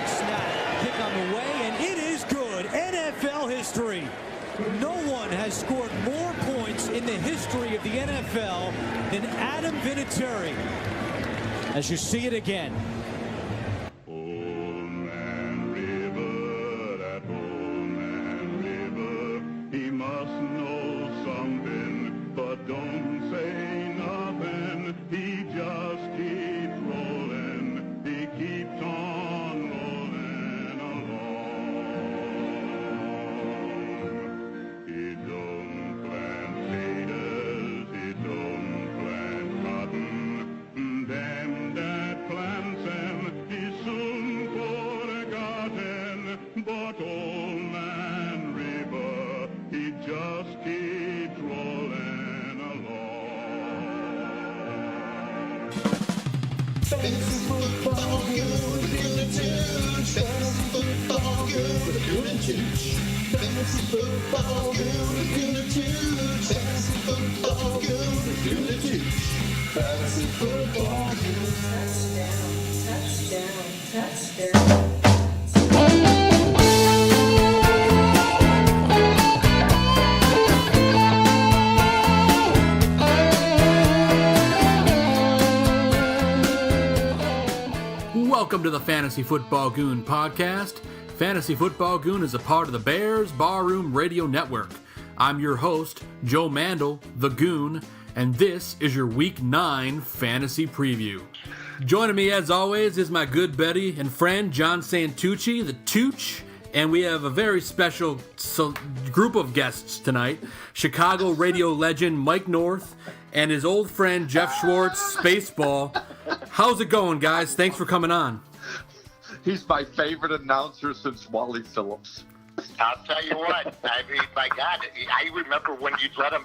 snap. Kick on the way, and it is good. NFL history. No one has scored more points in the history of the NFL than Adam Vinatieri. As you see it again. Don't say nothing, he just keeps rolling, he keeps on rolling along. He don't plant potatoes, he don't plant cotton, them that plants them, he soon forgotten, but old man River, he just keeps rolling. Fantasy football, Goon, Goon and Tooch. Fantasy football, Goon, Goon and Tooch. Fantasy football, Goon, Goon and Tooch. Fantasy football, Goon, Goon and Tooch. Fantasy football, Goon. Touchdown, touchdown, touchdown. Welcome to the Fantasy Football Goon podcast. Fantasy Football Goon is a part of the Bears Barroom Radio Network. I'm your host, Joe Mandel, the Goon, and this is your Week 9 Fantasy Preview. Joining me, as always, is my good buddy and friend, John Santucci, the Tooch, and we have a very special group of guests tonight. Chicago radio legend Mike North and his old friend, Jeff Schwartz, Spaceball. How's it going, guys? Thanks for coming on. He's my favorite announcer since Wally Phillips. I'll tell you what. I mean, my God, I remember when you'd let him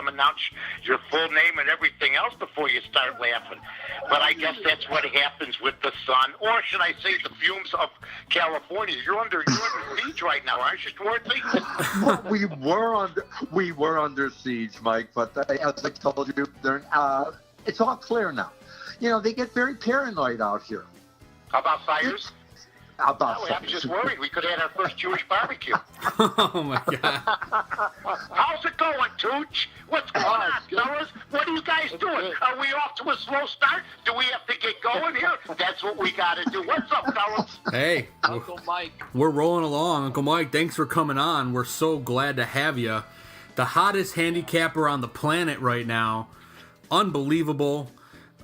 announce your full name and everything else before you start laughing. But I guess that's what happens with the sun, or should I say, the fumes of California. You're under siege right now, aren't you, Schwartzy? Well, we were under siege, Mike. But as I told you, it's all clear now. You know, they get very paranoid out here. How about fires? How about I'm just worried. We could have had our first Jewish barbecue. Oh, my God. How's it going, Tooch? What's going on, fellas? What are you guys doing? Are we off to a slow start? Do we have to get going here? That's what we got to do. What's up, fellas? Hey. Uncle Mike. We're rolling along. Uncle Mike, thanks for coming on. We're so glad to have you. The hottest handicapper on the planet right now. Unbelievable.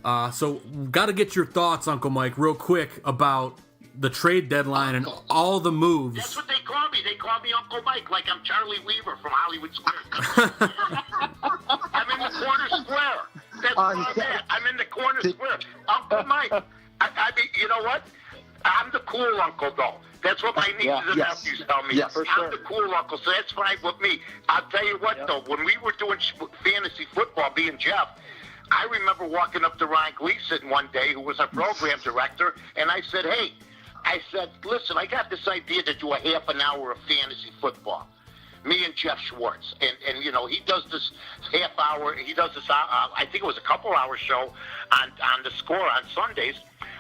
So, got to get your thoughts, Uncle Mike, real quick about the trade deadline and all the moves. That's what they call me. They call me Uncle Mike, like I'm Charlie Weaver from Hollywood Square. I'm in the corner square. That's all that. I'm in the corner square. Uncle Mike. I mean, you know what? I'm the cool uncle, though. That's what my nieces and nephews tell me. Yes, for I'm the cool uncle, so that's fine with me. I'll tell you what, though. When we were doing fantasy football, being Jeff, I remember walking up to Ryan Gleason one day, who was our program director, and I said, hey, listen, I got this idea to do a half an hour of fantasy football. Me and Jeff Schwartz. And you know, he does this half hour, I think it was a couple hour show on the Score on Sundays.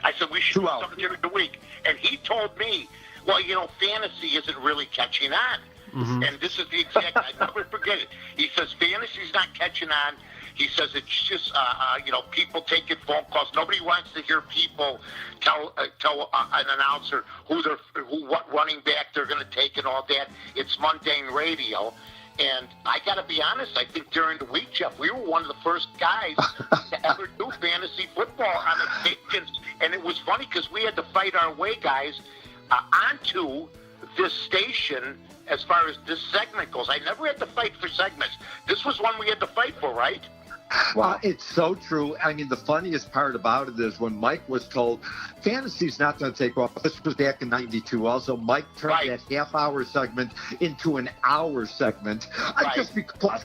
I said, we should do something during the week. And he told me, well, you know, fantasy isn't really catching on. Mm-hmm. And this is the exact, I never forget it. He says, fantasy's not catching on. He says it's just, you know, people taking phone calls. Nobody wants to hear people tell an announcer what running back they're going to take and all that. It's mundane radio. And I got to be honest, I think during the week, Jeff, we were one of the first guys to ever do fantasy football on the station. And it was funny because we had to fight our way, guys, onto this station as far as this segment goes. I never had to fight for segments. This was one we had to fight for, right? Wow. It's so true. I mean, the funniest part about it is when Mike was told fantasy's not going to take off. This was back in '92. Also, Mike turned that half-hour segment into an hour segment. Just because.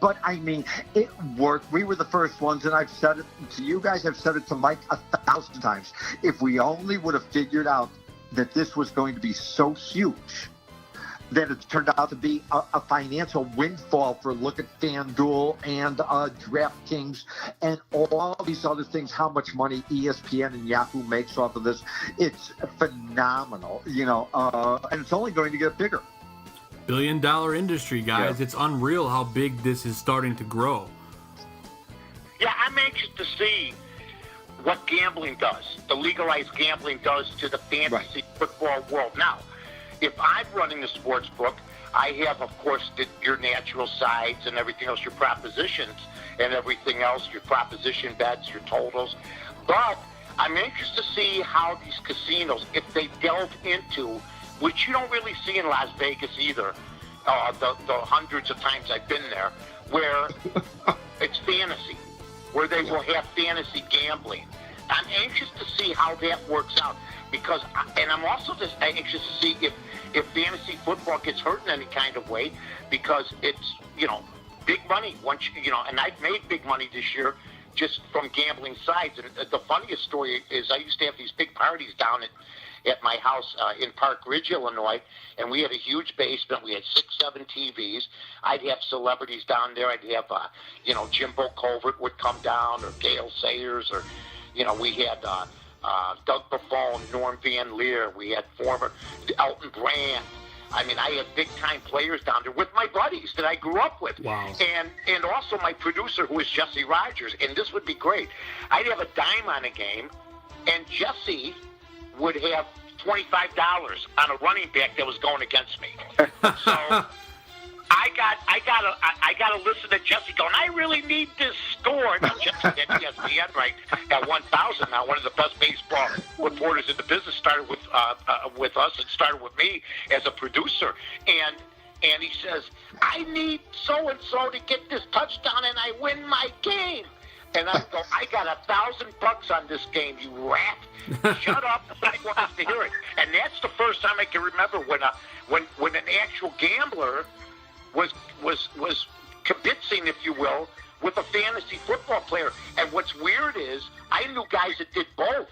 But I mean, it worked. We were the first ones, and I've said it to you guys. I've said it to Mike 1,000 times. If we only would have figured out that this was going to be so huge, that it's turned out to be a financial windfall for look at FanDuel and DraftKings and all these other things, how much money ESPN and Yahoo makes off of this. It's phenomenal, and it's only going to get bigger. Billion-dollar industry, guys. Yeah. It's unreal how big this is starting to grow. Yeah, I'm anxious to see what gambling does, the legalized gambling does to the fantasy football world. Now, if I'm running the sports book, I have, of course, your natural sides and everything else, your propositions and everything else, your proposition bets, your totals. But I'm anxious to see how these casinos, if they delve into, which you don't really see in Las Vegas either, the hundreds of times I've been there, where it's fantasy, where they will have fantasy gambling. I'm anxious to see how that works out and I'm also just anxious to see if fantasy football gets hurt in any kind of way, because it's, big money once, and I've made big money this year just from gambling sides. And the funniest story is I used to have these big parties down at my house in Park Ridge, Illinois, and we had a huge basement. We had 6-7 TVs. I'd have celebrities down there. I'd have, Jimbo Covert would come down, or Gail Sayers, or, we had Doug Buffon, Norm Van Leer. We had former Elton Brand. I mean, I had big-time players down there with my buddies that I grew up with. Wow. And also my producer, who is Jesse Rogers, and this would be great. I'd have a dime on a game, and Jesse would have $25 on a running back that was going against me. So I got to listen to Jesse going, I really need this score. Now, Jesse at ESPN, right, at 1,000 now, one of the best baseball reporters in the business, started with us and started with me as a producer. And he says, I need so-and-so to get this touchdown and I win my game. And I go, I got $1,000 on this game, you rat. Shut up. I want us to hear it. And that's the first time I can remember when an actual gambler was kibitzing, if you will, with a fantasy football player. And what's weird is I knew guys that did both.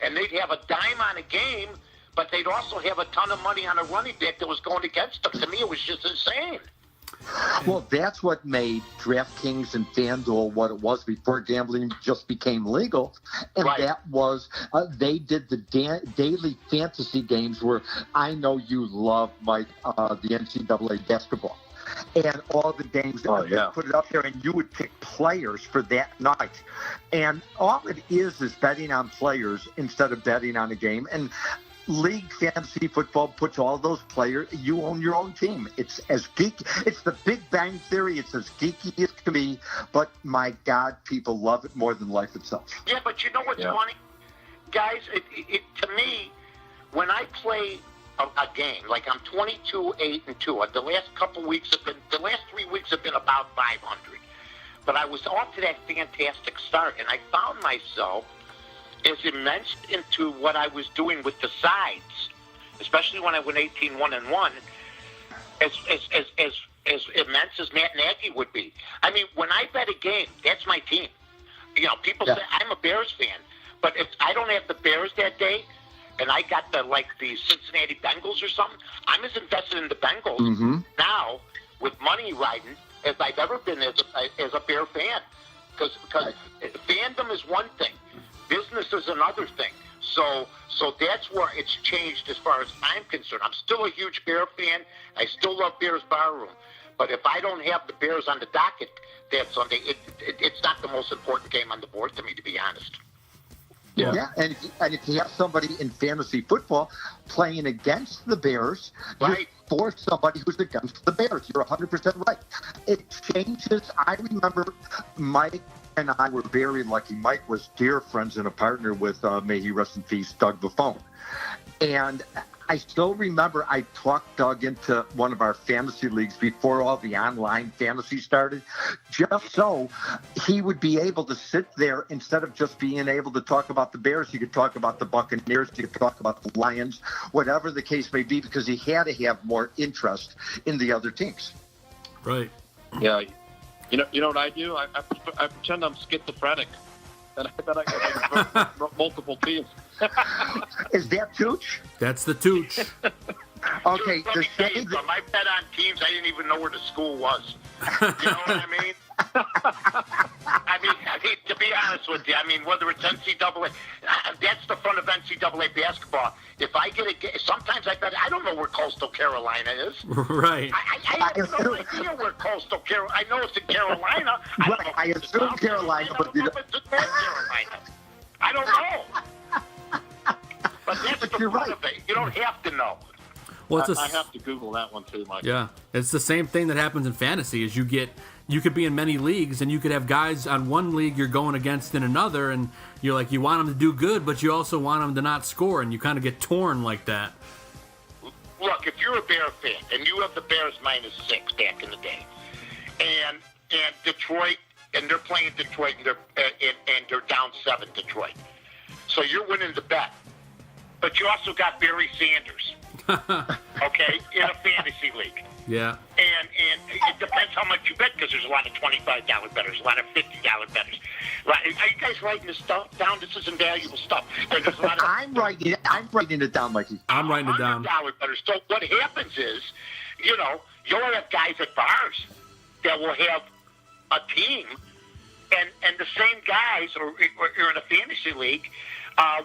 And they'd have a dime on a game, but they'd also have a ton of money on a running back that was going against them. To me, it was just insane. Well, that's what made DraftKings and FanDuel what it was before gambling just became legal. And Right. that was, they did the daily fantasy games where I know you love, Mike, the NCAA basketball. And all the games, they put it up there, and you would pick players for that night. And all it is betting on players instead of betting on a game. And League Fantasy Football puts all those players, you own your own team. It's as geeky. It's the Big Bang Theory. It's as geeky as can be, but my God, people love it more than life itself. Yeah, but you know what's funny? Guys, to me, when I play a game, like I'm 22-8-2, the last couple weeks the last 3 weeks have been about 500. But I was off to that fantastic start, and I found myself as immense into what I was doing with the sides, especially when I went 18-1-1, as immense as Matt Nagy would be. I mean, when I bet a game, that's my team. People say I'm a Bears fan, but if I don't have the Bears that day, and I got the Cincinnati Bengals or something, I'm as invested in the Bengals now with money riding as I've ever been as a Bear fan. Because fandom is one thing. Business is another thing. So that's where it's changed as far as I'm concerned. I'm still a huge Bear fan. I still love Bears Barroom. But if I don't have the Bears on the docket that Sunday, it's not the most important game on the board to me, to be honest. Yeah, and if you have somebody in fantasy football playing against the Bears, you're for somebody who's against the Bears. You're 100% right. It changes. I remember Mike and I were very lucky. Mike was dear friends and a partner with, may he rest in peace, Doug Buffon. And I still remember I talked Doug into one of our fantasy leagues before all the online fantasy started, just so he would be able to sit there instead of just being able to talk about the Bears. He could talk about the Buccaneers, he could talk about the Lions, whatever the case may be, because he had to have more interest in the other teams. Right. Yeah. You know what I do? I pretend I'm schizophrenic, and I got multiple teams. Is that Tooch? That's the Tooch. Okay, Let the me tell you shades. something. I bet on teams I didn't even know where the school was. You know what I mean? I mean, to be honest with you, I mean, whether it's NCAA, that's the fun of NCAA basketball. If I get sometimes I bet, I don't know where Coastal Carolina is. Right. I have no idea where Coastal Carolina, I know it's in Carolina. I don't know I if it's assume South Carolina, I but don't know if it's in North Carolina. I don't know. But that's the you're fun right. of it. You don't have to know. Well, it's I have to Google that one too, Mike. yeah, it's the same thing that happens in fantasy. Is you could be in many leagues, and you could have guys on one league you're going against in another, and you're like, you want them to do good, but you also want them to not score, and you kind of get torn like that. Look, if you're a Bear fan and you have the Bears -6 back in the day, and Detroit, and they're playing Detroit, and they're down 7 Detroit, so you're winning the bet, but you also got Barry Sanders, okay, in a fantasy league. Yeah. And it depends how much you bet, because there's a lot of $25 bettors, a lot of $50 bettors. Right? Are you guys writing this stuff down? This is invaluable stuff. There's a lot of I'm writing it down, Mikey. I'm writing it down. $100 bettors. So what happens is, you'll have guys at bars that will have a team, and the same guys, or in a fantasy league,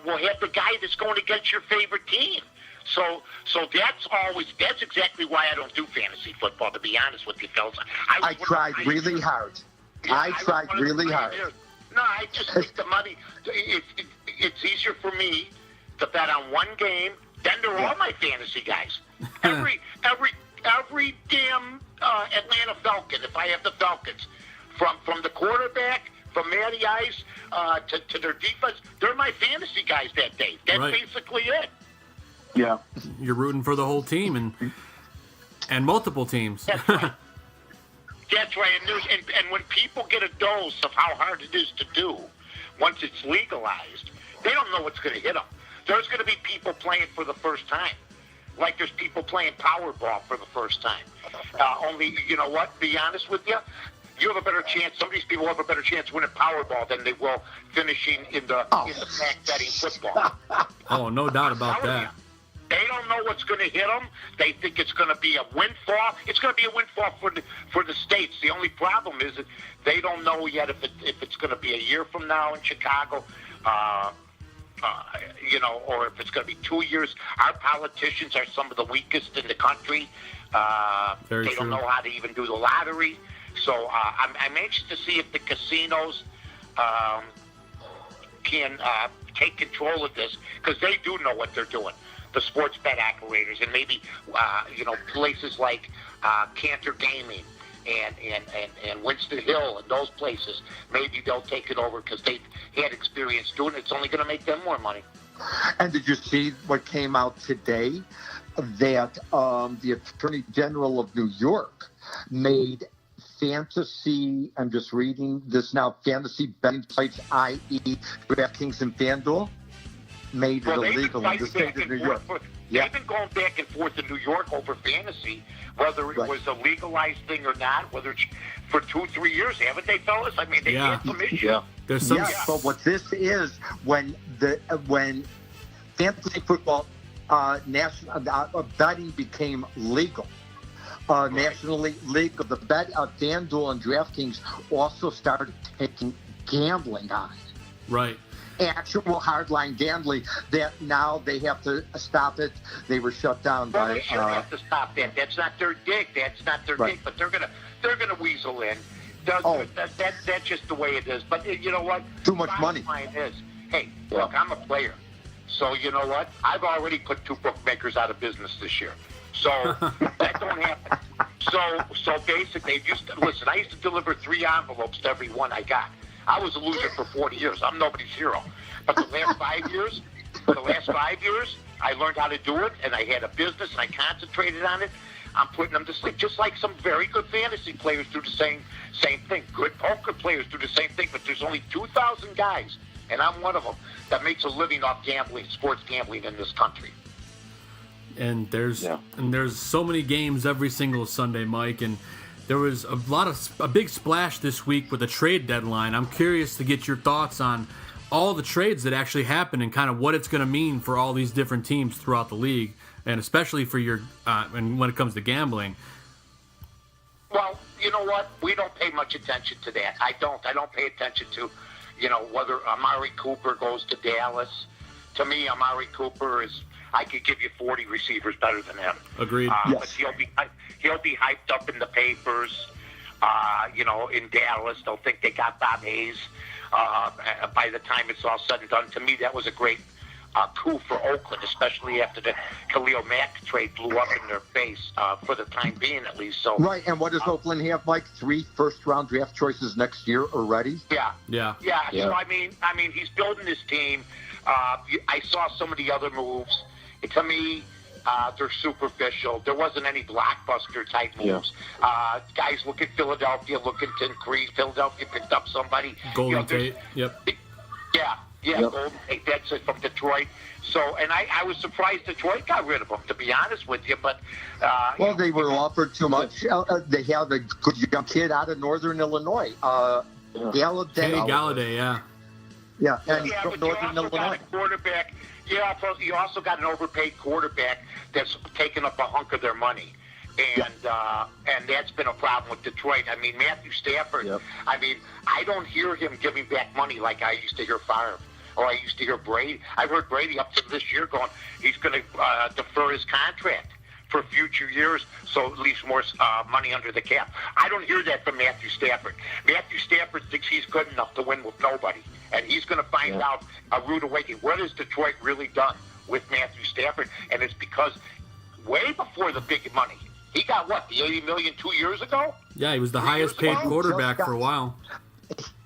will have the guy that's going against your favorite team. So that's exactly why I don't do fantasy football, to be honest with you, fellas. I tried really hard. I tried really hard. No, I just think the money. It's easier for me to bet on one game than they're all my fantasy guys. Every damn Atlanta Falcon, if I have the Falcons, from the quarterback, from Matty Ice to their defense, they're my fantasy guys that day. That's Right. basically it. Yeah. You're rooting for the whole team and multiple teams. That's right. That's right. And when people get a dose of how hard it is to do, once it's legalized, they don't know what's going to hit them. There's going to be people playing for the first time. Like there's people playing Powerball for the first time. Only, you know what? Be honest with you. You have a better chance. Some of these people have a better chance winning Powerball than they will finishing in the pack betting football. Oh, no doubt about that. They don't know what's going to hit them. They think it's going to be a windfall. It's going to be a windfall for the states. The only problem is that they don't know yet if it's going to be a year from now in Chicago, or if it's going to be 2 years. Our politicians are some of the weakest in the country. Very they don't true. know how to even do the lottery. So I'm anxious to see if the casinos can take control of this, because they do know what they're doing. The sports bet operators, and maybe places like Cantor Gaming and Winston Hill and those places, maybe they'll take it over because they've had experience doing it. It's only going to make them more money. And did you see what came out today? That the Attorney General of New York made fantasy, I'm just reading this now, fantasy betting sites, i.e. DraftKings and FanDuel, made it illegal in the state of New York. They've been going back and forth in New York over fantasy, whether it was a legalized thing or not, whether it's for 2-3 years, haven't they, fellas? I mean, they had some issues. Yeah. There's some. Yes, but what this is, when fantasy football national betting became legal, nationally legal, the FanDuel and DraftKings also started taking gambling on it. Right. Actual hardline gambling that now they have to stop it. They were shut down Well, by. they sure have to stop that. That's not their dig. That's not their dig. But they're gonna weasel in. That's just the way it is. But you know what? Too much money. Mine is, hey, look, I'm a player. So you know what? I've already put 2 bookmakers out of business this year. So that don't happen. So basically, I used to deliver 3 envelopes to every one I got. I was a loser for 40 years. I'm nobody's hero. But the last 5 years, I learned how to do it, and I had a business, and I concentrated on it. I'm putting them to sleep, just like some very good fantasy players do the same thing. Good poker players do the same thing, but there's only 2,000 guys, and I'm one of them, that makes a living off gambling, sports gambling in this country. And there's so many games every single Sunday, Mike, and there was a big splash this week with a trade deadline. I'm curious to get your thoughts on all the trades that actually happen and kind of what it's going to mean for all these different teams throughout the league, and especially for your and when it comes to gambling. Well, you know what? We don't pay much attention to that. I don't pay attention to, whether Amari Cooper goes to Dallas. To me, Amari Cooper is. I could give you 40 receivers better than him. Agreed. But he'll be hyped up in the papers. In Dallas, they'll think they got Bob Hayes. By the time it's all said and done, to me, that was a great coup for Oakland, especially after the Khalil Mack trade blew up in their face, for the time being at least. So Right, and what does Oakland have, Mike? 3 first-round draft choices next year already? Yeah. So I mean, he's building his team. I saw some of the other moves. To me, they're superficial. There wasn't any blockbuster type moves. Guys look at Philadelphia, looking to increase. Philadelphia picked up somebody. Golden Tate. Yep. Golden Tate. That's it from Detroit. So, and I was surprised Detroit got rid of him, to be honest with you. But they were offered too much. They have a good young kid out of Northern Illinois, Galladay. Kenny Galladay, Yeah, and but from you Northern also got Illinois. a quarterback. You also got an overpaid quarterback that's taken up a hunk of their money. And that's been a problem with Detroit. I mean, Matthew Stafford, I mean, I don't hear him giving back money like I used to hear Favre or I used to hear Brady. I've heard Brady up to this year going, he's going to defer his contract for future years, so it leaves more money under the cap. I don't hear that from Matthew Stafford. Matthew Stafford thinks he's good enough to win with nobody, and he's going to find out a rude awakening. What has Detroit really done with Matthew Stafford? And it's because way before the big money, he got what, the $80 million 2 years ago? Yeah, he was the highest paid quarterback for a while.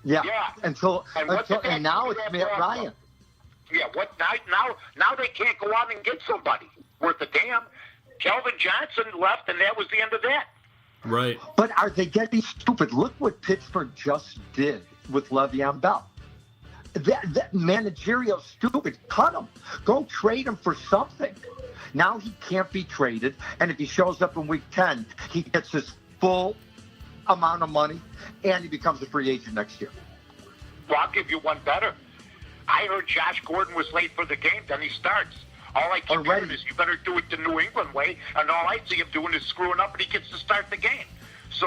Yeah. Until now it's Matt Ryan. Yeah, what now they can't go out and get somebody worth a damn. Kelvin Johnson left, and that was the end of that. Right. But are they getting stupid? Look what Pittsburgh just did with Le'Veon Bell. That managerial stupid. Cut him. Go trade him for something. Now he can't be traded, and if he shows up in week 10, he gets his full amount of money, and he becomes a free agent next year. Well, I'll give you one better. I heard Josh Gordon was late for the game, then he starts. All I keep hearing is you better do it the New England way, and all I see him doing is screwing up, and he gets to start the game. So,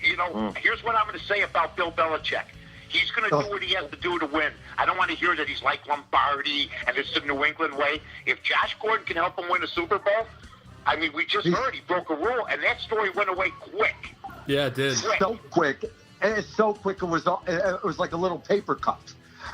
here's what I'm going to say about Bill Belichick. He's going to do what he has to do to win. I don't want to hear that he's like Lombardi and it's the New England way. If Josh Gordon can help him win a Super Bowl, I mean, we just heard he broke a rule, and that story went away quick. Yeah, it did. So quick. And it's so quick, it was like a little paper cut.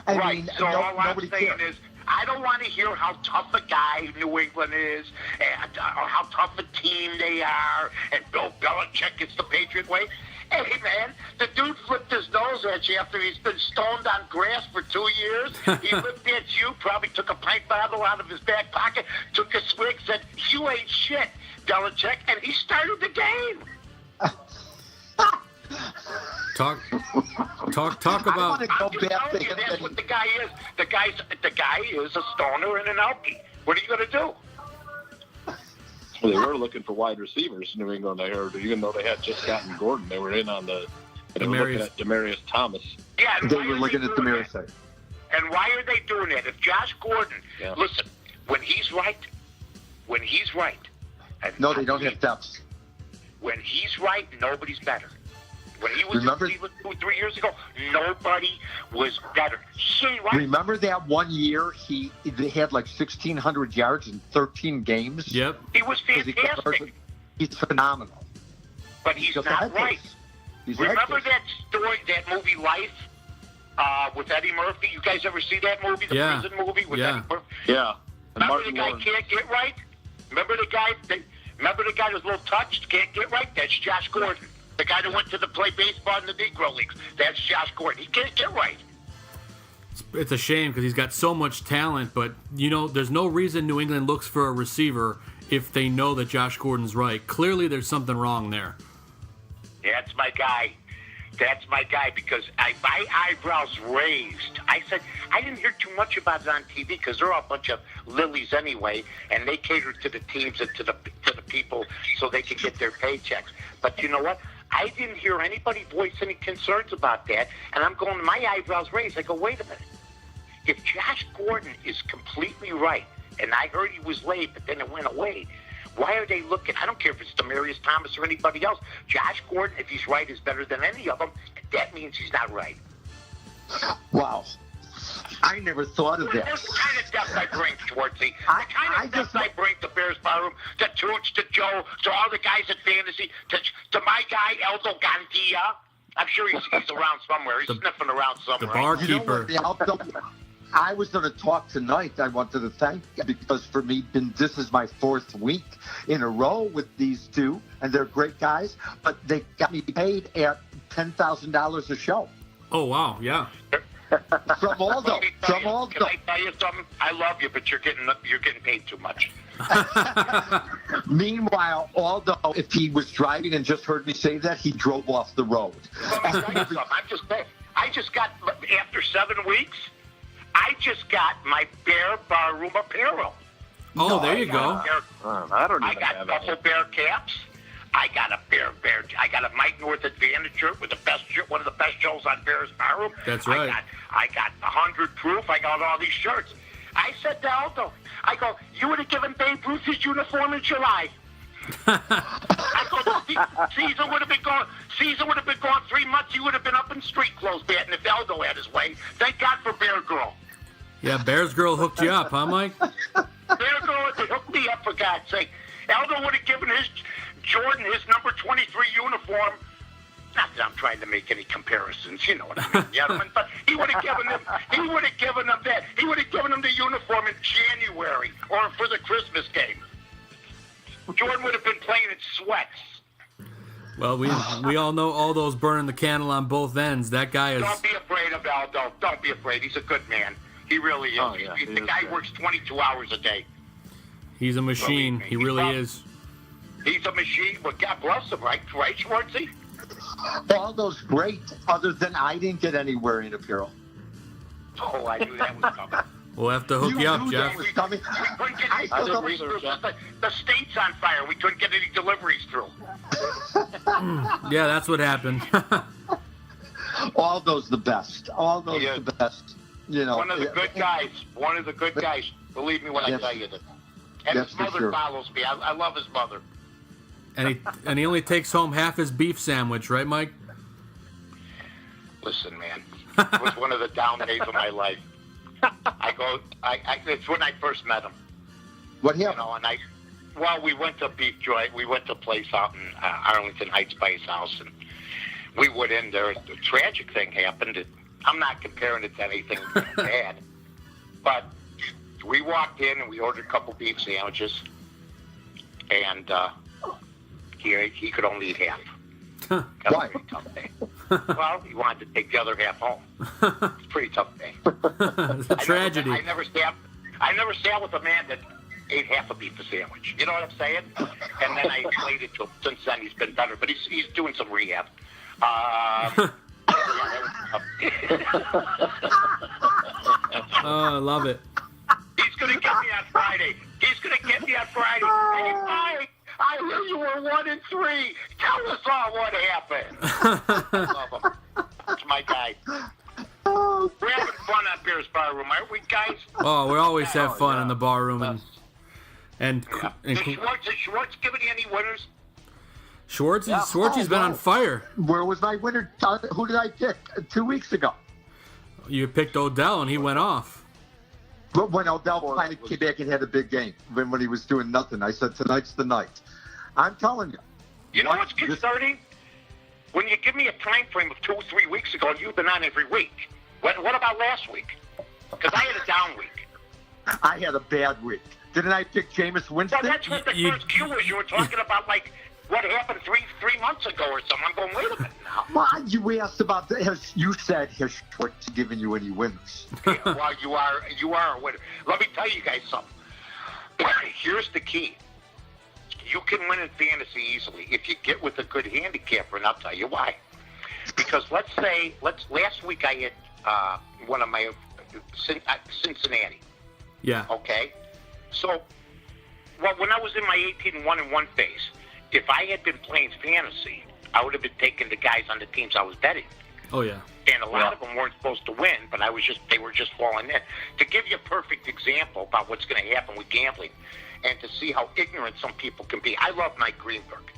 I mean, so all I'm saying is, I don't want to hear how tough a guy New England is, and or how tough a team they are, and Bill Belichick is the Patriot way. Hey, man, the dude flipped his nose at you after he's been stoned on grass for 2 years. He looked at you, probably took a pint bottle out of his back pocket, took a swig, said, "You ain't shit, Belichick," and he started the game. Talk about. I want to go I'm just back telling you, that's what the guy is. The guy is a stoner and an alkie. What are you going to do? Well, they were looking for wide receivers, New England, I heard. Even though they had just gotten Gordon, they were in on they were looking at Demaryius Thomas. Yeah, they were looking at Demaryius. And why are they doing that? If Josh Gordon, listen, when he's right, and no, they don't have depth. When he's right, nobody's better. When he was in Cleveland 3 years ago, nobody was better. Remember that 1 year they had like 1,600 yards in 13 games? Yep. He was fantastic. He's phenomenal. But he's not right. Remember that story, that movie Life with Eddie Murphy? You guys ever see that movie, the prison movie with Eddie Murphy? Yeah. Remember the guy can't get right? Remember the guy that's a little touched, can't get right? That's Josh Gordon. The guy that went to play baseball in the Negro Leagues. That's Josh Gordon. He can't get right. It's a shame because he's got so much talent, but, there's no reason New England looks for a receiver if they know that Josh Gordon's right. Clearly, there's something wrong there. That's my guy. That's my guy because my eyebrows raised. I said, I didn't hear too much about it on TV because they're all a bunch of lilies anyway, and they cater to the teams and to the people so they can get their paychecks. But you know what? I didn't hear anybody voice any concerns about that, and I'm going, my eyebrows raised. I go, wait a minute. if Josh Gordon is completely right, and I heard he was late, but then it went away, why are they looking? I don't care if it's Demaryius Thomas or anybody else. Josh Gordon, if he's right, is better than any of them. That means he's not right. Wow. I never thought of that. That's the kind of depth I bring, Schwartzy. The kind of depth I bring to Bears Barroom, to Toots, to Joe, to all the guys at Fantasy, to my guy, Eldo Gandia. I'm sure he's around somewhere. He's sniffing around somewhere. The barkeeper. You know what, I was going to talk tonight. I wanted to thank you because for me, this is my 4th week in a row with these two, and they're great guys, but they got me paid at $10,000 a show. Oh, wow, yeah. From Aldo. Can I tell you something? I love you, but you're getting paid too much. Meanwhile, Aldo, if he was driving and just heard me say that, he drove off the road. Well, let me tell you something. I just got, after 7 weeks, I just got my Bear Barroom apparel. Oh, there you go. I don't even I got have Buffalo Bear caps. I got a Bear. I got a Mike North Advantage shirt with one of the best shows on Bears Barroom. That's right. I got 100 proof. I got all these shirts. I said to Aldo, I go, you would have given Babe Ruth his uniform in July. I go, the season would have been gone. 3 months. He would have been up in street clothes batting if Aldo had his way. Thank God for Bear Girl. Yeah, Bears Girl hooked you up, huh, Mike? Bear Girl hooked me up, for God's sake. Aldo would have given Jordan his number 23 uniform. Not that I'm trying to make any comparisons, you know what I mean, gentlemen. But he would have given them that. He would have given them the uniform in January or for the Christmas game. Jordan would have been playing in sweats. Well, we all know all those burning the candle on both ends. That guy is. Don't be afraid of Aldo. Don't be afraid. He's a good man. He really is. Oh, yeah, the guy works 22 hours a day. He's a machine. He really is. He's a machine. Well, God bless him, right, Schwartzy? Aldo's great, other than I didn't get anywhere in apparel. Oh, I knew that was coming. We'll have to hook you up, knew Jeff. that was coming. We couldn't get any I deliveries still through. don't- The state's on fire. We couldn't get any deliveries through. Yeah, that's what happened. Aldo's the best. Aldo's Yeah. the best. You know, One of the good guys. One of the good guys. Believe me when I Yes. tell you that. And Yes, his for mother sure. follows me. I love his mother. and he only takes home half his beef sandwich, right, Mike? Listen, man. It was one of the down days of my life. It's when I first met him. what You happened? know, and we went to Beef Joy. We went to a place out in Arlington Heights by his house, and we went in there. A tragic thing happened. I'm not comparing it to anything bad, but we walked in and we ordered a couple beef sandwiches, and he could only eat half. That was Why? a pretty tough day. Well, he wanted to take the other half home. It's a pretty tough day. It's a tragedy. I never sat with a man that ate half a beef sandwich. You know what I'm saying? And then I explained it to him. Since then, he's been better, but he's doing some rehab. Oh, I love it. He's going to get me on Friday. Hey, Mike, I hear you were 1-3. Tell us all what happened. I love him. That's my guy. We're having fun on Bears Barroom, aren't we, guys? Oh, we always have fun in the bar room, and Is Schwartz giving you any winners? Schwartzy's been on fire. Where was my winner? Who did I pick 2 weeks ago? You picked Odell, and he went off. But when Odell finally came back and had a big game, when he was doing nothing, I said, tonight's the night. I'm telling you. You know what's concerning? When you give me a time frame of 2 or 3 weeks ago, and you've been on every week. What about last week? Because I had a down week. I had a bad week. Didn't I pick Jameis Winston? Well, that's what the first cue was. You were talking about, like, what happened three months ago or something. I'm going, wait a minute now. Well, you asked about you said has Schwartz given you any winners? Yeah, well, you are a winner. Let me tell you guys something. Here's the key. You can win in fantasy easily if you get with a good handicapper, and I'll tell you why. Because last week I hit one of my Cincinnati. Yeah. Okay? So, when I was in my 18-1-1 phase, if I had been playing fantasy, I would have been taking the guys on the teams I was betting. Oh, yeah. And a lot of them weren't supposed to win, but they were just falling in. To give you a perfect example about what's going to happen with gambling and to see how ignorant some people can be, I love Mike Greenberg.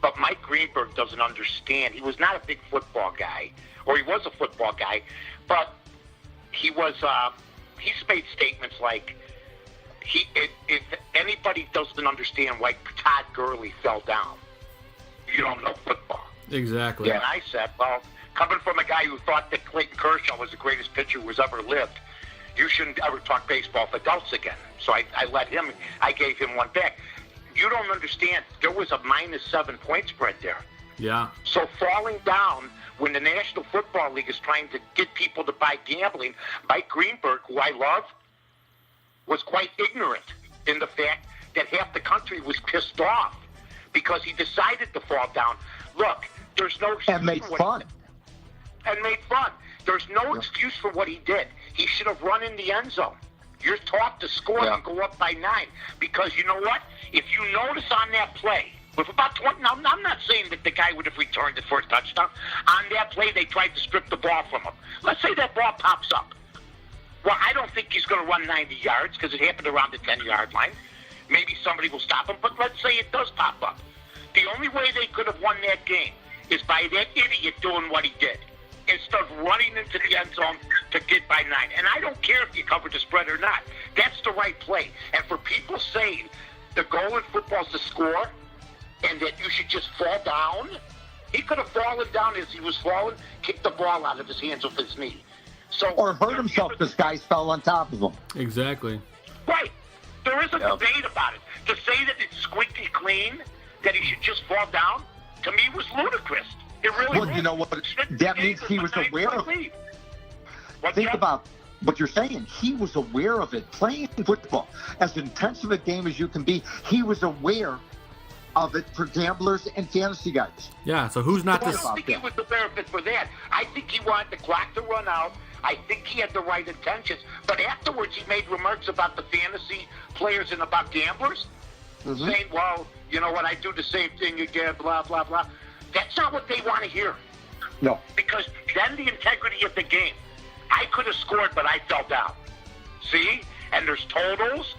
But Mike Greenberg doesn't understand. He was not a big football guy, or he was a football guy, but he's made statements like, if anybody doesn't understand why Todd Gurley fell down, you don't know football. Exactly. And I said, well, coming from a guy who thought that Clayton Kershaw was the greatest pitcher who's ever lived, you shouldn't ever talk baseball with adults again. So I gave him one back. You don't understand. There was a -7 point spread there. Yeah. So falling down when the National Football League is trying to get people to buy gambling, Mike Greenberg, who I love, was quite ignorant in the fact that half the country was pissed off because he decided to fall down. Look, there's no excuse And made for what fun. he did. And made fun. There's no excuse for what he did. He should have run in the end zone. You're taught to score and go up by 9 because you know what? If you notice on that play, with about 20, now I'm not saying that the guy would have returned it for a touchdown. On that play, they tried to strip the ball from him. Let's say that ball pops up. Well, I don't think he's going to run 90 yards because it happened around the 10-yard line. Maybe somebody will stop him, but let's say it does pop up. The only way they could have won that game is by that idiot doing what he did instead of running into the end zone to get by 9. And I don't care if you cover the spread or not. That's the right play. And for people saying the goal in football is to score and that you should just fall down, he could have fallen down as he was falling, kicked the ball out of his hands with his knee. So, Or hurt himself because guys fell on top of him. Exactly. Right. There is a debate about it. To say that it's squeaky clean, that he should just fall down, to me was ludicrous. It really was. Well, you know what? That means he was aware of it. Think about what you're saying. He was aware of it. Playing football, as intense of a game as you can be, he was aware of it for gamblers and fantasy guys. Yeah, so who's not I this? don't think he was aware of it for that. I think he wanted the clock to run out. I think he had the right intentions. But afterwards, he made remarks about the fantasy players and about gamblers, saying, well, you know what, I do the same thing again, blah, blah, blah. That's not what they want to hear. No. Because then the integrity of the game. I could have scored, but I fell down. See? And there's totals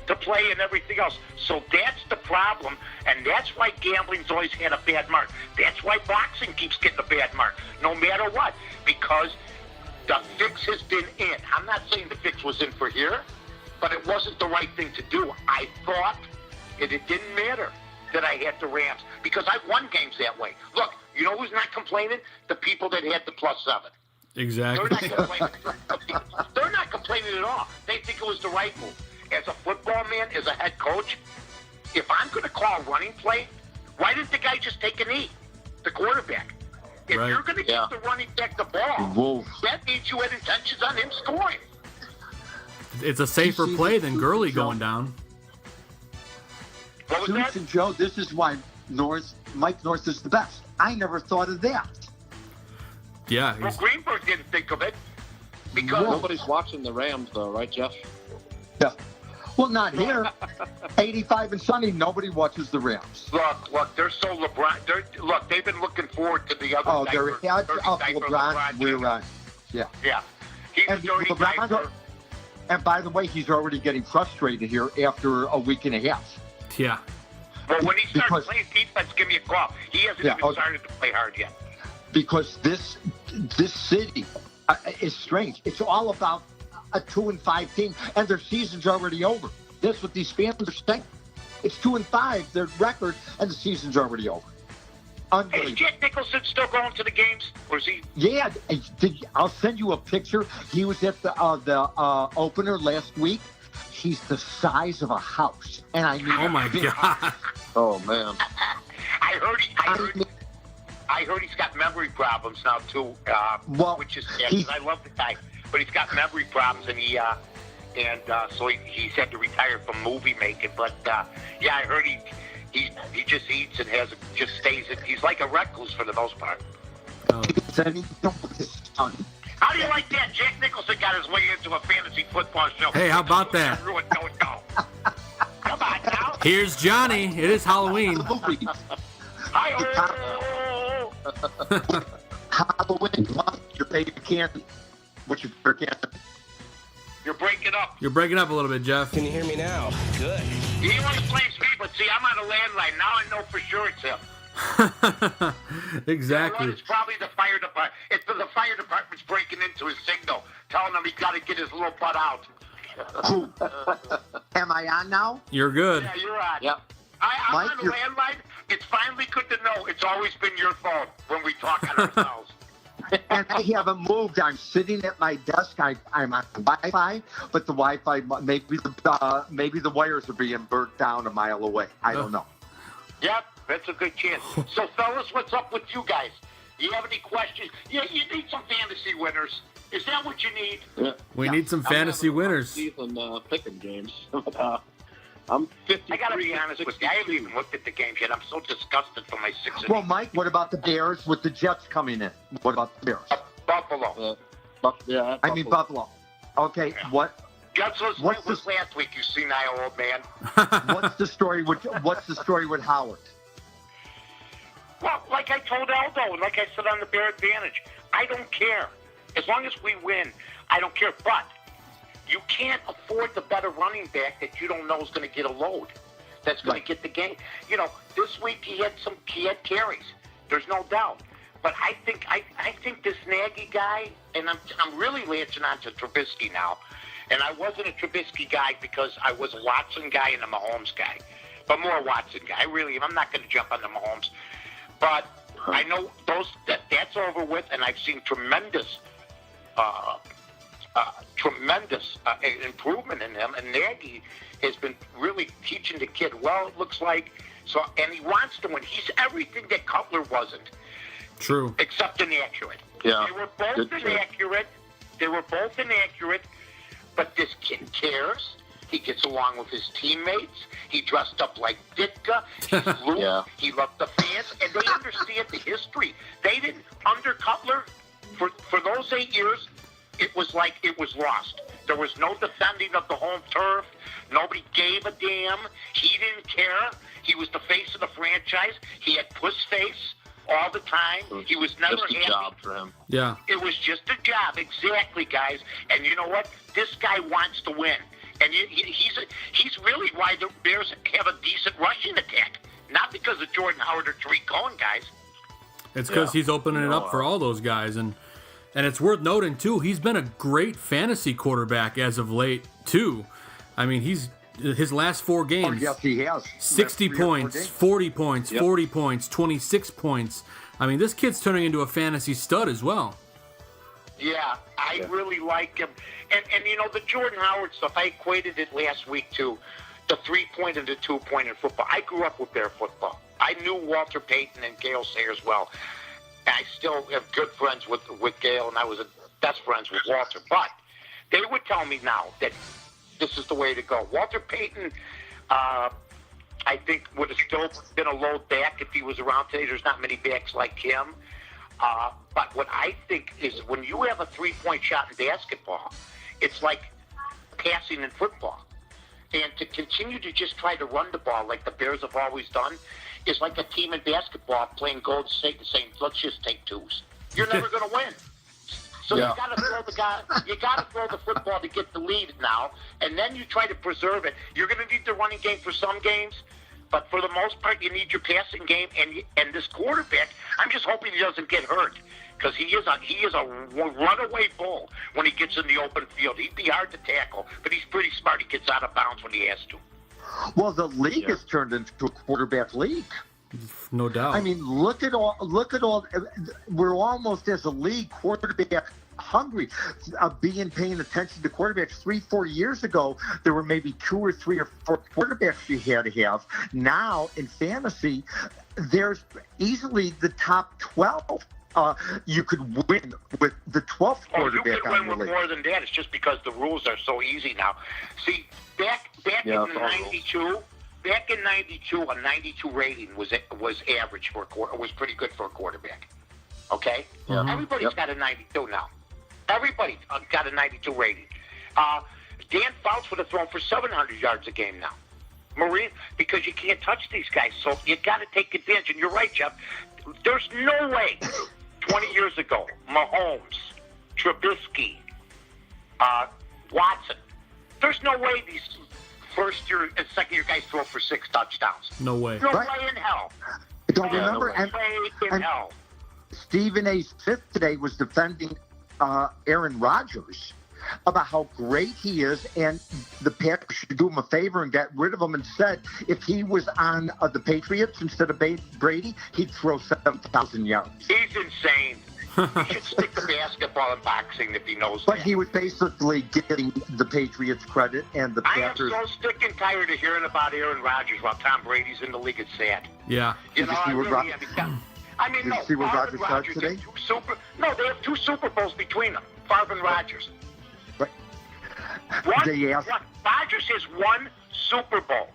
to play and everything else. So that's the problem, and that's why gambling's always had a bad mark. That's why boxing keeps getting a bad mark, no matter what, because the fix has been in. I'm not saying the fix was in for here, but it wasn't the right thing to do. I thought it didn't matter that I had the Rams, because I've won games that way. Look, you know who's not complaining? The people that had the +7. Exactly. They're not complaining. They're not complaining at all. They think it was the right move. As a football man, as a head coach, if I'm going to call a running play, why didn't the guy just take a knee? The quarterback. If you're going to give the running back the ball, that means you had intentions on him scoring. It's a safer play than Gurley going down. What was that? And Joe, this is why Mike North is the best. I never thought of that. Yeah. Well, Greenberg didn't think of it because nobody's watching the Rams, though, right, Jeff? Yeah. Well, not here. 85 and sunny, nobody watches the Rams. Look, they're so LeBron. They've been looking forward to the other. Oh, they're heads up LeBron. We're yeah. Yeah. He's And a dirty LeBron's diaper. And by the way, he's already getting frustrated here after a week and a half. Yeah. Well, when he starts Because- playing defense, give me a call. He hasn't even started to play hard yet. Because this city is strange. It's all about a 2-5 team, and their season's already over. That's what these fans are saying. It's 2-5, their record, and the season's already over. Is Unbelievable. Jack Nicholson still going to the games, or is he? Yeah, I'll send you a picture. He was at the opener last week. He's the size of a house, and I mean, Oh my God. Oh, man. I heard he's got memory problems now too, which is sad. 'Cause I love the guy, but he's got memory problems, and so he's had to retire from movie making. But yeah, I heard he just eats and just stays. He's like a recluse for the most part. Oh. How do you like that? Jack Nicholson got his way into a fantasy football show. Hey, how about that? Everyone don't know. Come on now. Here's Johnny. It is Halloween. Hi. Halloween, Mike, your favorite candy. What's your favorite candy? You're breaking up. You're breaking up a little bit, Jeff. Can you hear me now? Good. He always blames me, but see, I'm on a landline. Now I know for sure it's him. Exactly. It's probably the fire department. It's the fire department's breaking into his signal, telling him he's got to get his little butt out. Am I on now? You're good. Yeah, you're on. Yep. I'm Mike, on a landline. It's finally good to know it's always been your phone when we talk on ourselves. And I haven't moved. I'm sitting at my desk. I'm on Wi-Fi, but the Wi-Fi, maybe the wires are being burnt down a mile away. I don't know. Yep, that's a good chance. So, fellas, what's up with you guys? You have any questions? Yeah, you need some fantasy winners. Is that what you need? Yeah. We need some fantasy winners. Season picking games. I'm 53. I got to be honest with you. I haven't even looked at the games yet. I'm so disgusted for my 6 Well, Mike, what about the Bears with the Jets coming in? What about the Bears? Buffalo. I mean Buffalo. Okay, Yeah. what? Jets was last week, you senile old man. What's the story with Howard? Well, like I told Aldo, and like I said on the Bear Advantage, I don't care. As long as we win, I don't care. But you can't afford the better running back that you don't know is going to get a load. That's going to get the game. You know, this week he had carries. There's no doubt. But I think this Nagy guy, and I'm really latching on to Trubisky now. And I wasn't a Trubisky guy because I was a Watson guy and a Mahomes guy, but more a Watson guy. I really am. I'm not going to jump on the Mahomes, but I know that's over with, and I've seen tremendous improvement in him. And Nagy has been really teaching the kid well. It looks like so, and he wants to win. He's everything that Cutler wasn't. True. Except inaccurate. Yeah. They were both inaccurate. But this kid cares. He gets along with his teammates. He dressed up like Ditka. He flew. Yeah. He loved the fans, and they understand the history. They didn't under Cutler for those 8 years. It was like it was lost. There was no defending of the home turf. Nobody gave a damn. He didn't care. He was the face of the franchise. He had puss face all the time. He was never just a happy. job for him. Yeah. It was just a job, exactly, guys. And you know what? This guy wants to win, and he's really why the Bears have a decent rushing attack, not because of Jordan Howard or Tariq Cohen, guys. It's because he's opening it up for all those guys, and it's worth noting too. He's been a great fantasy quarterback as of late too. I mean, his last 4 games. Oh, yes, he has. 60 points, 40 points, 40 points, 26 points. I mean, this kid's turning into a fantasy stud as well. Yeah, I really like him. And you know, the Jordan Howard stuff, I equated it last week to the 3-point and the 2-point in football. I grew up with Bear football. I knew Walter Payton and Gale Sayers well. I still have good friends with Gale, and I was best friends with Walter. But they would tell me now that this is the way to go. Walter Payton, I think, would have still been a load back if he was around today. There's not many backs like him. But what I think is when you have a 3-point shot in basketball, it's like passing in football. And to continue to just try to run the ball like the Bears have always done is like a team in basketball playing Golden State and saying, let's just take 2s. You're never going to win. So you got to throw the football to get the lead now, and then you try to preserve it. You're going to need the running game for some games, but for the most part, you need your passing game. And this quarterback, I'm just hoping he doesn't get hurt because he is a runaway bull when he gets in the open field. He'd be hard to tackle, but he's pretty smart. He gets out of bounds when he has to. Well, the league has turned into a quarterback league. No doubt. I mean, look at all. We're almost as a league quarterback hungry. Paying attention to quarterbacks 3-4 years ago, there were maybe 2 or 3 or 4 quarterbacks you had to have. Now in fantasy, there's easily the top 12. You could win with the 12th quarterback. You could win with more than that. It's just because the rules are so easy now. See, back in '92. Back in '92, a 92 rating was average for was pretty good for a quarterback. Okay, everybody's got a 92 now. Everybody got a 92 rating. Dan Fouts would have thrown for 700 yards a game now. Marine, because you can't touch these guys, so you got to take advantage. And you're right, Jeff. There's no way 20 years ago, Mahomes, Trubisky, Watson. There's no way these first-year and second-year guys throw for 6 touchdowns. No way. No way in hell. Don't remember. No way in hell. Stephen A. Smith today was defending Aaron Rodgers about how great he is, and the Packers should do him a favor and get rid of him, and said if he was on the Patriots instead of Brady, he'd throw 7,000 yards. He's insane. He should stick to basketball and boxing if he knows But that. he was basically getting the Patriots credit and the Packers. I am so sick and tired of hearing about Aaron Rodgers while Tom Brady's in the league. It's sad. Yeah. You know, I really am. I mean, Did no, you see what Favre and Rodgers said Rodgers today? they have 2 Super Bowls between them. Favre and Rodgers. Right. They asked- Rodgers has 1 Super Bowl.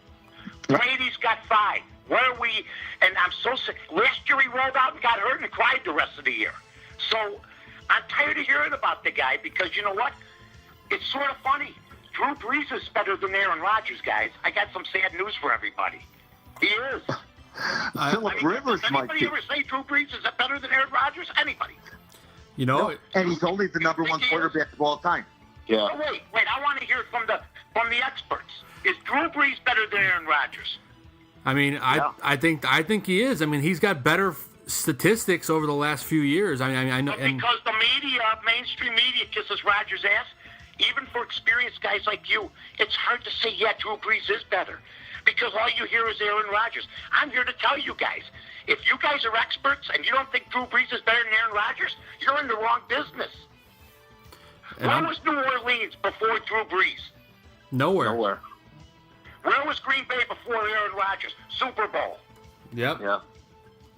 Brady's got 5. Where are we? And I'm so sick. Last year he rolled out and got hurt and cried the rest of the year. So I'm tired of hearing about the guy because you know what? It's sort of funny. Drew Brees is better than Aaron Rodgers, guys. I got some sad news for everybody. He is. Philip Rivers does might anybody be. ever say Drew Brees is better than Aaron Rodgers? Anybody? You know, And he's only the number 1 quarterback of all time. Yeah. Oh, wait! I want to hear it from the experts. Is Drew Brees better than Aaron Rodgers? I mean, I think he is. I mean, he's got better statistics over the last few years. I know. But because the media, mainstream media, kisses Rodgers' ass, even for experienced guys like you, it's hard to say, yeah, Drew Brees is better. Because all you hear is Aaron Rodgers. I'm here to tell you guys, if you guys are experts and you don't think Drew Brees is better than Aaron Rodgers, you're in the wrong business. Where was New Orleans before Drew Brees? Nowhere. Where was Green Bay before Aaron Rodgers? Super Bowl. Yep. Yeah.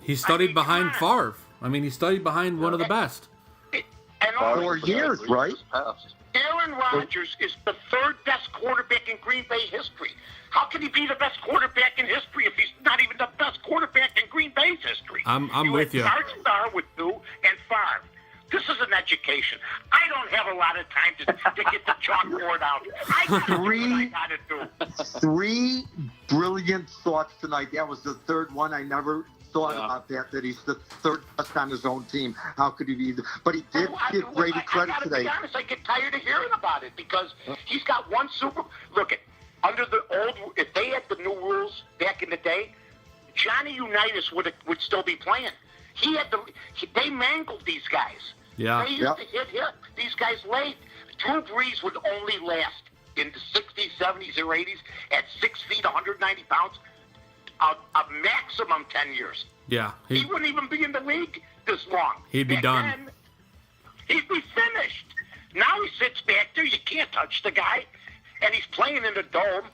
He studied behind come on. Favre. I mean, he studied behind one of the best. And all 4 years, right? Aaron Rodgers is the 3rd best quarterback in Green Bay history. How can he be the best quarterback in history if he's not even the best quarterback in Green Bay's history? I'm with you. Art Starr with 2 and Favre. This is an education. I don't have a lot of time to get the chalkboard out. I got to do what I got to do. 3 brilliant thoughts tonight. That was the 3rd one. I never thought about that he's the 3rd best on his own team. How could he be? But he did give Brady credit I gotta today. be honest, I get tired of hearing about it because he's got 1 Super. Look, under the old, if they had the new rules back in the day, Johnny Unitas would still be playing. They mangled these guys. Yeah. They used to hit these guys late. Drew Brees would only last in the 60s, 70s, or 80s at 6 feet, 190 pounds, a maximum 10 years. Yeah. He wouldn't even be in the league this long. He'd be Back done. then, he'd be finished. Now he sits back there. You can't touch the guy. And he's playing in the dome.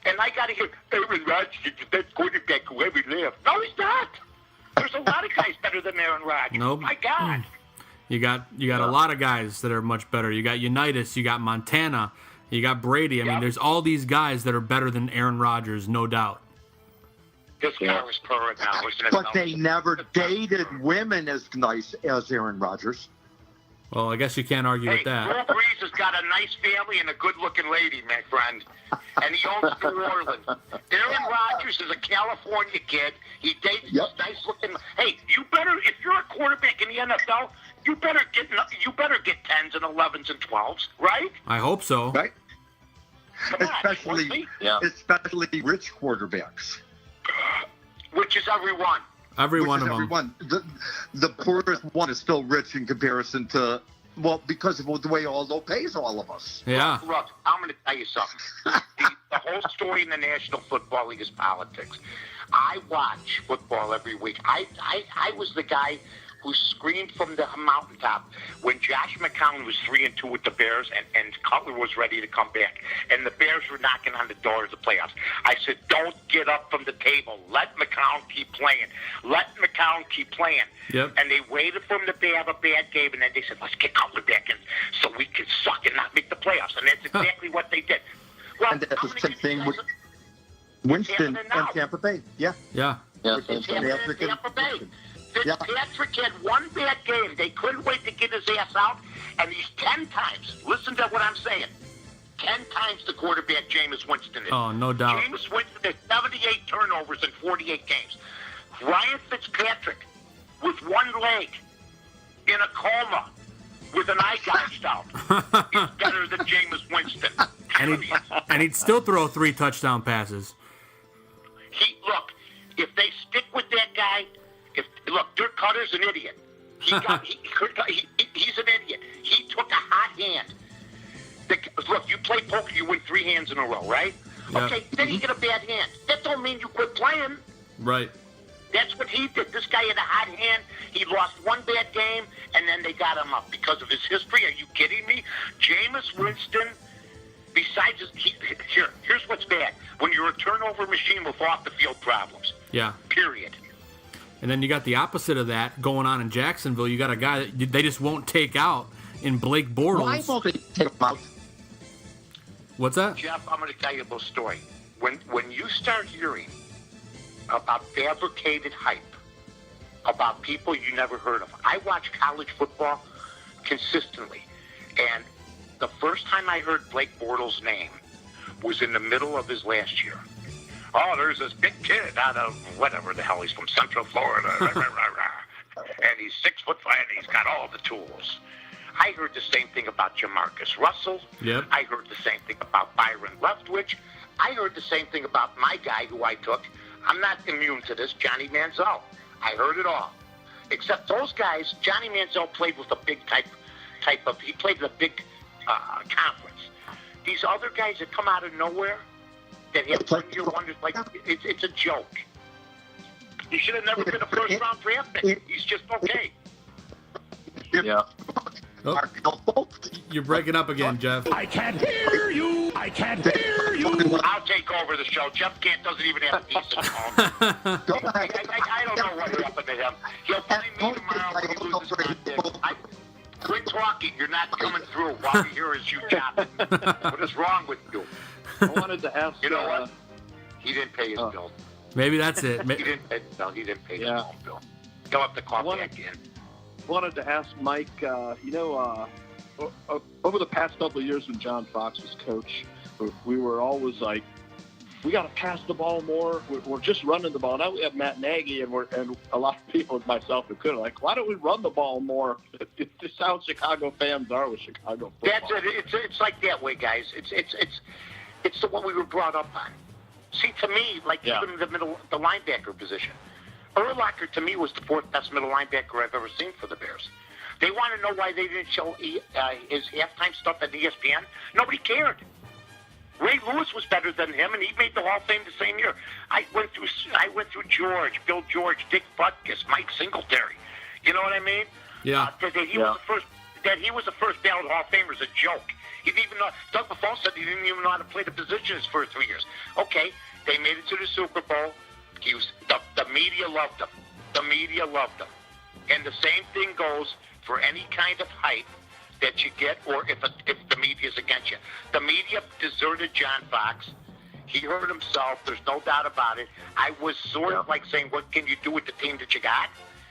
And I got to hear, Aaron Rodgers is the best quarterback who ever lived. No, he's not. There's a lot of guys better than Aaron Rodgers. Nope. My God. You got a lot of guys that are much better. You got Unitas, you got Montana, you got Brady. I mean, there's all these guys that are better than Aaron Rodgers, no doubt. This guy was purring now. But they never dated women as nice as Aaron Rodgers. Well, I guess you can't argue with Drew that. Brees has got a nice family and a good-looking lady, my friend. And he owns New Orleans. Aaron Rodgers is a California kid. He dates this nice-looking. Hey, if you're a quarterback in the NFL, you better get 10s and 11s and 12s, right? I hope so. Right? Come on, Especially rich quarterbacks. Which is everyone. Every Which one is of them. everyone. The poorest one is still rich in comparison to, well, because of the way Aldo pays all of us. Yeah. Look, I'm going to tell you something. The whole story in the National Football League is politics. I watch football every week. I was the guy who screamed from the mountaintop when Josh McCown was 3-2 with the Bears and Cutler was ready to come back. And the Bears were knocking on the door of the playoffs. I said, don't get up from the table. Let McCown keep playing. Let McCown keep playing. Yep. And they waited for him to have a bad game, and then they said, let's get Cutler back in so we can suck and not make the playoffs. And that's exactly what they did. Well, And that's the same thing with Winston and Tampa Bay. Yeah. Yeah. It's happening in Tampa Bay. Fitzpatrick had one bad game. They couldn't wait to get his ass out. And he's 10 times, listen to what I'm saying, 10 times the quarterback Jameis Winston is. Oh, no doubt. Jameis Winston has 78 turnovers in 48 games. Ryan Fitzpatrick, with one leg, in a coma with an eye gouged out is better than Jameis Winston. And he'd still throw 3 touchdown passes. Look, if they stick with that guy, Dirk Cutter's an idiot. He's an idiot. He took a hot hand. Look, you play poker, you win 3 hands in a row, right? Yeah. Okay, then you get a bad hand. That don't mean you quit playing. Right. That's what he did. This guy had a hot hand. He lost 1 bad game, and then they got him up because of his history. Are you kidding me? Jameis Winston, besides here's what's bad. When you're a turnover machine with off-the-field problems. Yeah. Period. And then you got the opposite of that going on in Jacksonville. You got a guy that they just won't take out in Blake Bortles. Why won't they take him out? What's that? Jeff, I'm going to tell you a little story. When you start hearing about fabricated hype, about people you never heard of. I watch college football consistently, and the first time I heard Blake Bortles' name was in the middle of his last year. Oh, there's this big kid out of whatever the hell, he's from Central Florida, and he's 6'5", and he's got all the tools. I heard the same thing about Jamarcus Russell. Yep. I heard the same thing about Byron Leftwich. I heard the same thing about my guy who I took. I'm not immune to this, Johnny Manziel. I heard it all. Except those guys, Johnny Manziel played with a big type of, he played in a big conference. These other guys that come out of nowhere, that have 1-year wonders, like, it's a joke. He should have never been a first-round draft pick. He's just okay. Yeah. Oh, you're breaking up again, Jeff. I can't hear you. I can't hear you. I'll take over the show. Jeff doesn't even have a decent phone. I don't know what happened to him. He'll probably me tomorrow when he loses contact. Quit talking. You're not coming through while we hear his you chopping. What is wrong with you? I wanted to ask. You know what? He didn't pay his bill. Maybe that's it. He didn't pay his phone bill. He'll have to call back in. Wanted to ask Mike, over the past couple of years when John Fox was coach, we were always like, we got to pass the ball more. We're just running the ball. Now we have Matt Nagy, and a lot of people, myself included, like, why don't we run the ball more? It's just how Chicago fans are with Chicago football. That's it. It's like that way, guys. It's the one we were brought up on. See, to me, even in the linebacker position, Urlacher, to me, was the 4th best middle linebacker I've ever seen for the Bears. They want to know why they didn't show his halftime stuff at ESPN. Nobody cared. Ray Lewis was better than him, and he made the Hall of Fame the same year. I went through George, Bill George, Dick Butkus, Mike Singletary. You know what I mean? Yeah. That he was the first ballot Hall of Famer is a joke. He didn't even know. Doug Buffon said he didn't even know how to play the positions for 3 years. Okay, they made it to the Super Bowl. The media loved him. The media loved him. And the same thing goes for any kind of hype that you get, or if the media is against you. The media deserted John Fox. He hurt himself. There's no doubt about it. I was sort of like saying, what can you do with the team that you got?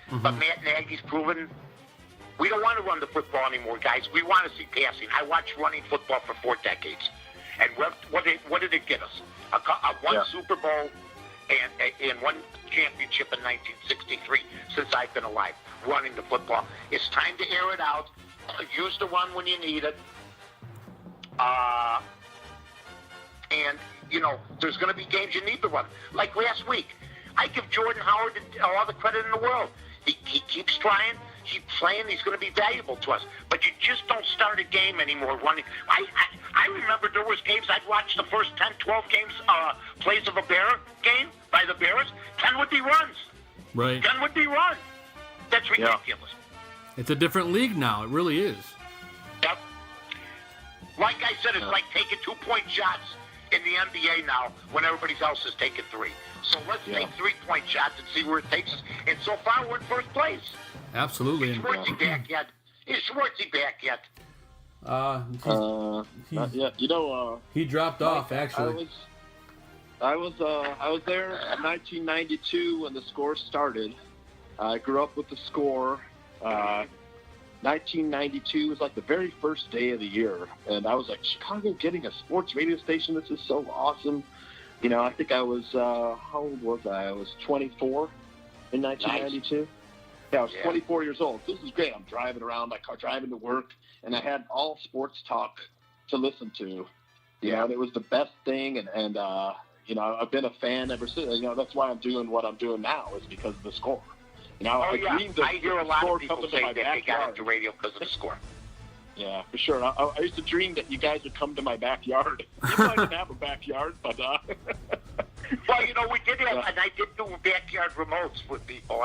Mm-hmm. But Matt Nagy's proven we don't want to run the football anymore, guys. We want to see passing. I watched running football for 4 decades. And what did it get us? One Super Bowl and 1 championship in 1963 since I've been alive, running the football. It's time to air it out. Use the run when you need it. And, there's going to be games you need to run. Like last week, I give Jordan Howard all the credit in the world. He keeps trying. He's playing. He's going to be valuable to us. But you just don't start a game anymore running. I remember there was games I'd watch the first 10, 12 games, plays of a Bear game by the Bears. 10 would be runs. Right. 10 would be runs. That's ridiculous. Yeah. It's a different league now. It really is. Yep. Like I said, it's like taking 2-point shots in the NBA now when everybody else is taking 3. So let's take 3-point shots and see where it takes us. And so far, we're in first place. Absolutely. Is Schwartzy back yet? Is Schwartzy back yet? Not yet. He dropped off, actually. I was there in 1992 when the Score started. I grew up with the Score. 1992 was like the very first day of the year, and I was like, Chicago getting a sports radio station, this is so awesome. I think I was, how old was I? I was 24 in 1992. Nice. I was 24 years old. This is great. I'm driving around my car, driving to work, and I had all sports talk to listen to. You know, and it was the best thing, and you know, I've been a fan ever since. You know, that's why I'm doing what I'm doing now, is because of the score. You know, I hear a lot of people say that they got into radio because of the score. Yeah, for sure. I used to dream that you guys would come to my backyard. You might not have a backyard, but well, you know, we did have, and I did do backyard remotes with people.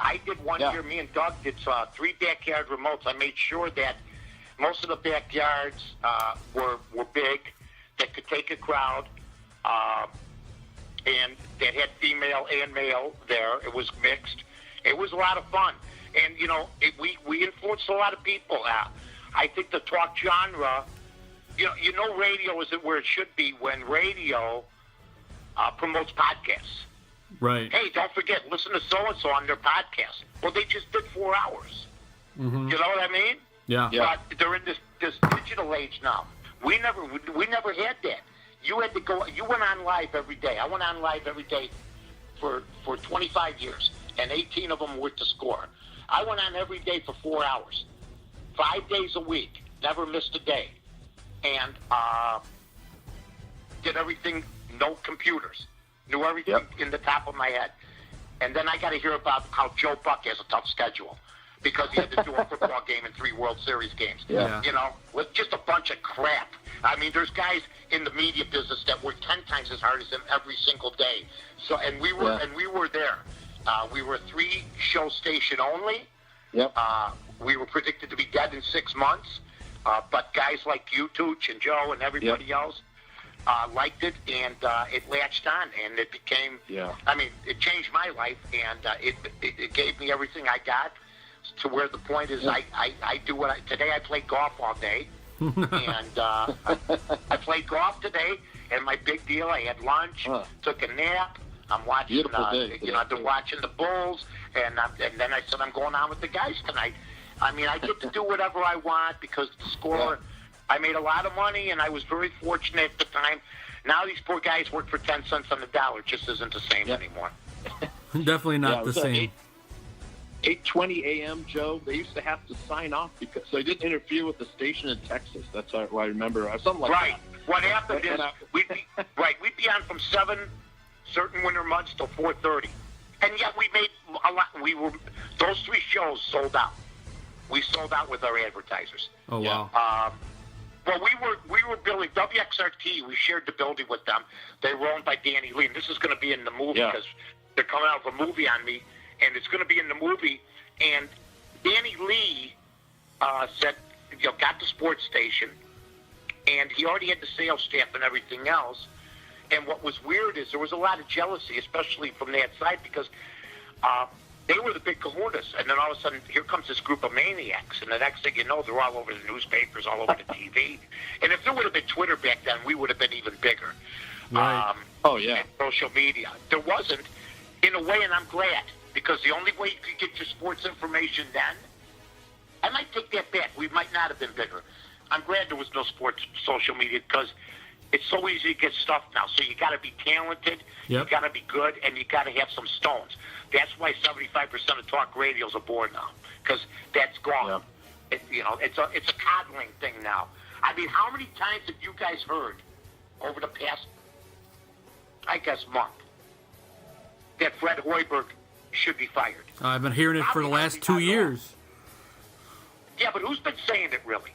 I did one year. Me and Doug did 3 backyard remotes. I made sure that most of the backyards were big, that could take a crowd, and that had female and male there. It was mixed. It was a lot of fun, and you know, we influenced a lot of people. I think the talk genre, you know, radio isn't where it should be when radio promotes podcasts. Right. Hey, don't forget, listen to so-and-so on their podcast. Well, they just did 4 hours. Mm-hmm. You know what I mean? Yeah. But they're in this digital age now. We never had that. You had to go. You went on live every day. I went on live every day for 25 years, and 18 of them were to score. I went on every day for 4 hours, 5 days a week, never missed a day, and did everything. No computers, knew everything in the top of my head. And then I got to hear about how Joe Buck has a tough schedule because he had to do a football game and 3 World Series games. Yeah. You know, with just a bunch of crap. I mean, there's guys in the media business that work 10 times as hard as him every single day. So, and we were there. We were a 3-show station only. Yep. We were predicted to be dead in 6 months. But guys like you, Tooch, and Joe, and everybody else liked it, and it latched on, and it became. Yeah. I mean, it changed my life, and it gave me everything I got. To where the point is, I do what today. I played golf all day, and I played golf today. And my big deal, I had lunch, took a nap. I'm watching. I've been watching the Bulls, and then I said I'm going on with the guys tonight. I mean, I get to do whatever I want because the score. Yeah. I made a lot of money, and I was very fortunate at the time. Now these poor guys work for 10 cents on the dollar. It just isn't the same anymore. Definitely not the same. 8:20 a.m., Joe, they used to have to sign off because they didn't interfere with the station in Texas. That's what I remember. Something like that. Right. What happened is we'd be on from 7 certain winter months till 4:30. And yet we made a lot. Those 3 shows sold out. We sold out with our advertisers. Oh, wow. Well, we were building WXRT. We shared the building with them. They were owned by Danny Lee. And this is going to be in the movie because they're coming out with a movie on me, and it's going to be in the movie. And Danny Lee said, got the sports station, and he already had the sales staff and everything else. And what was weird is there was a lot of jealousy, especially from that side, because they were the big kahunas. And then all of a sudden, here comes this group of maniacs. And the next thing you know, they're all over the newspapers, all over the TV. And if there would have been Twitter back then, we would have been even bigger. Right. And social media. There wasn't, in a way, and I'm glad, because the only way you could get your sports information then, I might take that back. We might not have been bigger. I'm glad there was no sports social media because it's so easy to get stuff now. So you got to be talented, you got to be good, and you got to have some stones. That's why 75% of talk radios are bored now, because that's gone. Yeah. It's a coddling thing now. I mean, how many times have you guys heard over the past, I guess, month that Fred Hoiberg should be fired? I've been hearing it for the last 2 years. Yeah, but who's been saying it really?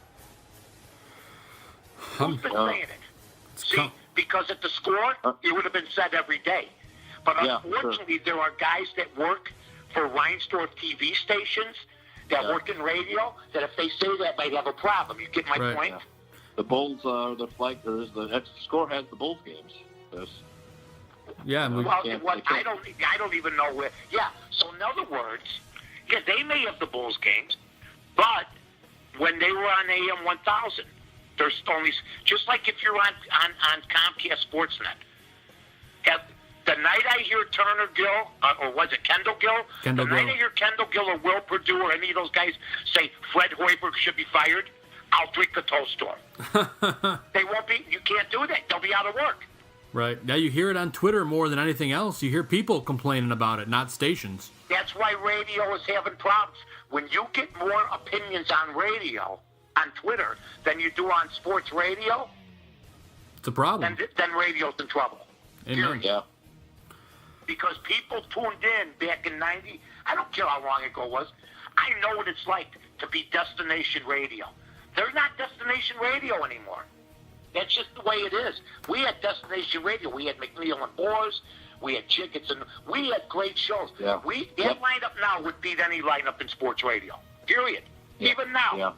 Who's been saying it? See, because at the score, it would have been said every day. But unfortunately, there are guys that work for Reinsdorf TV stations that work in radio that if they say that might have a problem. You get my point? Yeah. The Bulls, the score has the Bulls games. Yeah. I don't even know where. Yeah. So in other words, they may have the Bulls games, but when they were on AM 1000, there's only just like if you're on Comcast Sportsnet. The night I hear Turner Gill, or was it Kendall Gill? Night I hear Kendall Gill or Will Perdue or any of those guys say Fred Hoiberg should be fired, I'll drink a toast to him. They won't be. You can't do that. They'll be out of work. Right. Now you hear it on Twitter more than anything else. You hear people complaining about it, not stations. That's why radio is having problems. When you get more opinions on radio, on Twitter, than you do on sports radio, it's a problem. Then radio's in trouble. Amen. Period. Yeah. Because people tuned in back in 90, I don't care how long ago it was, I know what it's like to be destination radio. They're not destination radio anymore. That's just the way it is. We had destination radio. We had McNeil and Boers. We had Chickens, and we had great shows. Yeah. That lineup now would beat any lineup in sports radio. Period. Yeah. Even now. Yeah.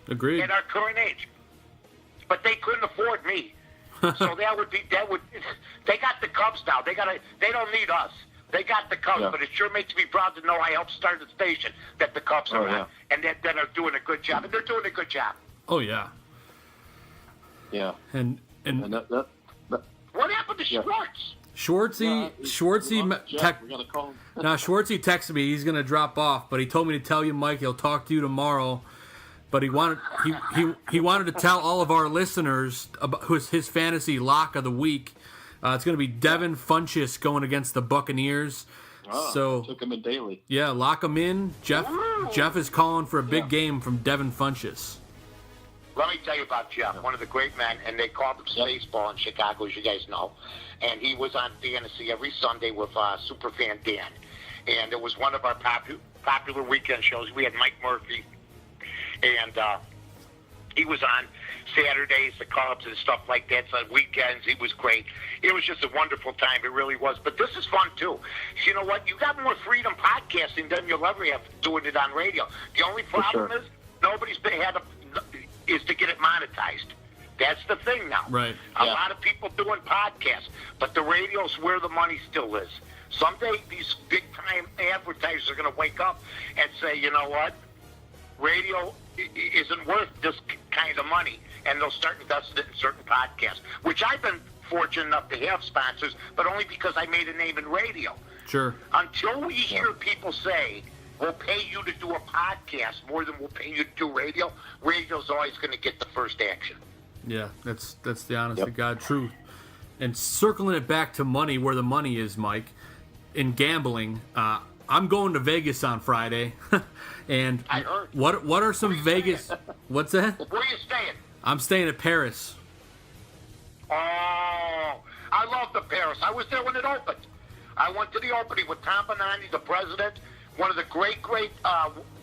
Agreed. At our current age. But they couldn't afford me. So they got the Cubs now. They don't need us. They got the Cubs, Yeah. but it sure makes me proud to know I helped start the station that the Cubs are on, and that are doing a good job. And they're doing a good job. Oh yeah. Yeah. And that What happened to Schwartz? Schwartzy Jeff, we gotta call him. now Schwartzy texted me. He's gonna drop off, but he told me to tell you, Mike. He'll talk to you tomorrow. But he wanted to tell all of our listeners about his fantasy lock of the week. It's going to be Devin Funchess going against the Buccaneers. So took him in daily. Yeah, lock him in. Jeff is calling for a big game from Devin Funchess. Let me tell you about Jeff, one of the great men, and they called him Spaceball in Chicago, as you guys know. And he was on Fantasy every Sunday with Superfan Dan. And it was one of our popular weekend shows. We had Mike Murphy, and he was on Saturdays, the Cubs and stuff like that. So weekends, he was great. It was just a wonderful time. It really was. But this is fun, too. You know what? You got more freedom podcasting than you'll ever have doing it on radio. The only problem is nobody's is to get it monetized. That's the thing now. Right. A lot of people doing podcasts, but the radio's where the money still is. Someday these big-time advertisers are going to wake up and say, you know what? Radio isn't worth this kind of money, and they'll start investing in certain podcasts, which I've been fortunate enough to have sponsors, but only because I made a name in radio. Sure. Until we hear people say, we'll pay you to do a podcast more than we'll pay you to do radio, radio's always going to get the first action. Yeah, that's the honest to God truth. And circling it back to money, where the money is, Mike, in gambling, I'm going to Vegas on Friday. And I heard. What are some Vegas? What's that? Where are you staying? I'm staying at Paris. Oh, I love the Paris. I was there when it opened. I went to the opening with Tom Benani, the president. One of the great,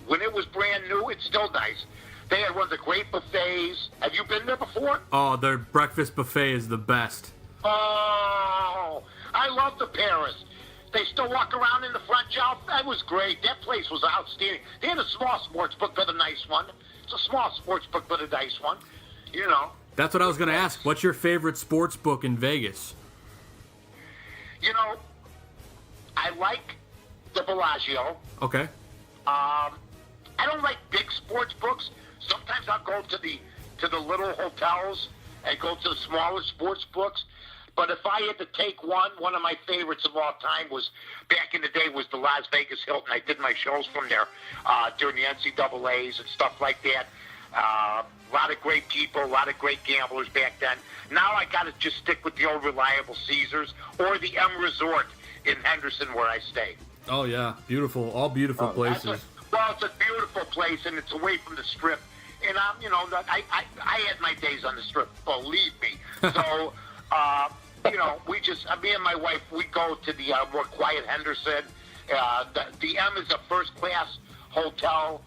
when it was brand new, it's still nice. They had one of the great buffets. Have you been there before? Oh, their breakfast buffet is the best. Oh, I love the Paris. They still walk around in the front, Joe. That was great. That place was outstanding. They had a small sports book, but a nice one. It's a small sports book, but a nice one. You know. That's what I was going to ask. What's your favorite sports book in Vegas? You know, I like the Bellagio. Okay. I don't like big sports books. Sometimes I'll go to the little hotels and go to the smaller sports books. But if I had to take one of my favorites of all time was, back in the day, was the Las Vegas Hilton. I did my shows from there during the NCAAs and stuff like that. A lot of great people, a lot of great gamblers back then. Now I got to just stick with the old reliable Caesars or the M Resort in Henderson where I stay. Oh, yeah. Beautiful. All beautiful places. It's a beautiful place, and it's away from the Strip. And I had my days on the Strip, believe me. So, me and my wife, we go to the more quiet Henderson. The M is a first-class hotel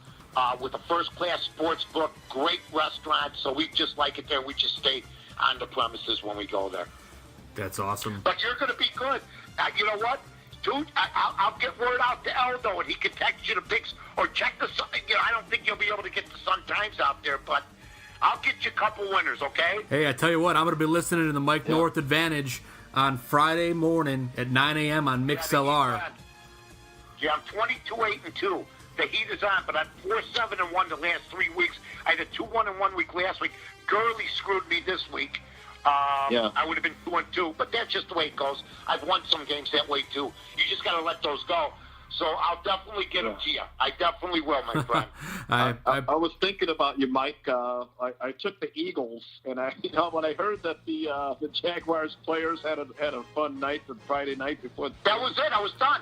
with a first-class sports book, great restaurant. So we just like it there. We just stay on the premises when we go there. That's awesome. But you're going to be good. You know what? Dude, I'll get word out to Eldo, and he can text you the pics or check the Sun. I don't think you'll be able to get the Sun Times out there, but I'll get you a couple winners, okay? Hey, I tell you what, I'm going to be listening to the Mike North Advantage on Friday morning at 9 a.m. on MixLR. Yeah, I'm 22-8-2. The heat is on, but I'm 4-7-1 the last 3 weeks. I had a 2-1-1 week last week. Gurley screwed me this week. I would have been 2-2, but that's just the way it goes. I've won some games that way too. You just got to let those go. So I'll definitely get them to you. I definitely will, my friend. I was thinking about you, Mike. I took the Eagles, and when I heard that the Jaguars players had a fun night the Friday night before. That was it. I was done.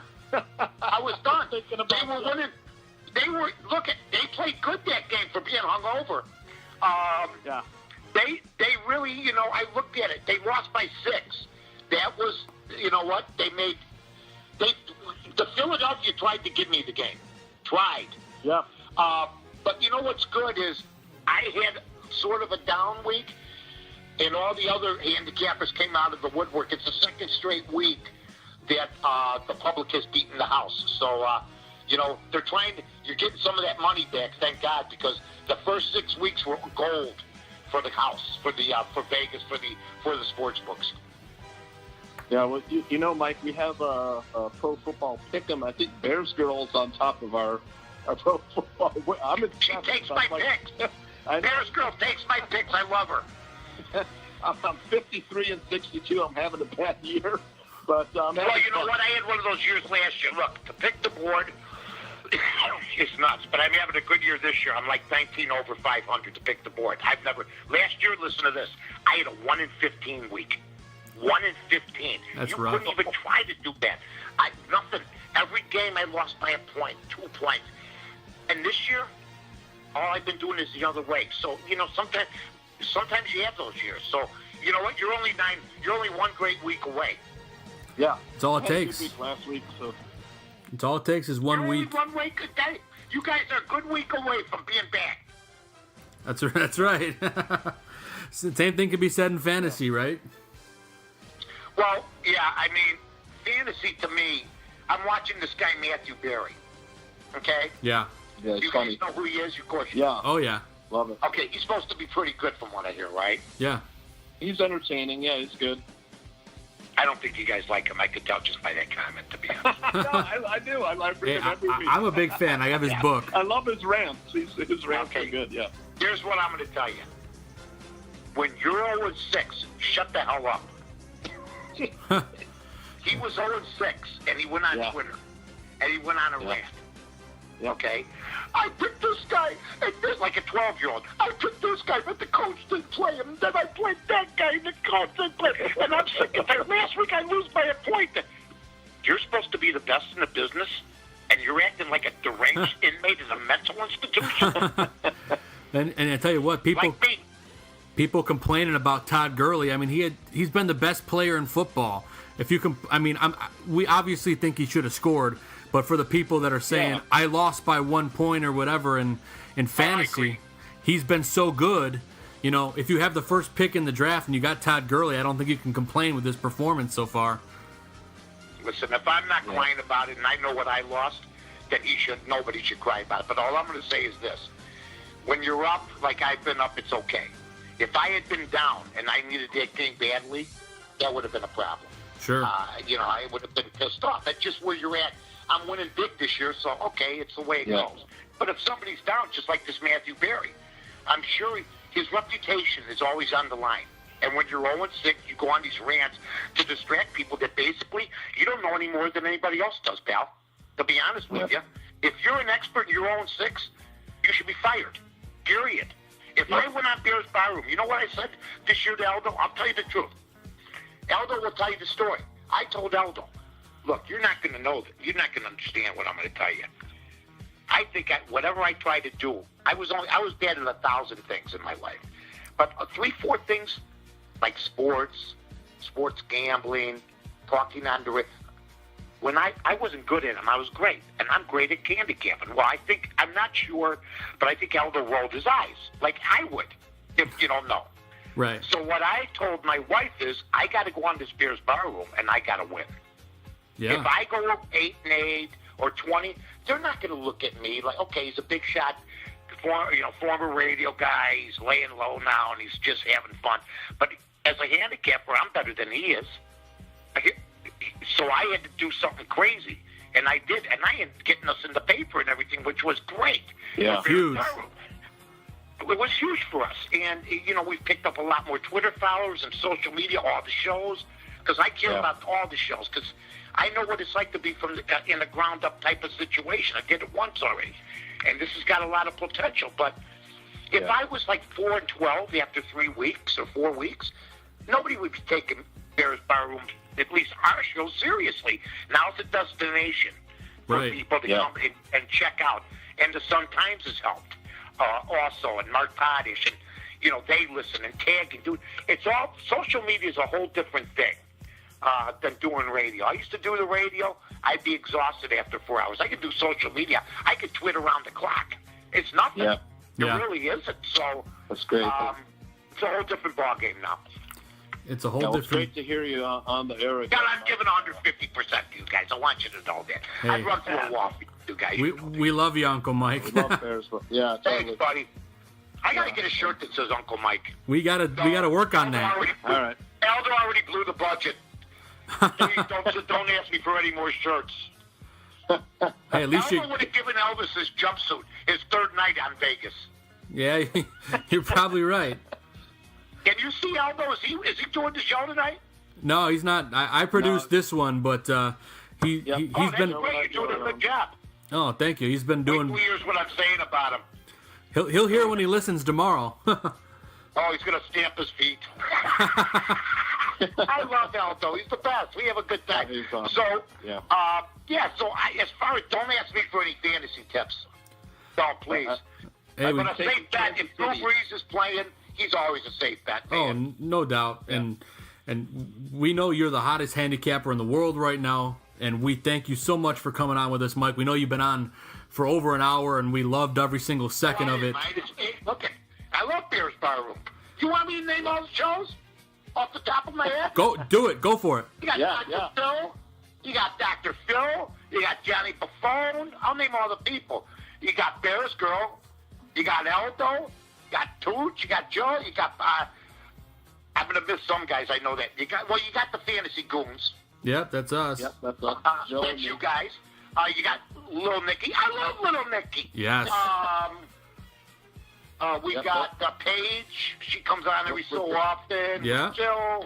I was done. Thinking about They were winning. They played good that game for being hungover. Yeah. They really, I looked at it. They lost by 6. That was, you know what? The Philadelphia tried to give me the game. Tried. Yeah. But you know what's good is I had sort of a down week, and all the other handicappers came out of the woodwork. It's the second straight week that the public has beaten the house. So, they're you're getting some of that money back, thank God, because the first 6 weeks were gold for the house, for Vegas, for the sports books. Yeah, well, Mike, we have a pro football pick'em. I think Bears Girl's on top of our pro football. She takes my picks. Bears Girl takes my picks. I love her. I'm 53 and 62. I'm having a bad year, but well, you know what? I had one of those years last year. Look, to pick the board, it's nuts. But I'm having a good year this year. I'm like 19 over 500 to pick the board. Last year. Listen to this. I had a 1 in 15 week. 1 in 15. That's you rough. couldn't even try to do that. Nothing. Every game I lost by a point, 2 points. And this year, all I've been doing is the other way. So, sometimes you have those years. So, you know what? You're only 1 great week away. Yeah. It's all it I had a takes. good week last week, so. It's all it takes is 1 You're week. only 1 week a day. You guys are a good week away from being back. That's right. Same thing can be said in fantasy, right? Well, yeah, fantasy to me, I'm watching this guy, Matthew Berry. Okay? Yeah. Yeah, it's You funny. guys know who he is? Of course. Yeah. Oh, yeah. Love it. Okay, he's supposed to be pretty good from what I hear, right? Yeah. He's entertaining. Yeah, he's good. I don't think you guys like him. I could tell just by that comment, to be honest. No, I do. I read Hey, him every week. I'm a big fan. I have his book. I love his rants. His rants Okay. are good, yeah. Here's what I'm going to tell you. When you're 0-6, shut the hell up. He was 0-6, and he went on Twitter, and he went on a rant. Yeah. Okay? I picked this guy, and this, like a 12-year-old. I picked this guy, but the coach didn't play him. And then I played that guy, and the coach didn't play him. And I'm sick of it. Last week I lose by a point. You're supposed to be the best in the business, and you're acting like a deranged inmate in a mental institution. And I tell you what, people complaining about Todd Gurley. I mean, he's been the best player in football. If you we obviously think he should have scored, but for the people that are saying I lost by 1 point or whatever in fantasy, he's been so good. If you have the first pick in the draft and you got Todd Gurley, I don't think you can complain with his performance so far. Listen, if I'm not crying about it and I know what I lost, then nobody should cry about it. But all I'm going to say is this. When you're up, like I've been up, it's okay. If I had been down and I needed that game badly, that would have been a problem. Sure. I would have been pissed off. That's just where you're at. I'm winning big this year, so okay, it's the way it goes. But if somebody's down, just like this Matthew Berry, I'm sure his reputation is always on the line. And when you're 0-6, you go on these rants to distract people that basically you don't know any more than anybody else does, pal. To be honest with you, if you're an expert and you're 0-6, you should be fired. Period. If I went on Bears Barroom, you know what I said this year to Aldo? I'll tell you the truth. Aldo will tell you the story. I told Aldo, look, you're not going to know that. You're not going to understand what I'm going to tell you. I think whatever I try to do, I was bad at 1,000 things in my life. But 3-4 things, like sports gambling, talking under it, when I wasn't good at them, I was great. And I'm great at handicapping. Well, I'm not sure, but I think Aldo rolled his eyes, like I would, if you don't know. Right. So what I told my wife is, I got to go on this Bears Barroom, and I got to win. Yeah. If I go 8-8 or 20, they're not going to look at me like, okay, he's a big shot, former radio guy. He's laying low now, and he's just having fun. But as a handicapper, I'm better than he is. So I had to do something crazy, and I did, and I ended up getting us in the paper and everything, which was great. Yeah, huge. It was huge for us, and we've picked up a lot more Twitter followers and social media, all the shows. because I care about all the shows, because I know what it's like to be from in a ground-up type of situation. I did it once already, and this has got a lot of potential. But if I was like 4-12 after 3 weeks or 4 weeks, nobody would be taking Bears Barroom, at least our show, seriously. Now it's a destination for people to come and check out. And the Sun-Times has helped also, and Mark Potash, and, you know, they listen and tag and do. It's all, social media is a whole different thing than doing radio. I used to do the radio. I'd be exhausted after 4 hours. I could do social media. I could tweet around the clock. It's nothing. Yeah. It really isn't. So that's great. It's a whole different ballgame now. It's a whole It's different. great to hear you on the air again. God, I'm giving 150% to you guys. I want you to know that. Hey. I'd run through a wall for you guys. We love you, Uncle Mike. We love Bears, yeah, totally. Thanks, buddy. I gotta get a shirt that says Uncle Mike. we gotta work on that. All right. Aldo already blew the budget. Please don't ask me for any more shirts. Hey, at least Aldo would have given Elvis his jumpsuit his third night on Vegas. Yeah, you're probably right. Can you see Aldo? Is he doing the show tonight? No, he's not. I produced this one, but he's That's been. great. You're doing a good job. Oh, thank you. He's been doing. Wait 2 years what I'm saying about him. He'll hear when he listens tomorrow. Oh, he's gonna stamp his feet. I love Aldo. He's the best. We have a good time. He's awesome. So, Yeah. So as far as, don't ask me for any fantasy tips. No, please. Hey, But a take safe bet. Kansas If Drew City. Brees is playing, he's always a safe bet, man. no doubt. And we know you're the hottest handicapper in the world right now, and we thank you so much for coming on with us, Mike. We know you've been on for over an hour, and we loved every single second of it. Look, I love Bears Barroom. You want me to name all the shows off the top of my head? Go do it. Go for it. You got Dr. Phil. You got Dr. Phil. You got Johnny Buffone. I'll name all the people. You got Bears Girl. You got Aldo. You got Tooch. You got Joe. You got. I'm gonna miss some guys. I know that. You got the Fantasy Goons. Yep, that's us. Yep, that's us. Joe That's and you me. guys. You got Little Nicky. I love Little Nicky. Yes. We got Paige. She comes on every so often. Yeah. Jill.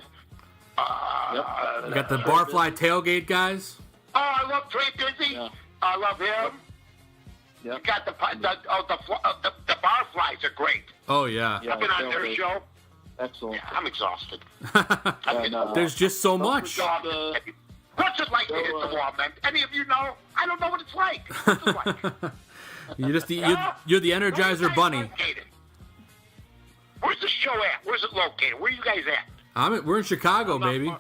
We got the Barfly Tailgate guys. Oh, I love Trey Busy. Yeah. I love him. Yep. You got the Barflies are great. Oh yeah. Yeah, I've been on their Tailgate. show. Excellent. Yeah, I'm exhausted. There's just so much. What's it like to hit the wall, man? Any of you know? I don't know what it's like. What's it like? You're the Energizer Bunny. Located? Where's the show at? Where's it located? Where are you guys at? We're in Chicago, baby.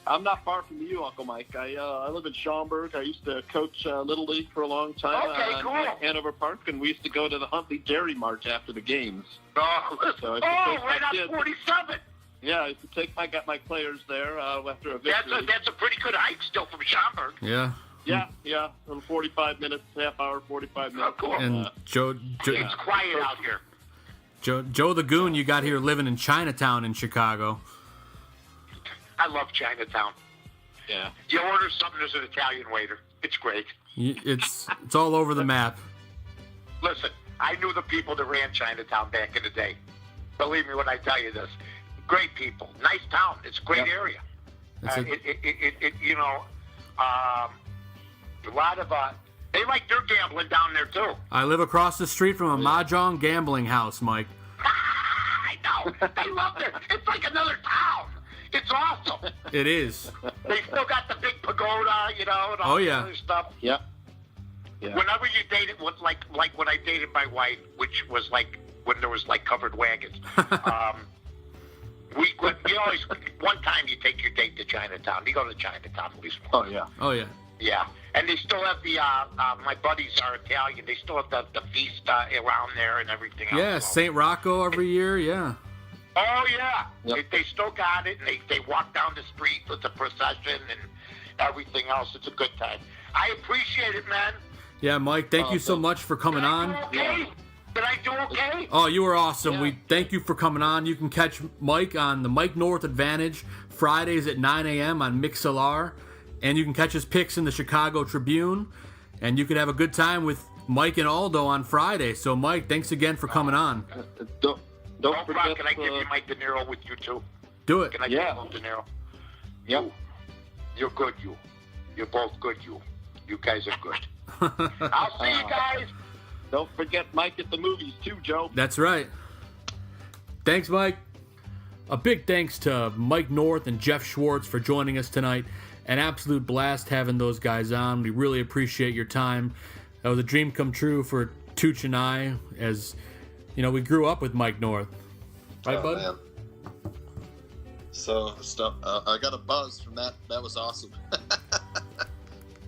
I'm not far from you, Uncle Mike. I live in Schaumburg. I used to coach Little League for a long time Okay, cool. at Hanover Park, and we used to go to the Huntley Dairy March after the games. Oh, So I oh think right I on did. 47. Yeah, I used to take my players there after a victory. That's a pretty good hike still from Schaumburg. Yeah. Yeah, 45 minutes, half hour, 45 minutes. Oh, cool. And Joe It's quiet out here. Joe the Goon, you got here living in Chinatown in Chicago. I love Chinatown. Yeah. You order something, there's an Italian waiter. It's great. It's all over the map. Listen, I knew the people that ran Chinatown back in the day. Believe me when I tell you this. Great people. Nice town. It's a great area. That's it. A lot of, they like their gambling down there too. I live across the street from a mahjong gambling house, Mike. I know. They love it. It's like another town. It's awesome. It is. They still got the big pagoda, and all Oh, that yeah. other stuff. Yeah. Yeah. Whenever you dated, like when I dated my wife, which was like when there was like covered wagons. We always, one time you take your date to Chinatown. You go to Chinatown at least once. Oh, yeah. Oh yeah. Yeah, and they still have the, my buddies are Italian, they still have the feast around there and everything else. Yeah, St. Rocco every year, yeah. Oh, yeah. Yep. They still got it, and they walk down the street with the procession and everything else. It's a good time. I appreciate it, man. Yeah, Mike, thank you so much for coming Did I on. do okay? Did I do okay? Oh, you were awesome. Yeah. We thank you for coming on. You can catch Mike on the Mike North Advantage Fridays at 9 a.m. on Mixlr. And you can catch his picks in the Chicago Tribune. And you can have a good time with Mike and Aldo on Friday. So, Mike, thanks again for coming on. Don't No forget. problem. Can I give you my De Niro with you, too? Do it. Can I give you De Niro? You. You're good, you. You're both good, you. You guys are good. I'll see you guys. Don't forget Mike at the movies, too, Joe. That's right. Thanks, Mike. A big thanks to Mike North and Jeff Schwartz for joining us tonight. An absolute blast having those guys on. We really appreciate your time. That was a dream come true for Tooch and I, as you know, we grew up with Mike North. Right, bud? Man. So I got a buzz from that. That was awesome.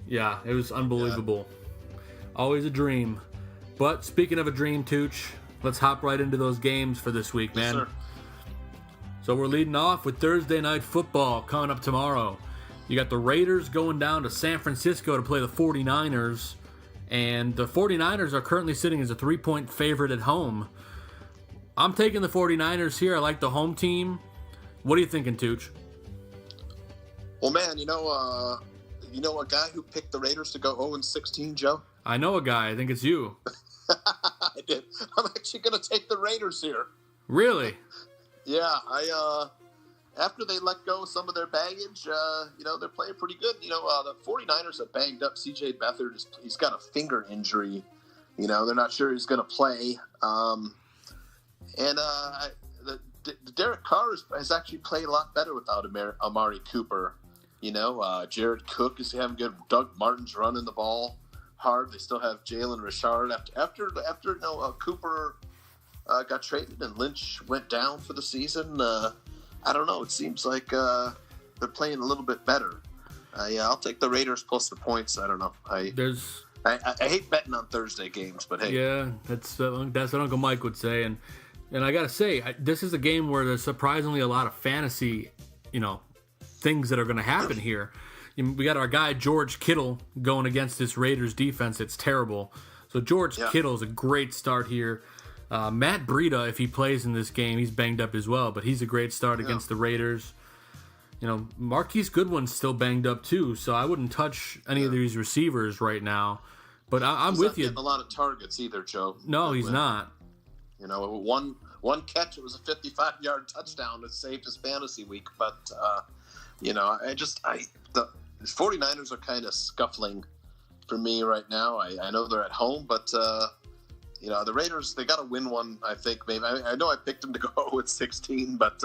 Yeah, it was unbelievable. Yeah. Always a dream. But speaking of a dream, Tooch, let's hop right into those games for this week, man. Yes, sir. So we're leading off with Thursday Night Football coming up tomorrow. You got the Raiders going down to San Francisco to play the 49ers. And the 49ers are currently sitting as a 3-point favorite at home. I'm taking the 49ers here. I like the home team. What are you thinking, Tooch? Well, man, you know a guy who picked the Raiders to go 0-16, Joe? I know a guy. I think it's you. I did. I'm actually going to take the Raiders here. Really? Yeah, after they let go of some of their baggage, they're playing pretty good. The 49ers have banged up C.J. Beathard. He's got a finger injury. They're not sure he's going to play. Derek Carr has actually played a lot better without Amari Cooper. Jared Cook is having good. Doug Martin's running the ball hard. They still have Jalen Richard after Cooper got traded and Lynch went down for the season. I don't know. It seems like they're playing a little bit better. I'll take the Raiders plus the points. I don't know. I hate betting on Thursday games, but hey. Yeah, that's what Uncle Mike would say. And I got to say, this is a game where there's surprisingly a lot of fantasy, things that are going to happen here. We got our guy George Kittle going against this Raiders defense. It's terrible. So George Kittle is a great start here. Matt Breida, if he plays in this game, he's banged up as well, but he's a great start against the Raiders. Marquise Goodwin's still banged up too, so I wouldn't touch any of these receivers right now. But I'm he's with not you. Getting a lot of targets either, Joe. No, he's not. One catch, it was a 55-yard touchdown that saved his fantasy week. But the 49ers are kind of scuffling for me right now. I know they're at home, but the Raiders, they got to win one. I think maybe. I know I picked them to go 0-16, but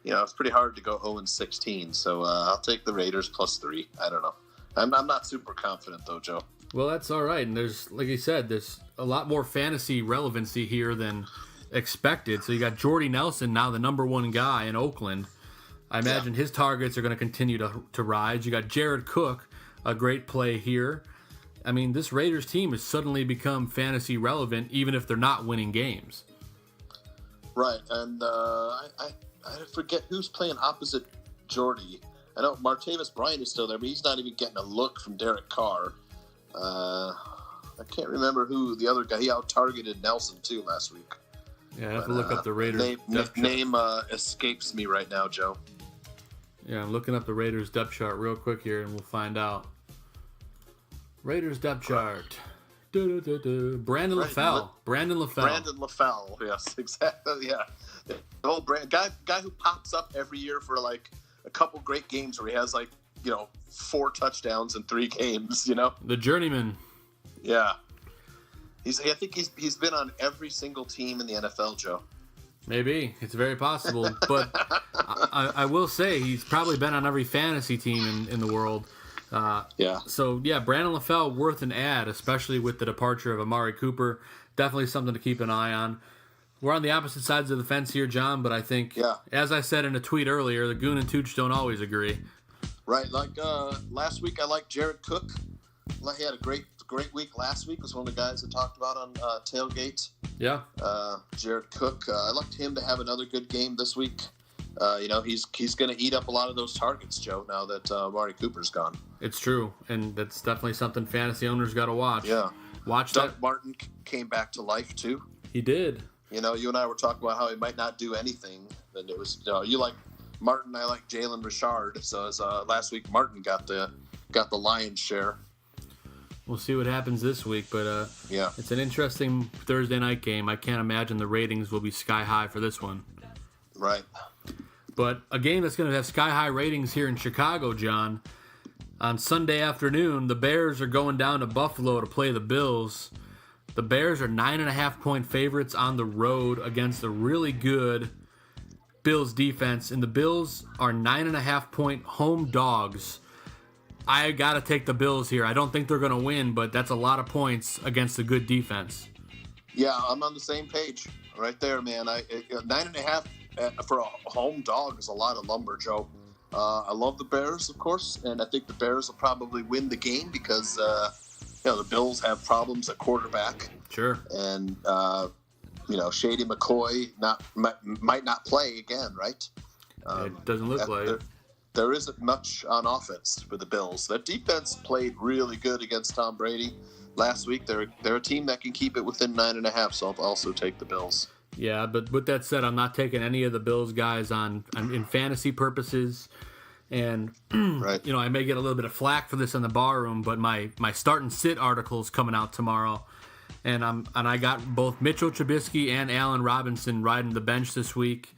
it's pretty hard to go 0-16. So I'll take the Raiders plus 3. I don't know. I'm not super confident though, Joe. Well, that's all right. And there's, like you said, there's a lot more fantasy relevancy here than expected. So you got Jordy Nelson, now the number one guy in Oakland. I imagine his targets are going to continue to rise. You got Jared Cook, a great play here. I mean, this Raiders team has suddenly become fantasy relevant, even if they're not winning games. Right, and I forget who's playing opposite Jordy. I know Martavis Bryant is still there, but he's not even getting a look from Derek Carr. I can't remember who the other guy. He out-targeted Nelson, too, last week. Yeah, I have to look up the Raiders. Name escapes me right now, Joe. Yeah, I'm looking up the Raiders depth chart real quick here, and we'll find out. Raiders depth chart. Brandon LaFell. Brandon LaFell. Yes, exactly. Yeah, the whole guy who pops up every year for like a couple great games where he has 4 touchdowns in 3 games. The journeyman. Yeah, I think he's been on every single team in the NFL, Joe. Maybe. It's very possible. But I will say he's probably been on every fantasy team in the world. So, Brandon LaFell, worth an ad, especially with the departure of Amari Cooper. Definitely something to keep an eye on. We're on the opposite sides of the fence here, John, but I think, as I said in a tweet earlier, the Goon and Tooch don't always agree. Right. Like last week, I liked Jared Cook. He had a great week last week. Was one of the guys I talked about on Tailgate. Yeah. Jared Cook. I liked him to have another good game this week. He's going to eat up a lot of those targets, Joe, now that Amari Cooper's gone. It's true, and that's definitely something fantasy owners got to watch. Yeah. Watch Doug that. Martin came back to life, too. He did. You and I were talking about how he might not do anything. And it was, you like Martin, I like Jalen Richard. So as last week, Martin got the lion's share. We'll see what happens this week, but it's an interesting Thursday night game. I can't imagine the ratings will be sky high for this one. Right. But a game that's going to have sky-high ratings here in Chicago, John. On Sunday afternoon, the Bears are going down to Buffalo to play the Bills. The Bears are 9.5-point favorites on the road against a really good Bills defense, and the Bills are 9.5-point home dogs. I got to take the Bills here. I don't think they're going to win, but that's a lot of points against a good defense. Yeah, I'm on the same page right there, man. 9.5 for a home dog is a lot of lumber, Joe. I love the Bears, of course, and I think the Bears will probably win the game because the Bills have problems at quarterback. Sure. And Shady McCoy might not play again, right? It doesn't look like it. There isn't much on offense for the Bills. Their defense played really good against Tom Brady last week. They're a team that can keep it within 9.5, so I'll also take the Bills. Yeah, but with that said, I'm not taking any of the Bills guys in fantasy purposes. And, right. I may get a little bit of flack for this in the bar room, but my start and sit article is coming out tomorrow. And I got both Mitchell Trubisky and Allen Robinson riding the bench this week.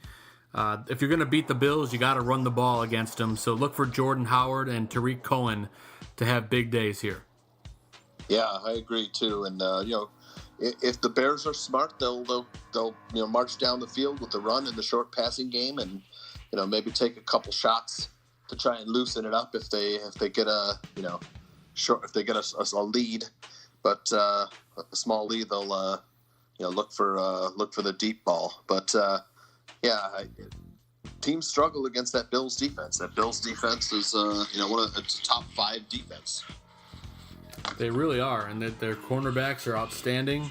If you're going to beat the Bills, you got to run the ball against them. So look for Jordan Howard and Tariq Cohen to have big days here. Yeah, I agree too. And if the Bears are smart, they'll march down the field with the run and the short passing game, and maybe take a couple shots to try and loosen it up if they get a lead. But a small lead, they'll look for the deep ball. But teams struggle against that Bills defense. That Bills defense is it's a top 5 defense. They really are, and that their cornerbacks are outstanding.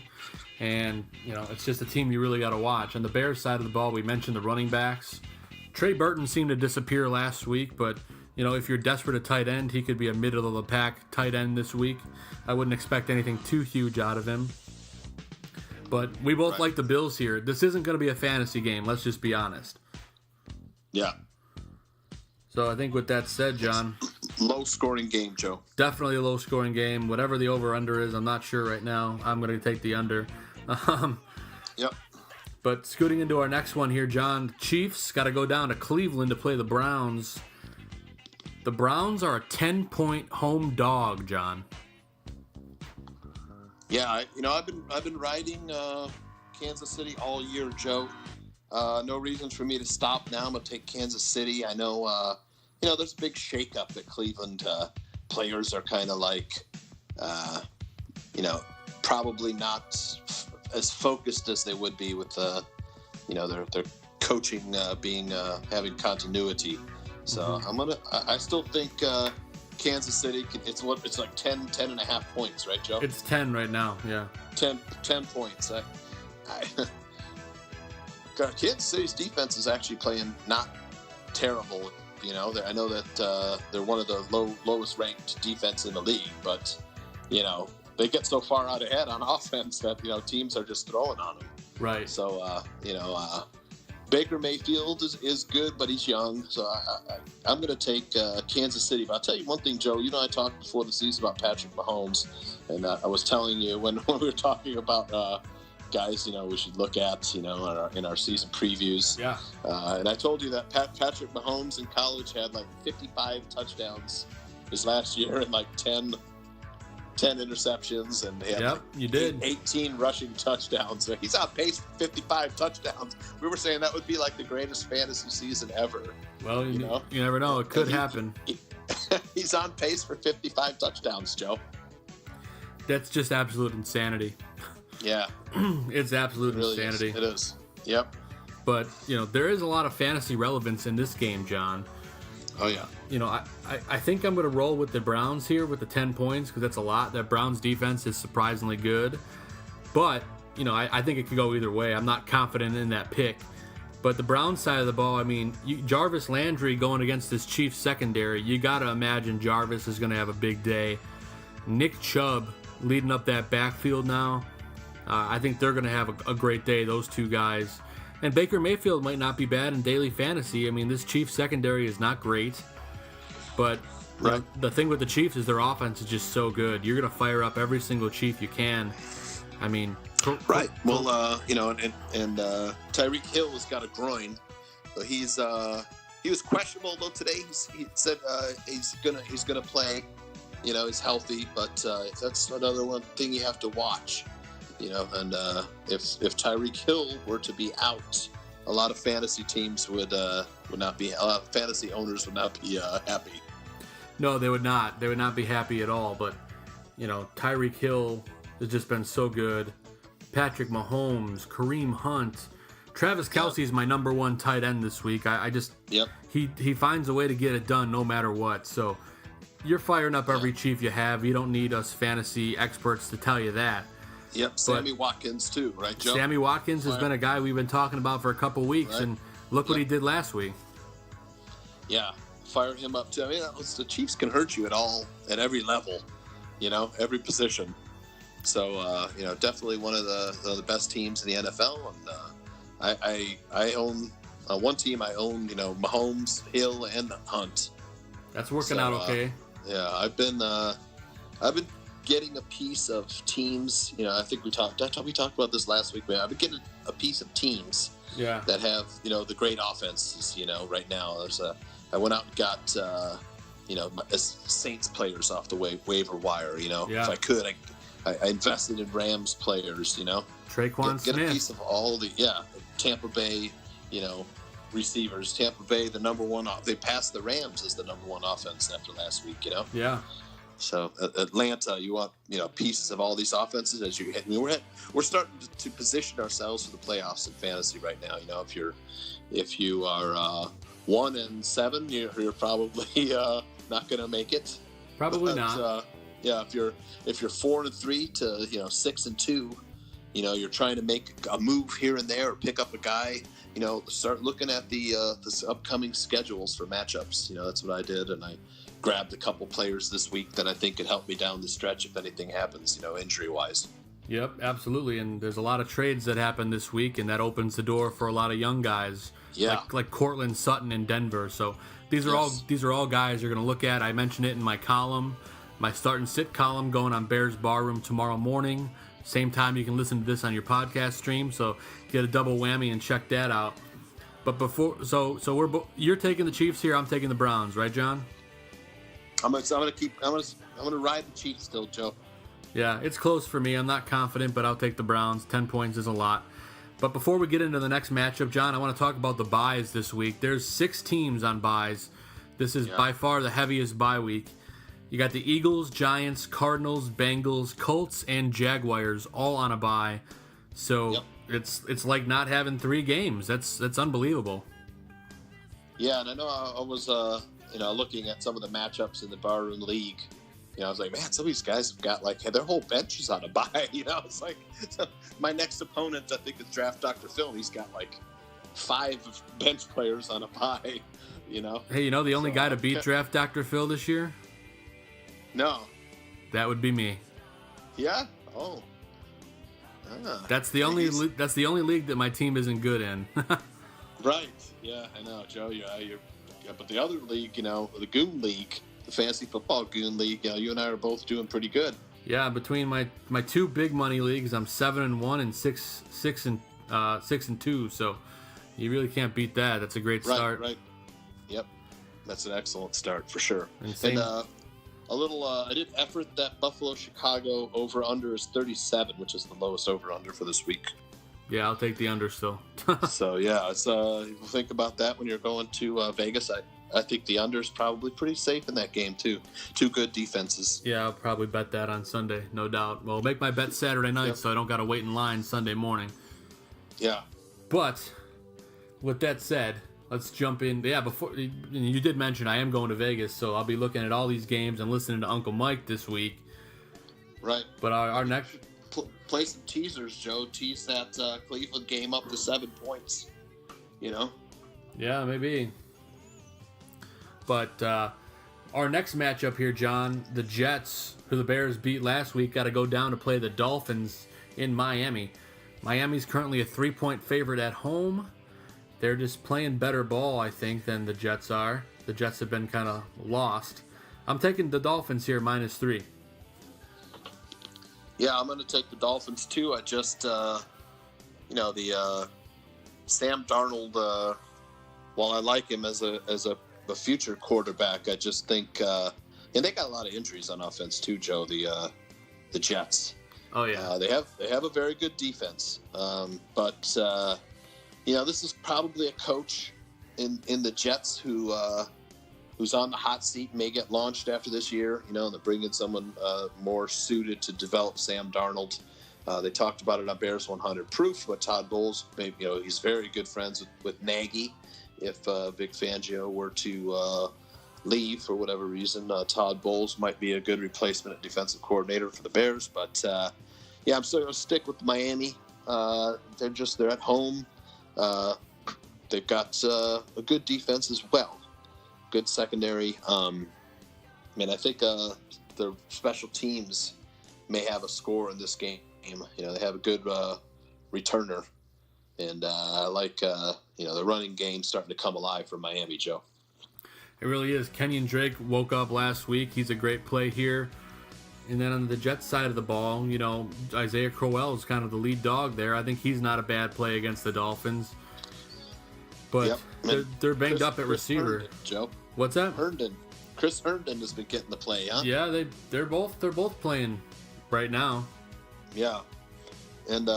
And it's just a team you really got to watch. On the Bears side of the ball, we mentioned the running backs. Trey Burton seemed to disappear last week, but if you're desperate at tight end, he could be a middle of the pack tight end this week. I wouldn't expect anything too huge out of him. But we both like the Bills here. This isn't going to be a fantasy game. Let's just be honest. Yeah. So I think with that said, John. Low-scoring game, Joe. Definitely a low-scoring game. Whatever the over-under is, I'm not sure right now. I'm going to take the under. Yep. But scooting into our next one here, John. The Chiefs got to go down to Cleveland to play the Browns. The Browns are a 10-point home dog, John. Yeah, I've been riding Kansas City all year, Joe. No reason for me to stop now. I'm gonna take Kansas City. I know, there's a big shakeup at Cleveland. Players are kind of like, probably not as focused as they would be with their coaching having continuity. So I still think Kansas City, it's like 10.5 points, right, Joe? It's 10 right now, yeah. 10 points. Kansas City's defense is actually playing not terrible. I know that they're one of the lowest ranked defense in the league, but they get so far out ahead on offense that teams are just throwing on them. Right. So Baker Mayfield is good, but he's young. So I'm going to take Kansas City. But I'll tell you one thing, Joe. I talked before the season about Patrick Mahomes, and I was telling you when we were talking about guys, we should look at, in our season previews. Yeah. And I told you that Patrick Mahomes in college had like 55 touchdowns his last year and like 10 interceptions, and he had you did 18 rushing touchdowns. So he's on pace for 55 touchdowns. We were saying that would be like the greatest fantasy season ever. Well, you never know. It could happen. He's on pace for 55 touchdowns, Joe. That's just absolute insanity. Yeah. It's absolute really insanity. It is. Yep. But, there is a lot of fantasy relevance in this game, John. Oh, yeah. I think I'm going to roll with the Browns here with the 10 points because that's a lot. That Browns defense is surprisingly good. But, I think it could go either way. I'm not confident in that pick. But the Browns side of the ball, Jarvis Landry going against this Chiefs secondary, you got to imagine Jarvis is going to have a big day. Nick Chubb leading up that backfield now. I think they're going to have a great day, those two guys. And Baker Mayfield might not be bad in daily fantasy. This Chiefs secondary is not great. But the thing with the Chiefs is their offense is just so good. You're going to fire up every single Chief you can. Right. Well, and Tyreek Hill has got a groin. he was questionable though today. He said he's gonna play. He's healthy, but that's another one thing you have to watch. And if Tyreek Hill were to be out, a lot of fantasy teams would not be. A lot of fantasy owners would not be happy. No, they would not. They would not be happy at all. But Tyreek Hill has just been so good. Patrick Mahomes, Kareem Hunt, Travis Kelce is my number one tight end this week. He finds a way to get it done no matter what. So you're firing up every chief you have. You don't need us fantasy experts to tell you that. Yep, Sammy Watkins too, right, Joe? Sammy Watkins has been a guy we've been talking about for a couple weeks, and look what he did last week. Yeah, fire him up too. I mean, the Chiefs can hurt you at every level, every position. So, definitely one of the best teams in the NFL. And I own one team. I own Mahomes, Hill, and Hunt. That's working out okay. Yeah, I've been getting a piece of teams. I think we talked about this last week, but I've been getting a piece of teams that have the great offenses. Right now I went out and got Saints players off the waiver wire. If I could, I invested in Rams players. Traquan Smith. Get a piece of all the Tampa Bay receivers. Tampa Bay, the number one. They passed the Rams as the number one offense after last week. Yeah. So Atlanta, you want pieces of all these offenses as you hit. I mean, we're starting to position ourselves for the playoffs in fantasy right now. If you are 1-7, you're probably not going to make it. Probably not. If you're 4-3 to 6-2, you're trying to make a move here and there or pick up a guy. Start looking at the upcoming schedules for matchups. That's what I did, and I grabbed a couple players this week that I think could help me down the stretch if anything happens, injury-wise. Yep, absolutely. And there's a lot of trades that happen this week, and that opens the door for a lot of young guys, like Cortland Sutton in Denver. So these are all guys you're going to look at. I mentioned it in my column, my start and sit column, going on Bears Barroom tomorrow morning. Same time you can listen to this on your podcast stream. So get a double whammy and check that out. But you're taking the Chiefs here. I'm taking the Browns, right, John? I'm gonna ride the Chiefs still, Joe. Yeah, it's close for me. I'm not confident, but I'll take the Browns. 10 points is a lot. But before we get into the next matchup, John, I want to talk about the buys this week. There's 6 teams on buys. This is by far the heaviest bye week. You got the Eagles, Giants, Cardinals, Bengals, Colts, and Jaguars all on a bye. So it's like not having 3 games. That's unbelievable. Yeah, and I know I was looking at some of the matchups in the Barroom League. I was like, man, some of these guys have got their whole bench is on a bye. It's like my next opponent, I think, is Draft Dr. Phil. He's got 5 bench players on a bye. Hey, the only guy to beat Draft Dr. Phil this year? No. That would be me. Yeah. Oh. That's the only league that my team isn't good in. Right. Yeah, I know, Joe. But the other league, the Goon League, the Fantasy Football Goon League, you and I are both doing pretty good. Yeah, between my 2 big money leagues, I'm 7-1 and 6-2. So you really can't beat that. That's a great start. Right. Yep, that's an excellent start for sure. And I did effort that Buffalo Chicago over under is 37, which is the lowest over under for this week. Yeah, I'll take the under still. So think about that when you're going to Vegas. I think the under is probably pretty safe in that game too. 2 good defenses. Yeah, I'll probably bet that on Sunday, no doubt. Well, make my bet Saturday night so I don't got to wait in line Sunday morning. Yeah. But with that said, let's jump in. Yeah, before you did mention I am going to Vegas, so I'll be looking at all these games and listening to Uncle Mike this week. Right. But our next play some teasers, Joe. Tease that Cleveland game up to 7 points. Yeah, maybe. But our next matchup here, John, the Jets, who the Bears beat last week, got to go down to play the Dolphins in Miami. Miami's currently a 3-point favorite at home. They're just playing better ball, I think, than the Jets are. The Jets have been kind of lost. I'm taking the Dolphins here, -3. Yeah, I'm going to take the Dolphins too. I just, the Sam Darnold while I like him as a future quarterback, I just think, and they got a lot of injuries on offense too, Joe. The Jets. Oh yeah, they have a very good defense, but this is probably a coach in the Jets who's on the hot seat, may get launched after this year. And they bring in someone more suited to develop Sam Darnold. They talked about it on Bears 100 Proof, but Todd Bowles, maybe, he's very good friends with Nagy. If Vic Fangio were to leave for whatever reason, Todd Bowles might be a good replacement at defensive coordinator for the Bears. But I'm still going to stick with Miami. They're at home. They've got a good defense as well. Good secondary. I think the special teams may have a score in this game. They have a good returner, and I like the running game starting to come alive for Miami, Joe. It really is. Kenyon Drake woke up last week. He's a great play here. And then on the Jets side of the ball, Isaiah Crowell is kind of the lead dog there. I think he's not a bad play against the Dolphins. But they're banged up at receiver. Herndon, Joe. What's that? Chris Herndon has been getting the play, huh? Yeah, they're both playing right now. Yeah. And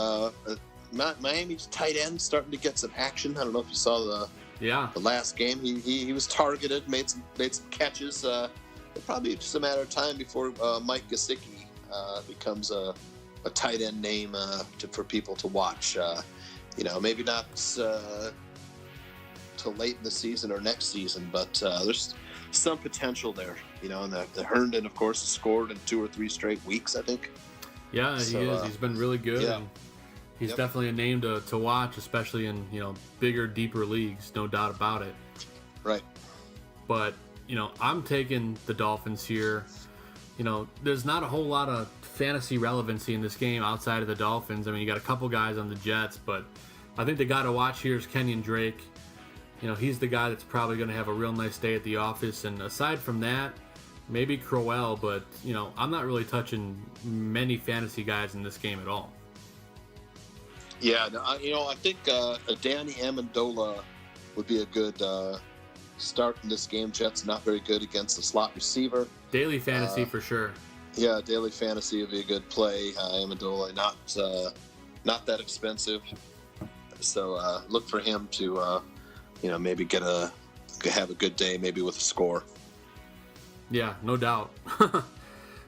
Miami's tight end starting to get some action. I don't know if you saw the last game. He was targeted, made some catches. Probably just a matter of time before Mike Gesicki becomes a tight end name for people to watch. Maybe not till late in the season or next season, but there's some potential there. And the Herndon, of course, has scored in 2 or 3 straight weeks, I think. Yeah, he is. He's been really good. Yeah. And he's definitely a name to watch, especially in bigger, deeper leagues. No doubt about it. Right. But I'm taking the Dolphins here. There's not a whole lot of fantasy relevancy in this game outside of the Dolphins. I mean, you got a couple guys on the Jets, but I think the guy to watch here is Kenyon Drake. He's the guy that's probably going to have a real nice day at the office. And aside from that, maybe Crowell, but, I'm not really touching many fantasy guys in this game at all. Yeah, I think Danny Amendola would be a good start in this game. Jets not very good against the slot receiver. Daily fantasy for sure. Yeah, daily fantasy would be a good play. Amendola not that expensive, so look for him to maybe have a good day, maybe with a score. Yeah, no doubt.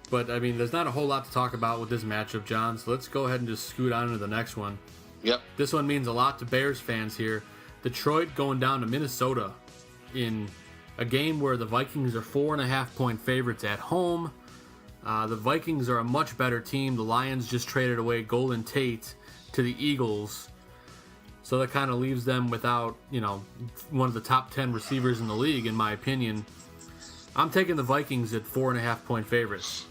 But I mean, there's not a whole lot to talk about with this matchup, John. So let's go ahead and just scoot on into the next one. Yep. This one means a lot to Bears fans here. Detroit going down to Minnesota in a game where the Vikings are 4.5-point favorites at home. The Vikings are a much better team. The Lions just traded away Golden Tate to the Eagles. So that kind of leaves them without, one of the top 10 receivers in the league, in my opinion. I'm taking the Vikings at 4.5-point favorites.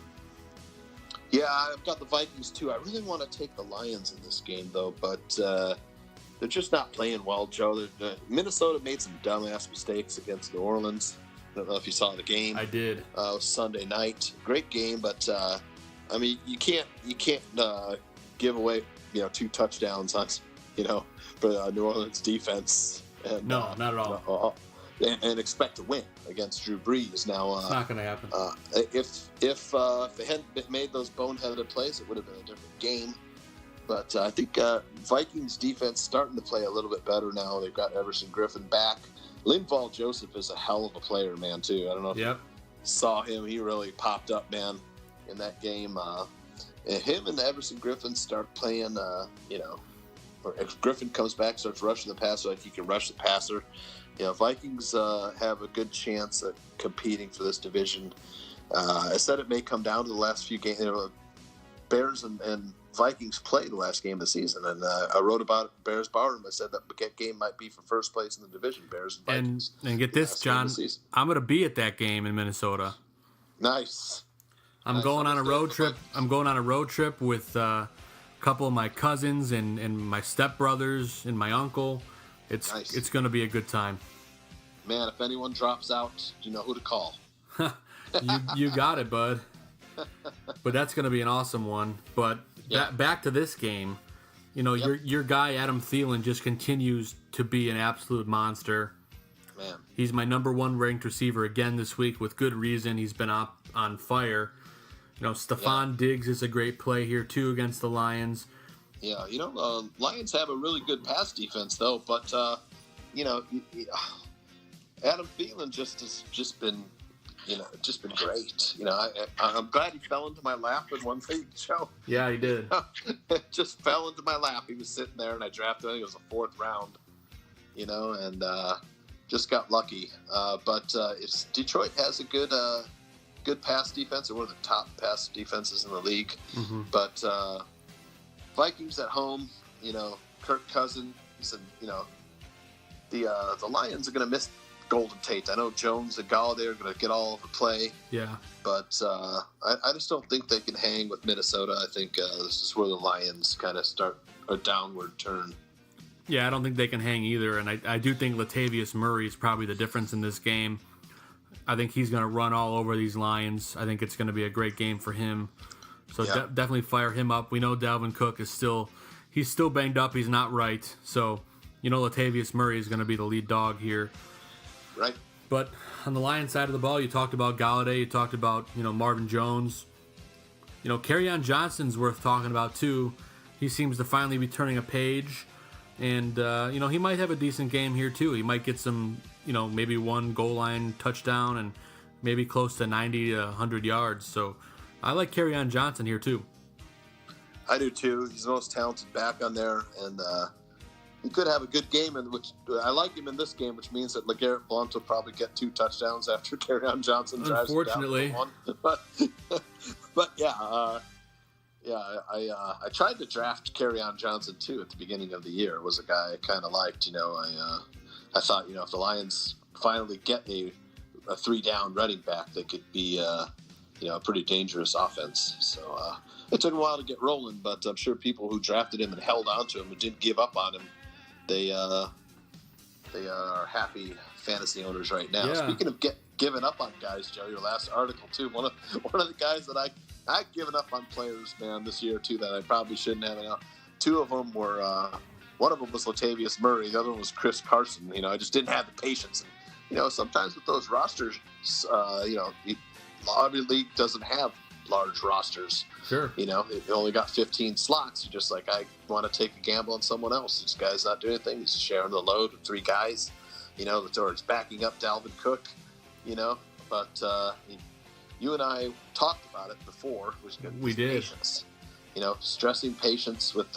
Yeah, I've got the Vikings too. I really want to take the Lions in this game, though, but they're just not playing well, Joe. Minnesota made some dumbass mistakes against New Orleans. I don't know if you saw the game. I did. Sunday night, great game, but you can't give away 2 touchdowns on for New Orleans defense. And, no, not at all. And expect to win against Drew Brees. Now, it's not going to happen. If they hadn't made those boneheaded plays, it would have been a different game. But I think Vikings defense starting to play a little bit better now. They've got Everson Griffin back. Linval Joseph is a hell of a player, man, too. I don't know if you saw him. He really popped up, man, in that game. And him and Everson Griffin start playing, or if Griffin comes back, starts rushing the passer like he can rush the passer. Vikings have a good chance at competing for this division. I said it may come down to the last few games. Bears and Vikings played the last game of the season, and I wrote about it in Bears Barroom. I said that game might be for first place in the division, Bears and Vikings. And get this, John, I'm going to be at that game in Minnesota. Nice. I'm going on a road trip. I'm going on a road trip with a couple of my cousins and my stepbrothers and my uncle. It's going to be a good time. Man, if anyone drops out, you know who to call. you got it, bud. But that's going to be an awesome one. But back to this game, your guy Adam Thielen just continues to be an absolute monster. Man. He's my number 1 ranked receiver again this week with good reason. He's been on fire. Stephon Diggs is a great play here too against the Lions. Yeah, Lions have a really good pass defense though, but Adam Thielen just been great. I'm glad he fell into my lap in one thing, Joe. Yeah, he did. Just fell into my lap. He was sitting there, and I drafted him. It was the 4th round, and just got lucky. But if Detroit has a good pass defense, or one of the top pass defenses in the league. Mm-hmm. But Vikings at home, Kirk Cousins, and the Lions are going to miss Golden Tate. I know Jones and Galladay are going to get all of the play. Yeah. But I just don't think they can hang with Minnesota. I think this is where the Lions kind of start a downward turn. Yeah, I don't think they can hang either, and I do think Latavius Murray is probably the difference in this game. I think he's going to run all over these Lions. I think it's going to be a great game for him. So definitely fire him up. We know Dalvin Cook is still banged up. He's not right. So, Latavius Murray is going to be the lead dog here. Right. But on the Lions side of the ball, you talked about Galladay. You talked about, Marvin Jones. Kerryon Johnson's worth talking about too. He seems to finally be turning a page. And, he might have a decent game here too. He might get some, maybe one goal line touchdown and maybe close to 90 to 100 yards. So I like Kerryon Johnson here too. I do too. He's the most talented back on there, and he could have a good game. And which I like him in this game, which means that LeGarrette Blount will probably get 2 touchdowns after Kerryon Johnson drives him down for one. But yeah. I tried to draft Kerryon Johnson too at the beginning of the year. It was a guy I kind of liked. I thought if the Lions finally get a 3-down running back, they could be a pretty dangerous offense. So it took a while to get rolling, but I'm sure people who drafted him and held on to him and didn't give up on him, they are happy fantasy owners right now. Yeah. Speaking of giving up on guys, Joe, your last article too. One of the guys that I've given up on players, man, this year too, that I probably shouldn't have. 2 of them were, one of them was Latavius Murray, the other one was Chris Carson. I just didn't have the patience. And, sometimes with those rosters, Lottery League doesn't have large rosters. Sure. It only got 15 slots. You're just like, I want to take a gamble on someone else. This guy's not doing anything. He's sharing the load with 3 guys. Or it's backing up Dalvin Cook. But you and I talked about it before. We did. Patience. Stressing patience with,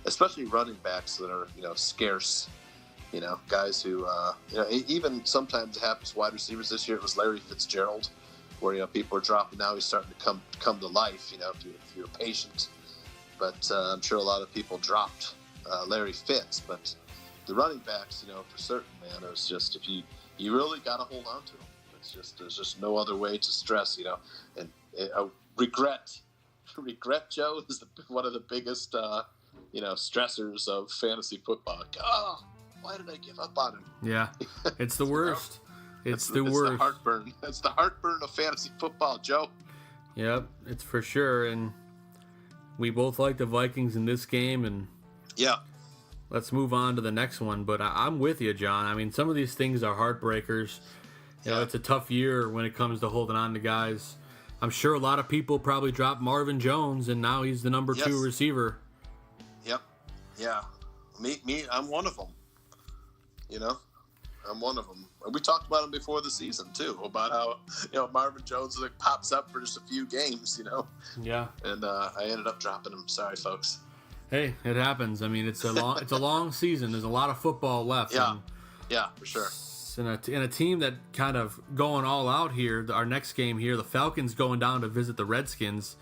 especially running backs that are, scarce. Guys who, even sometimes it happens. Wide receivers this year, it was Larry Fitzgerald, where people are dropping. Now he's starting to come to life. If you're patient. But I'm sure a lot of people dropped Larry Fitz. But the running backs, for certain, man, it was just if you really got to hold on to them. There's just no other way to stress, and regret, Joe, is one of the biggest, stressors of fantasy football. Oh, why did I give up on him? Yeah, it's the worst. It's the worst. It's the heartburn. It's the heartburn of fantasy football, Joe. Yep, it's for sure. And we both like the Vikings in this game, and yeah. Let's move on to the next one. But I'm with you, John. I mean, some of these things are heartbreakers. It's a tough year when it comes to holding on to guys. I'm sure a lot of people probably dropped Marvin Jones, and now he's the number 2 receiver. Yep. Yeah. Me, I'm one of them. I'm one of them. We talked about him before the season, too, about how, Marvin Jones pops up for just a few games, Yeah. And I ended up dropping him. Sorry, folks. Hey, it happens. I mean, it's a long season. There's a lot of football left. Yeah. Yeah, for sure. In a team that kind of going all out here, our next game here, the Falcons going down to visit the Redskins.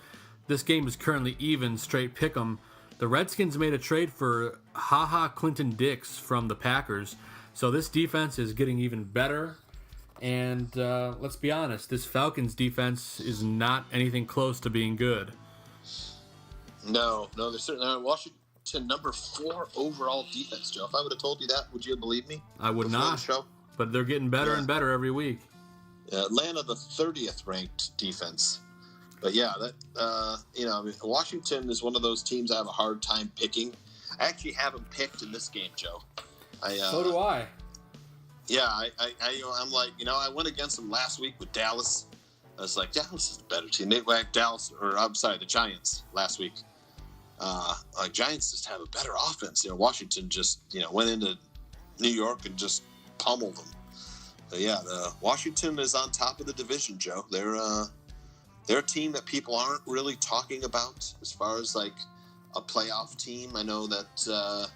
This game is currently even, straight pick'em. The Redskins made a trade for Clinton Dix from the Packers. So this defense is getting even better. And let's be honest, this Falcons defense is not anything close to being good. No, they're certainly not. Washington, number 4 overall defense, Joe. If I would have told you that, would you have believed me? I would not. But they're getting better and better every week. Atlanta, the 30th ranked defense. But yeah, Washington is one of those teams I have a hard time picking. I actually have them picked in this game, Joe. So do I. Yeah, I'm like, I went against them last week with Dallas. I was like, Dallas is the better team. They whacked the Giants last week. Giants just have a better offense. Washington just, went into New York and just pummeled them. But yeah, Washington is on top of the division, Joe. They're a team that people aren't really talking about as far as like a playoff team. I know that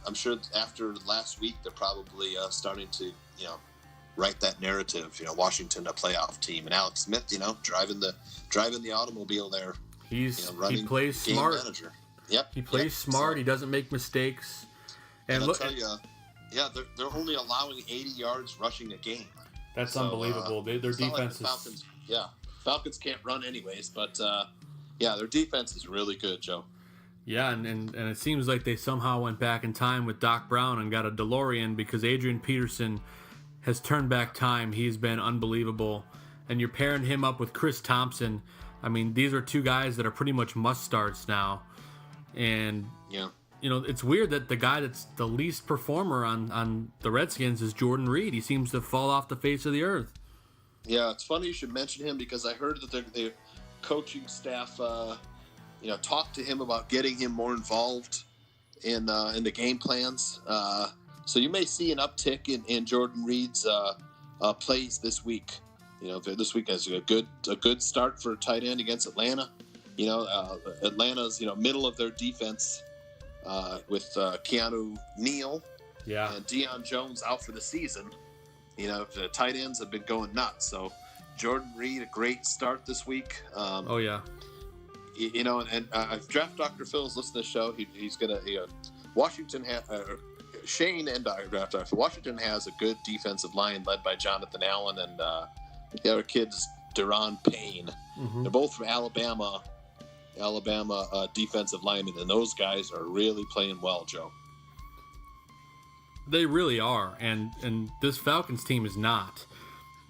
I'm sure after last week they're probably starting to write that narrative. Washington a playoff team, and Alex Smith, driving the automobile there. He plays smart. Manager. Yep. He plays smart. He doesn't make mistakes. And I'll tell you, they're only allowing 80 yards rushing a game. That's unbelievable. Their defense is. Falcons can't run anyways, but their defense is really good, Joe. Yeah, and it seems like they somehow went back in time with Doc Brown and got a DeLorean, because Adrian Peterson has turned back time. He's been unbelievable. And you're pairing him up with Chris Thompson. I mean, these are two guys that are pretty much must-starts now. And, it's weird that the guy that's the least performer on the Redskins is Jordan Reed. He seems to fall off the face of the earth. Yeah, it's funny you should mention him, because I heard that their coaching staff, talked to him about getting him more involved in the game plans. So you may see an uptick in Jordan Reed's plays this week. This week has a good start for a tight end against Atlanta. Atlanta's middle of their defense with Keanu Neal and Deion Jones out for the season. The tight ends have been going nuts. So Jordan Reed, a great start this week. If Draft Dr. Phil's listening to the show, he's gonna. Washington Shane and Draft Dr. Washington has a good defensive line led by Jonathan Allen and the other kid's Deron Payne. Mm-hmm. They're both from Alabama defensive linemen, and those guys are really playing well, Joe. They really are, and this Falcons team is not.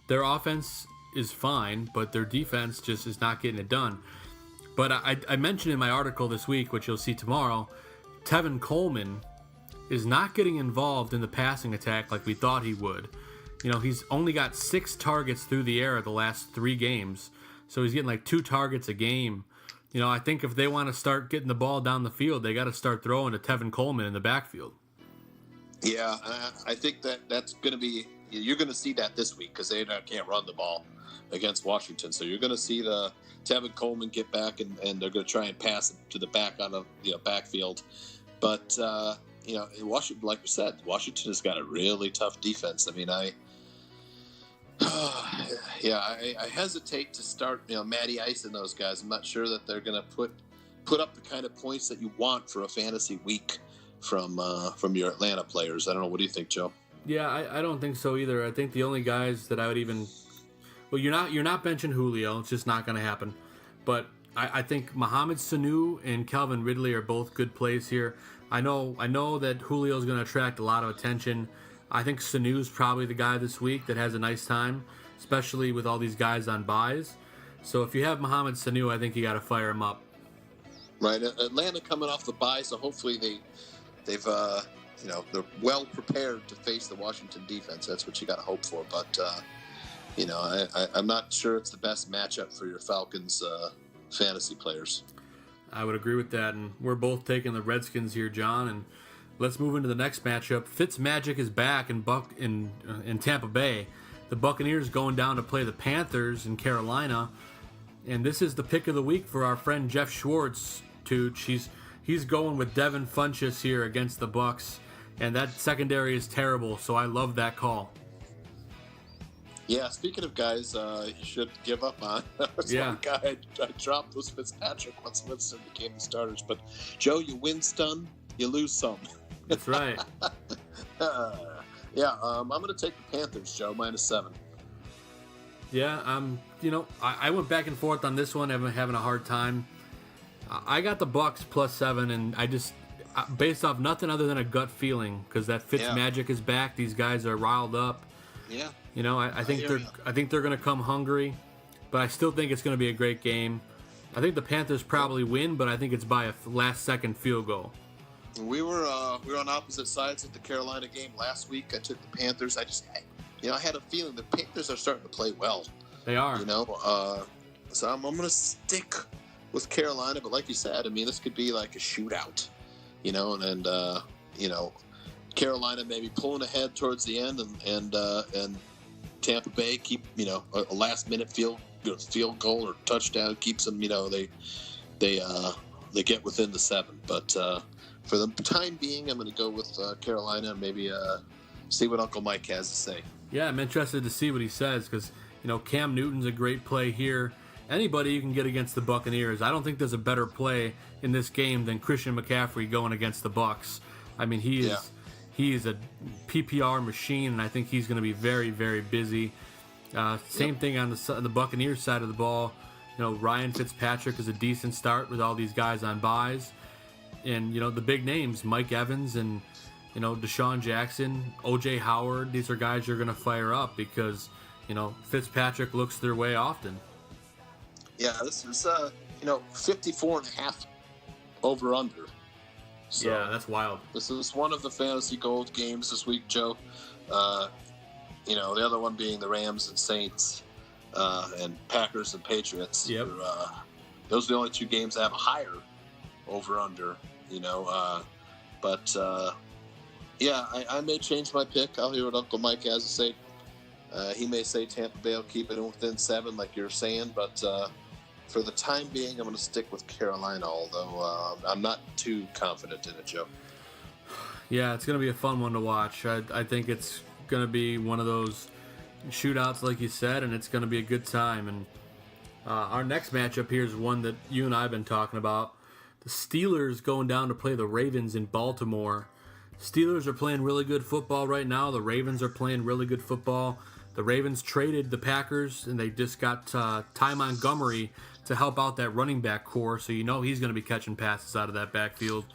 Their offense is fine, but their defense just is not getting it done. But I mentioned in my article this week, which you'll see tomorrow, Tevin Coleman is not getting involved in the passing attack like we thought he would. He's only got 6 targets through the air the last 3 games, so he's getting like 2 targets a game. I think if they want to start getting the ball down the field, they got to start throwing to Tevin Coleman in the backfield. Yeah, I think that's going to be – you're going to see that this week, because they can't run the ball against Washington. So you're going to see the Tevin Coleman get back, and they're going to try and pass it to the back on the backfield. But, Washington, like we said, Washington has got a really tough defense. I mean, I hesitate to start, Matty Ice and those guys. I'm not sure that they're going to put up the kind of points that you want for a fantasy week from your Atlanta players. I don't know. What do you think, Joe? Yeah, I don't think so either. I think the only guys that I would even, well, you're not benching Julio. It's just not going to happen. But I think Mohamed Sanu and Calvin Ridley are both good plays here. I know that Julio's going to attract a lot of attention. I think Sanu's probably the guy this week that has a nice time, especially with all these guys on buys. So if you have Mohamed Sanu, I think you got to fire him up. Right, Atlanta coming off the bye, so hopefully they're well prepared to face the Washington defense. That's what you got to hope for. But I'm not sure it's the best matchup for your Falcons fantasy players. I would agree with that, and we're both taking the Redskins here, John. And let's move into the next matchup. Fitzmagic is back in Tampa Bay. The Buccaneers going down to play the Panthers in Carolina, and this is the pick of the week for our friend Jeff Schwartz. He's going with Devin Funchess here against the Bucks, and that secondary is terrible. So I love that call. Yeah, speaking of guys you should give up on, one guy I dropped was Fitzpatrick once Winston became the starters. But, Joe, you win some, you lose some. That's right. I'm going to take the Panthers, Joe, -7. Yeah, I went back and forth on this one. I'm having a hard time. I got the Bucks +7, and I just, based off nothing other than a gut feeling, because that Fitzmagic is back. These guys are riled up. Yeah. I think they're going to come hungry, but I still think it's going to be a great game. I think the Panthers probably win, but I think it's by a last-second field goal. We were on opposite sides of the Carolina game last week. I took the Panthers. I had a feeling the Panthers are starting to play well. They are. So I'm going to stick with Carolina. But like you said, I mean, this could be like a shootout, and Carolina maybe pulling ahead towards the end, and Tampa Bay keep a last minute field goal or touchdown keeps them. They get within the 7, but. For the time being, I'm going to go with Carolina and maybe see what Uncle Mike has to say. Yeah, I'm interested to see what he says because, Cam Newton's a great play here. Anybody you can get against the Buccaneers. I don't think there's a better play in this game than Christian McCaffrey going against the Bucs. I mean, he is a PPR machine, and I think he's going to be very, very busy. Same thing on the Buccaneers side of the ball. Ryan Fitzpatrick is a decent start with all these guys on buys. And, the big names, Mike Evans and, Deshaun Jackson, O.J. Howard, these are guys you're going to fire up because, Fitzpatrick looks their way often. Yeah, this is, 54.5 over-under. So, yeah, that's wild. This is one of the fantasy gold games this week, Joe. The other one being the Rams and Saints and Packers and Patriots. Yep. Those are the only 2 games that have a higher over-under, I may change my pick. I'll hear what Uncle Mike has to say. He may say Tampa Bay will keep it within 7 like you're saying, but for the time being, I'm going to stick with Carolina, although I'm not too confident in it, Joe. Yeah, it's going to be a fun one to watch. I think it's going to be one of those shootouts like you said, and it's going to be a good time. And our next matchup here is one that you and I have been talking about. The Steelers going down to play the Ravens in Baltimore. Steelers are playing really good football right now. The Ravens are playing really good football. The Ravens traded the Packers, and they just got Ty Montgomery to help out that running back core, so he's going to be catching passes out of that backfield.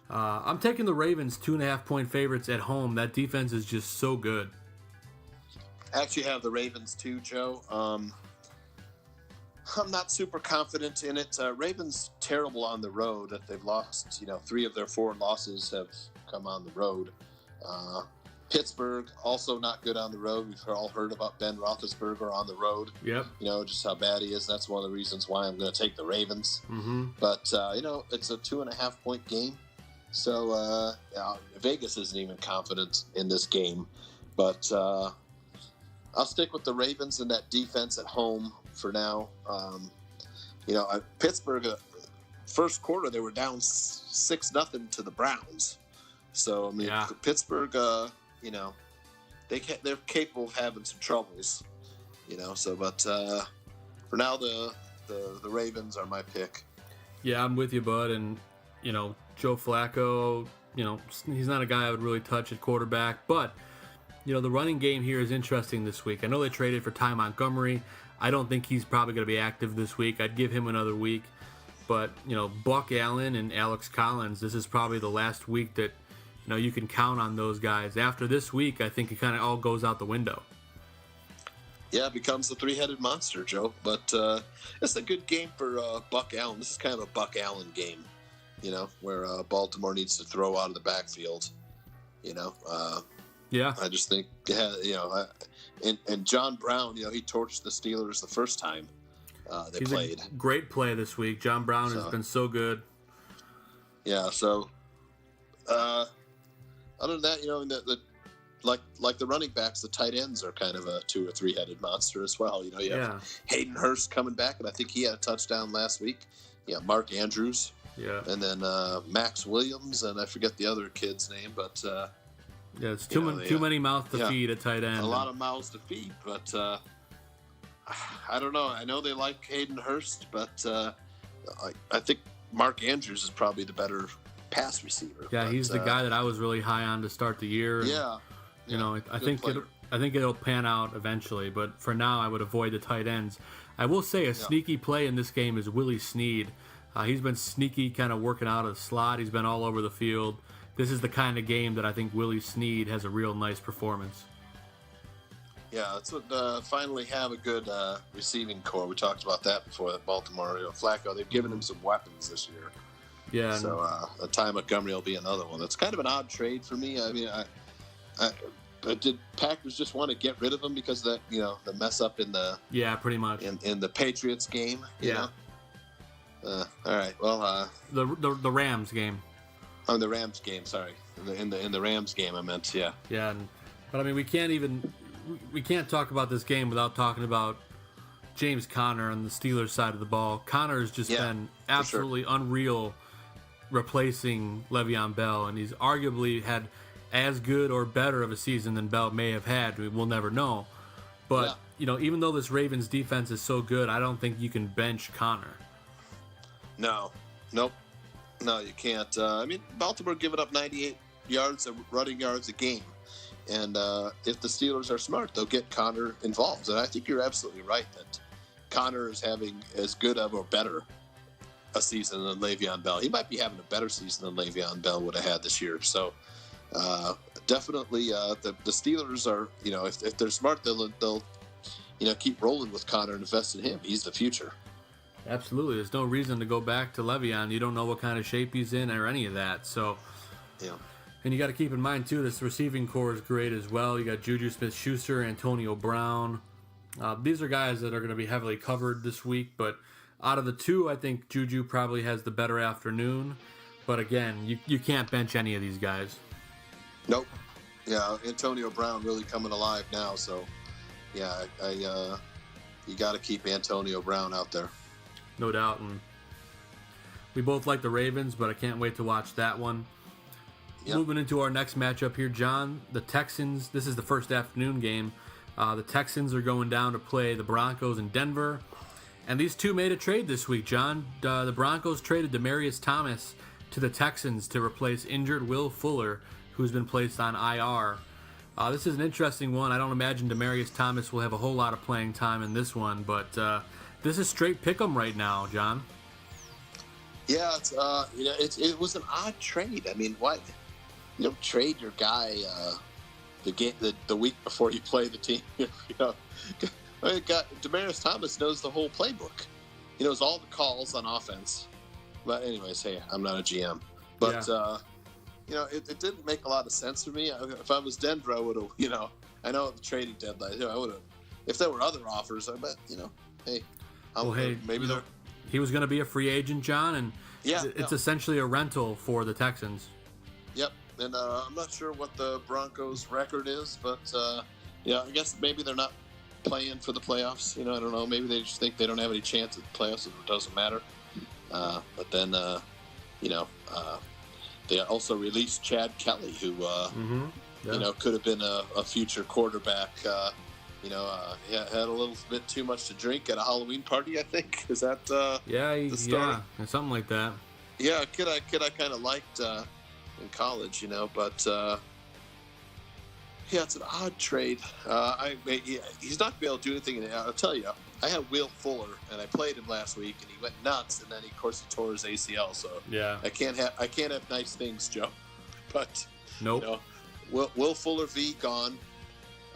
I'm taking the Ravens 2.5-point favorites at home. That defense is just so good. I actually have the Ravens too, Joe. I'm not super confident in it. Ravens terrible on the road. They've lost, 3 of their 4 losses have come on the road. Pittsburgh also not good on the road. We've all heard about Ben Roethlisberger on the road. Yep. Just how bad he is. That's one of the reasons why I'm going to take the Ravens. Mm-hmm. But it's a 2.5-point game, so Vegas isn't even confident in this game. But I'll stick with the Ravens and that defense at home for now. Pittsburgh, first quarter, they were down 6-0 to the Browns. So, Pittsburgh, they're capable of having some troubles, but for now, the Ravens are my pick. Yeah, I'm with you, bud. And, Joe Flacco, he's not a guy I would really touch at quarterback, but the running game here is interesting this week. I know they traded for Ty Montgomery. I don't think he's probably going to be active this week. I'd give him another week. But, Buck Allen and Alex Collins, this is probably the last week that, you can count on those guys. After this week, I think it kind of all goes out the window. Yeah, it becomes the 3-headed monster, Joe. But it's a good game for Buck Allen. This is kind of a Buck Allen game, where Baltimore needs to throw out of the backfield, Yeah. I just think, and John Brown, he torched the Steelers the first time they played. A great play this week. John Brown has been so good. Yeah, so other than that, like the running backs, the tight ends are kind of a 2 or 3-headed monster as well. You have Hayden Hurst coming back, and I think he had a touchdown last week. Mark Andrews. Yeah. And then Max Williams, and I forget the other kid's name, but it's too many mouths to feed at tight end. A lot of mouths to feed, but I don't know. I know they like Hayden Hurst, but I think Mark Andrews is probably the better pass receiver. Yeah, he's the guy that I was really high on to start the year. And, I think it'll pan out eventually, but for now I would avoid the tight ends. I will say a sneaky play in this game is Willie Snead. He's been sneaky, kind of working out of the slot. He's been all over the field. This is the kind of game that I think Willie Snead has a real nice performance. Yeah, that's what finally have a good receiving core. We talked about that before at Baltimore. Flacco, they've given him some weapons this year. Yeah. So Ty Montgomery will be another one. It's kind of an odd trade for me. I mean, but did Packers just want to get rid of him because of that, the mess up in the pretty much in the Patriots game? You know? All right. Well, the Rams game. On the Rams game, sorry. In the Rams game, I meant, yeah. Yeah, but I mean, we can't talk about this game without talking about James Conner on the Steelers side of the ball. Conner has just been absolutely unreal replacing Le'Veon Bell, and he's arguably had as good or better of a season than Bell may have had. We'll never know. But, even though this Ravens defense is so good, I don't think you can bench Conner. No, you can't. I mean, Baltimore giving up 98 yards of running yards a game. And if the Steelers are smart, they'll get Conner involved. And I think you're absolutely right that Conner is having as good of or better a season than Le'Veon Bell. He might be having a better season than Le'Veon Bell would have had this year. So definitely the Steelers are, if they're smart, they'll keep rolling with Conner and invest in him. He's the future. Absolutely. There's no reason to go back to Le'Veon. You don't know what kind of shape he's in or any of that. So, and you got to keep in mind, too, this receiving core is great as well. You got Juju Smith-Schuster, Antonio Brown. These are guys that are going to be heavily covered this week. But out of the two, I think Juju probably has the better afternoon. But again, you can't bench any of these guys. Nope. Yeah, Antonio Brown really coming alive now. So, yeah, you got to keep Antonio Brown out there. No doubt, and we both like the Ravens, but I can't wait to watch that one. Yep. Moving into our next matchup here, John, the Texans. This is the first afternoon game. The Texans are going down to play the Broncos in Denver, and these two made a trade this week, John. The Broncos traded Demaryius Thomas to the Texans to replace injured Will Fuller, who's been placed on IR. This is an interesting one. I don't imagine Demaryius Thomas will have a whole lot of playing time in this one, but this is straight pick'em right now, John. Yeah, it was an odd trade. I mean, what? You don't trade your guy the week before you play the team. Demaryius Thomas knows the whole playbook. He knows all the calls on offense. But anyways, hey, I'm not a GM. But it didn't make a lot of sense for me. If I was Denver, I would have. I know at the trading deadline, I would have. If there were other offers, I bet. Hey. Maybe he was going to be a free agent, John, and it's essentially a rental for the Texans. Yep, and I'm not sure what the Broncos' record is, but I guess maybe they're not playing for the playoffs. I don't know. Maybe they just think they don't have any chance at the playoffs, and it doesn't matter. But then, they also released Chad Kelly, who could have been a future quarterback. Had a little bit too much to drink at a Halloween party, I think. Is that the story? Yeah, something like that. Yeah, a kid I kind of liked in college, but it's an odd trade. He's not going to be able to do anything. And I'll tell you, I had Will Fuller, and I played him last week, and he went nuts, and then he tore his ACL. So I can't have nice things, Joe. But nope. Will Fuller gone.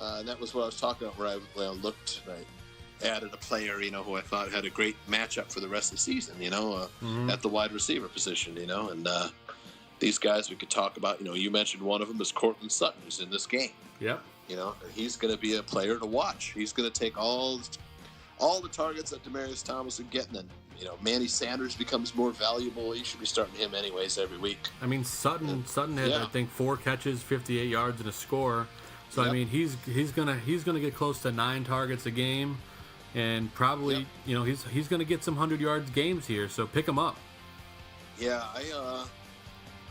And that was what I was talking about, where I looked and I added a player, who I thought had a great matchup for the rest of the season, at the wide receiver position, and these guys we could talk about. You mentioned one of them is Cortland Sutton, who's in this game. Yep. And he's going to be a player to watch. He's going to take all the targets that Demaryius Thomas is getting, and Manny Sanders becomes more valuable. You should be starting him anyways every week. I mean, Sutton had I think 4 catches, 58 yards, and a score. So I mean, he's gonna get close to 9 targets a game, and probably he's gonna get some 100 yards games here. So pick him up. Yeah, I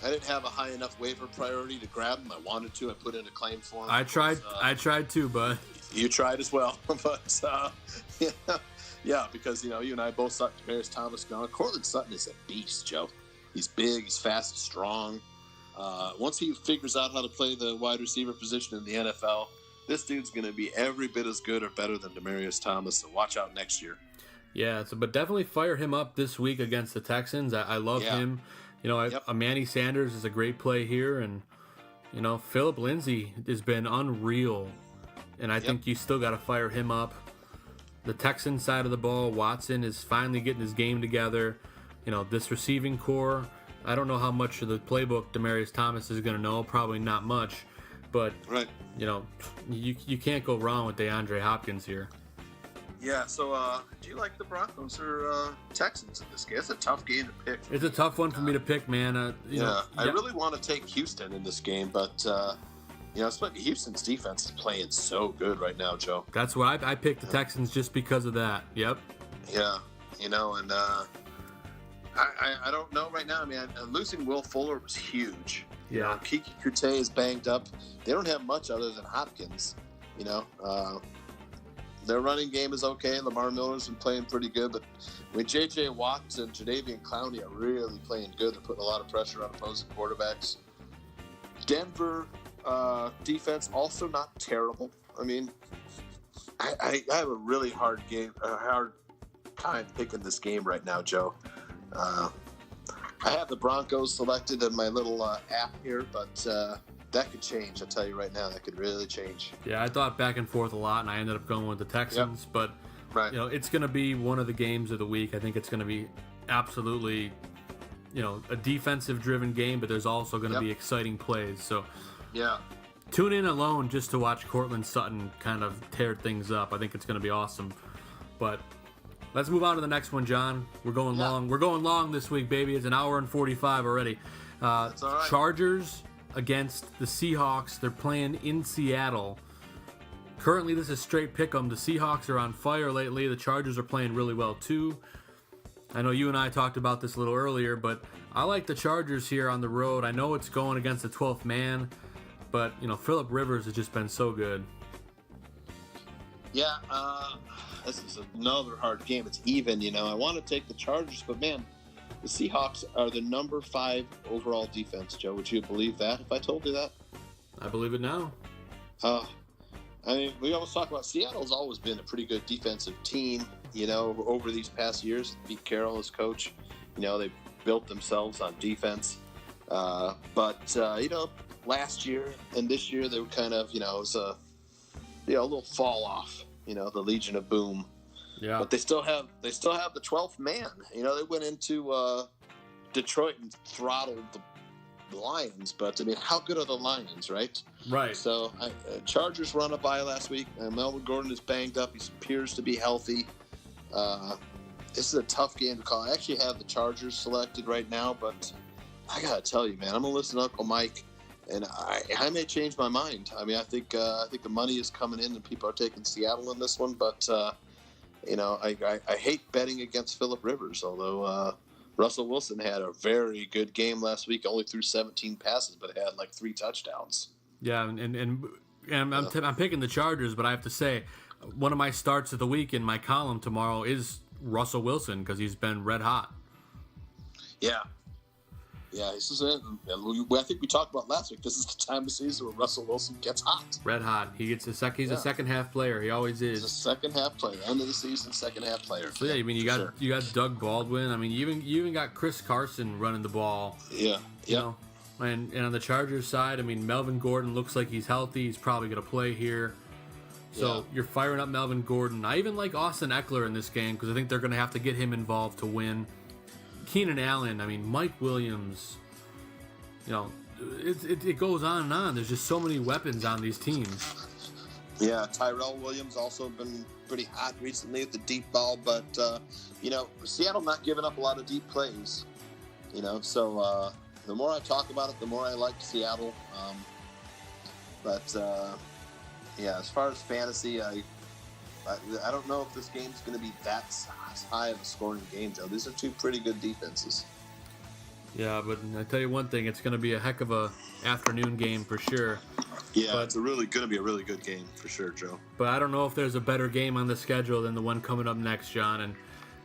didn't have a high enough waiver priority to grab him. I wanted to. I put in a claim for him. I tried too, bud. You tried as well, but because you and I both thought Demaryius Thomas gone. Cortland Sutton is a beast, Joe. He's big, he's fast, he's strong. Once he figures out how to play the wide receiver position in the NFL, this dude's going to be every bit as good or better than Demaryius Thomas, so watch out next year. Yeah, but definitely fire him up this week against the Texans. I love him. Manny Sanders is a great play here, and Phillip Lindsay has been unreal, and I think you still got to fire him up. The Texans side of the ball, Watson is finally getting his game together. This receiving core, I don't know how much of the playbook Demaryius Thomas is going to know. Probably not much, but Right. you can't go wrong with DeAndre Hopkins here. Yeah, so do you like the Broncos or Texans in this game? It's a tough game to pick. It's a tough one for me to pick, man. I really want to take Houston in this game, but Houston's defense is playing so good right now, Joe. That's why I picked the Texans just because of that. Yep. Yeah, and I don't know right now. I mean, losing Will Fuller was huge. Yeah. Kiki Kute is banged up. They don't have much other than Hopkins. Their running game is okay. Lamar Miller's been playing pretty good, but J.J. Watts and Jadeveon Clowney are really playing good. They're putting a lot of pressure on opposing quarterbacks. Denver defense also not terrible. I mean, I have a really hard time picking this game right now, Joe. I have the Broncos selected in my little app here, but that could change. I'll tell you right now, that could really change. Yeah, I thought back and forth a lot, and I ended up going with the Texans. Yep. But right. It's going to be one of the games of the week. I think it's going to be absolutely, a defensive-driven game, but there's also going to be exciting plays. So, yeah, tune in alone just to watch Cortland Sutton kind of tear things up. I think it's going to be awesome. But let's move on to the next one, John. We're going long. We're going long this week, baby. It's an hour and 45 already. That's all right. Chargers against the Seahawks. They're playing in Seattle. Currently, this is straight pick'em. The Seahawks are on fire lately. The Chargers are playing really well, too. I know you and I talked about this a little earlier, but I like the Chargers here on the road. I know it's going against the 12th man, but, Phillip Rivers has just been so good. Yeah, this is another hard game. It's even, I want to take the Chargers, but, man, the Seahawks are the number 5 overall defense, Joe. Would you believe that if I told you that? I believe it now. We always talk about Seattle's always been a pretty good defensive team, over these past years. Pete Carroll as coach, they built themselves on defense. But last year and this year, they were kind of, it was a little fall off, the Legion of Boom. Yeah. But they still have the 12th man. They went into Detroit and throttled the Lions. But, I mean, how good are the Lions, right? Right. So, Chargers run a bye last week. Melvin Gordon is banged up. He appears to be healthy. This is a tough game to call. I actually have the Chargers selected right now, but I got to tell you, man, I'm going to listen to Uncle Mike, and I may change my mind. I mean, I think the money is coming in and people are taking Seattle in this one, but I hate betting against Phillip Rivers, although Russell Wilson had a very good game last week, only threw 17 passes, but had like 3 touchdowns. Yeah, and I'm picking the Chargers, but I have to say, one of my starts of the week in my column tomorrow is Russell Wilson because he's been red hot. Yeah. Yeah, this is it. I think we talked about last week. This is the time of season where Russell Wilson gets hot. Red hot. He gets he's a second half player. He always is. He's a second half player. End of the season, second half player. So yeah, I mean you got Doug Baldwin. I mean you even got Chris Carson running the ball. Yeah. Yeah. And on the Chargers side, I mean Melvin Gordon looks like he's healthy. He's probably gonna play here. So you're firing up Melvin Gordon. I even like Austin Eckler in this game because I think they're gonna have to get him involved to win. Keenan Allen, I mean, Mike Williams, it goes on and on. There's just so many weapons on these teams. Yeah, Tyrell Williams also been pretty hot recently at the deep ball, but, Seattle not giving up a lot of deep plays, so the more I talk about it, the more I like Seattle. As far as fantasy, I don't know if this game's going to be that high of a scoring game, Joe. These are 2 pretty good defenses. Yeah, but I tell you one thing, it's going to be a heck of a afternoon game for sure. Yeah, but it's going to be a really good game for sure, Joe. But I don't know if there's a better game on the schedule than the one coming up next, John. And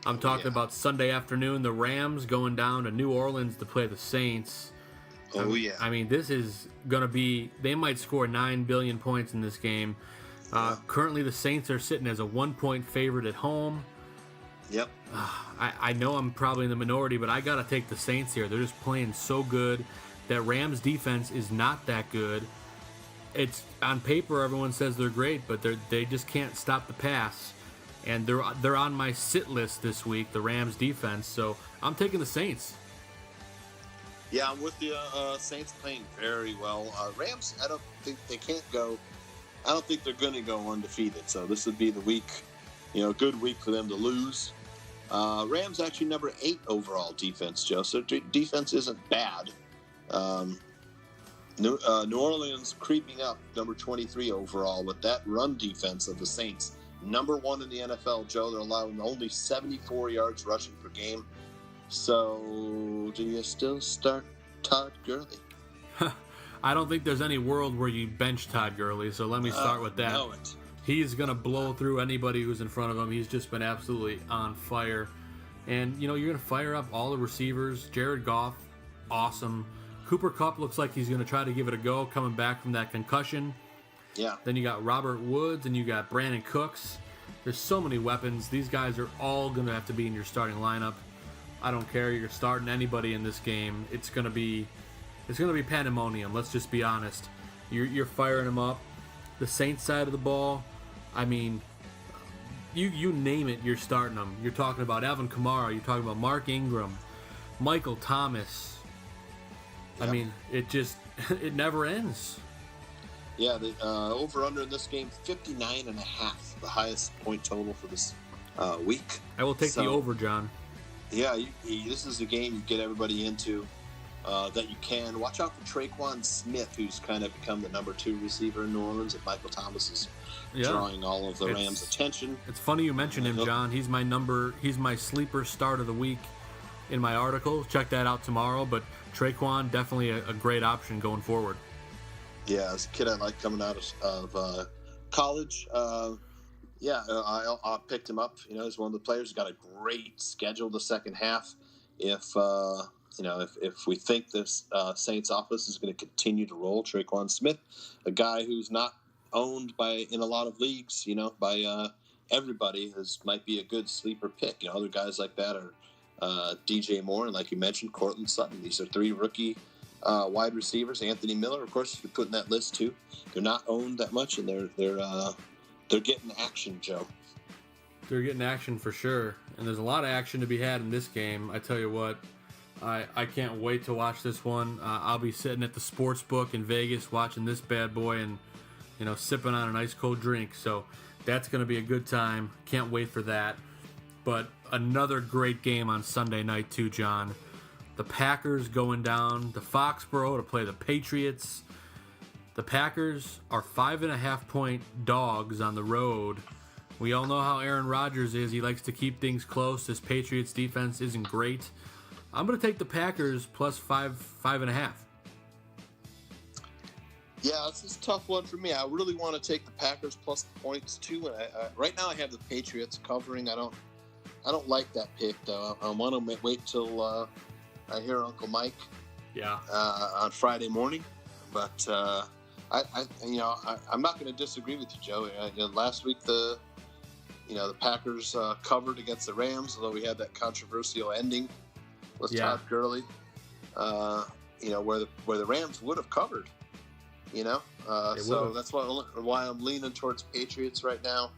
I'm talking about Sunday afternoon, the Rams going down to New Orleans to play the Saints. Oh, yeah. I mean, this is going to be, they might score 9 billion points in this game. Currently, the Saints are sitting as a 1-point favorite at home. Yep. I know I'm probably in the minority, but I got to take the Saints here. They're just playing so good. That Rams defense is not that good. It's on paper, everyone says they're great, but they just can't stop the pass. And they're on my sit list this week, the Rams defense. So I'm taking the Saints. Yeah, I'm with you. Saints playing very well. Rams, I don't think they can't go. I don't think they're going to go undefeated. So this would be the week, a good week for them to lose. Rams actually number 8 overall defense, Joe. So defense isn't bad. New Orleans creeping up, number 23 overall, with that run defense of the Saints. Number 1 in the NFL, Joe. They're allowing only 74 yards rushing per game. So, do you still start Todd Gurley? I don't think there's any world where you bench Todd Gurley, so let me start with that. He's going to blow through anybody who's in front of him. He's just been absolutely on fire. And, you're going to fire up all the receivers. Jared Goff, awesome. Cooper Kupp looks like he's going to try to give it a go coming back from that concussion. Yeah. Then you got Robert Woods and you got Brandon Cooks. There's so many weapons. These guys are all going to have to be in your starting lineup. I don't care. You're starting anybody in this game. It's going to be pandemonium. Let's just be honest. You're firing them up. The Saints side of the ball, I mean, you name it, you're starting them. You're talking about Alvin Kamara. You're talking about Mark Ingram, Michael Thomas. Yep. I mean, it never ends. Yeah, the over-under in this game, 59.5, the highest point total for this week. I will take the over, John. Yeah, this is a game you get everybody into that you can. Watch out for Traquan Smith, who's kind of become the number 2 receiver in New Orleans, and Michael Thomas is drawing all of the Rams' attention. It's funny you mention him, John. He's my sleeper start of the week in my article. Check that out tomorrow, but Traquan, definitely a great option going forward. Yeah, as a kid I like coming out of college. I picked him up. He's one of the players who's got a great schedule the second half. If we think this Saints offense is going to continue to roll, Traquan Smith, a guy who's not owned in a lot of leagues, by everybody, might be a good sleeper pick. Other guys like that are DJ Moore and, like you mentioned, Cortland Sutton. These are 3 rookie wide receivers. Anthony Miller, of course, you put in that list too. They're not owned that much, and they're getting action, Joe. They're getting action for sure, and there's a lot of action to be had in this game. I tell you what, I can't wait to watch this one. I'll be sitting at the sports book in Vegas watching this bad boy and sipping on an ice cold drink. So that's going to be a good time. Can't wait for that. But another great game on Sunday night too, John. The Packers going down to Foxborough to play the Patriots. The Packers are 5.5-point dogs on the road. We all know how Aaron Rodgers is. He likes to keep things close. This Patriots defense isn't great. I'm going to take the Packers plus 5.5. Yeah, this is a tough one for me. I really want to take the Packers plus the points too. And right now I have the Patriots covering. I don't like that pick though. I want to wait till I hear Uncle Mike. Yeah. On Friday morning, but I'm not going to disagree with you, Joe. Last week the Packers covered against the Rams, although we had that controversial ending with Todd Gurley. Where the Rams would have covered. So that's why I'm leaning towards Patriots right now.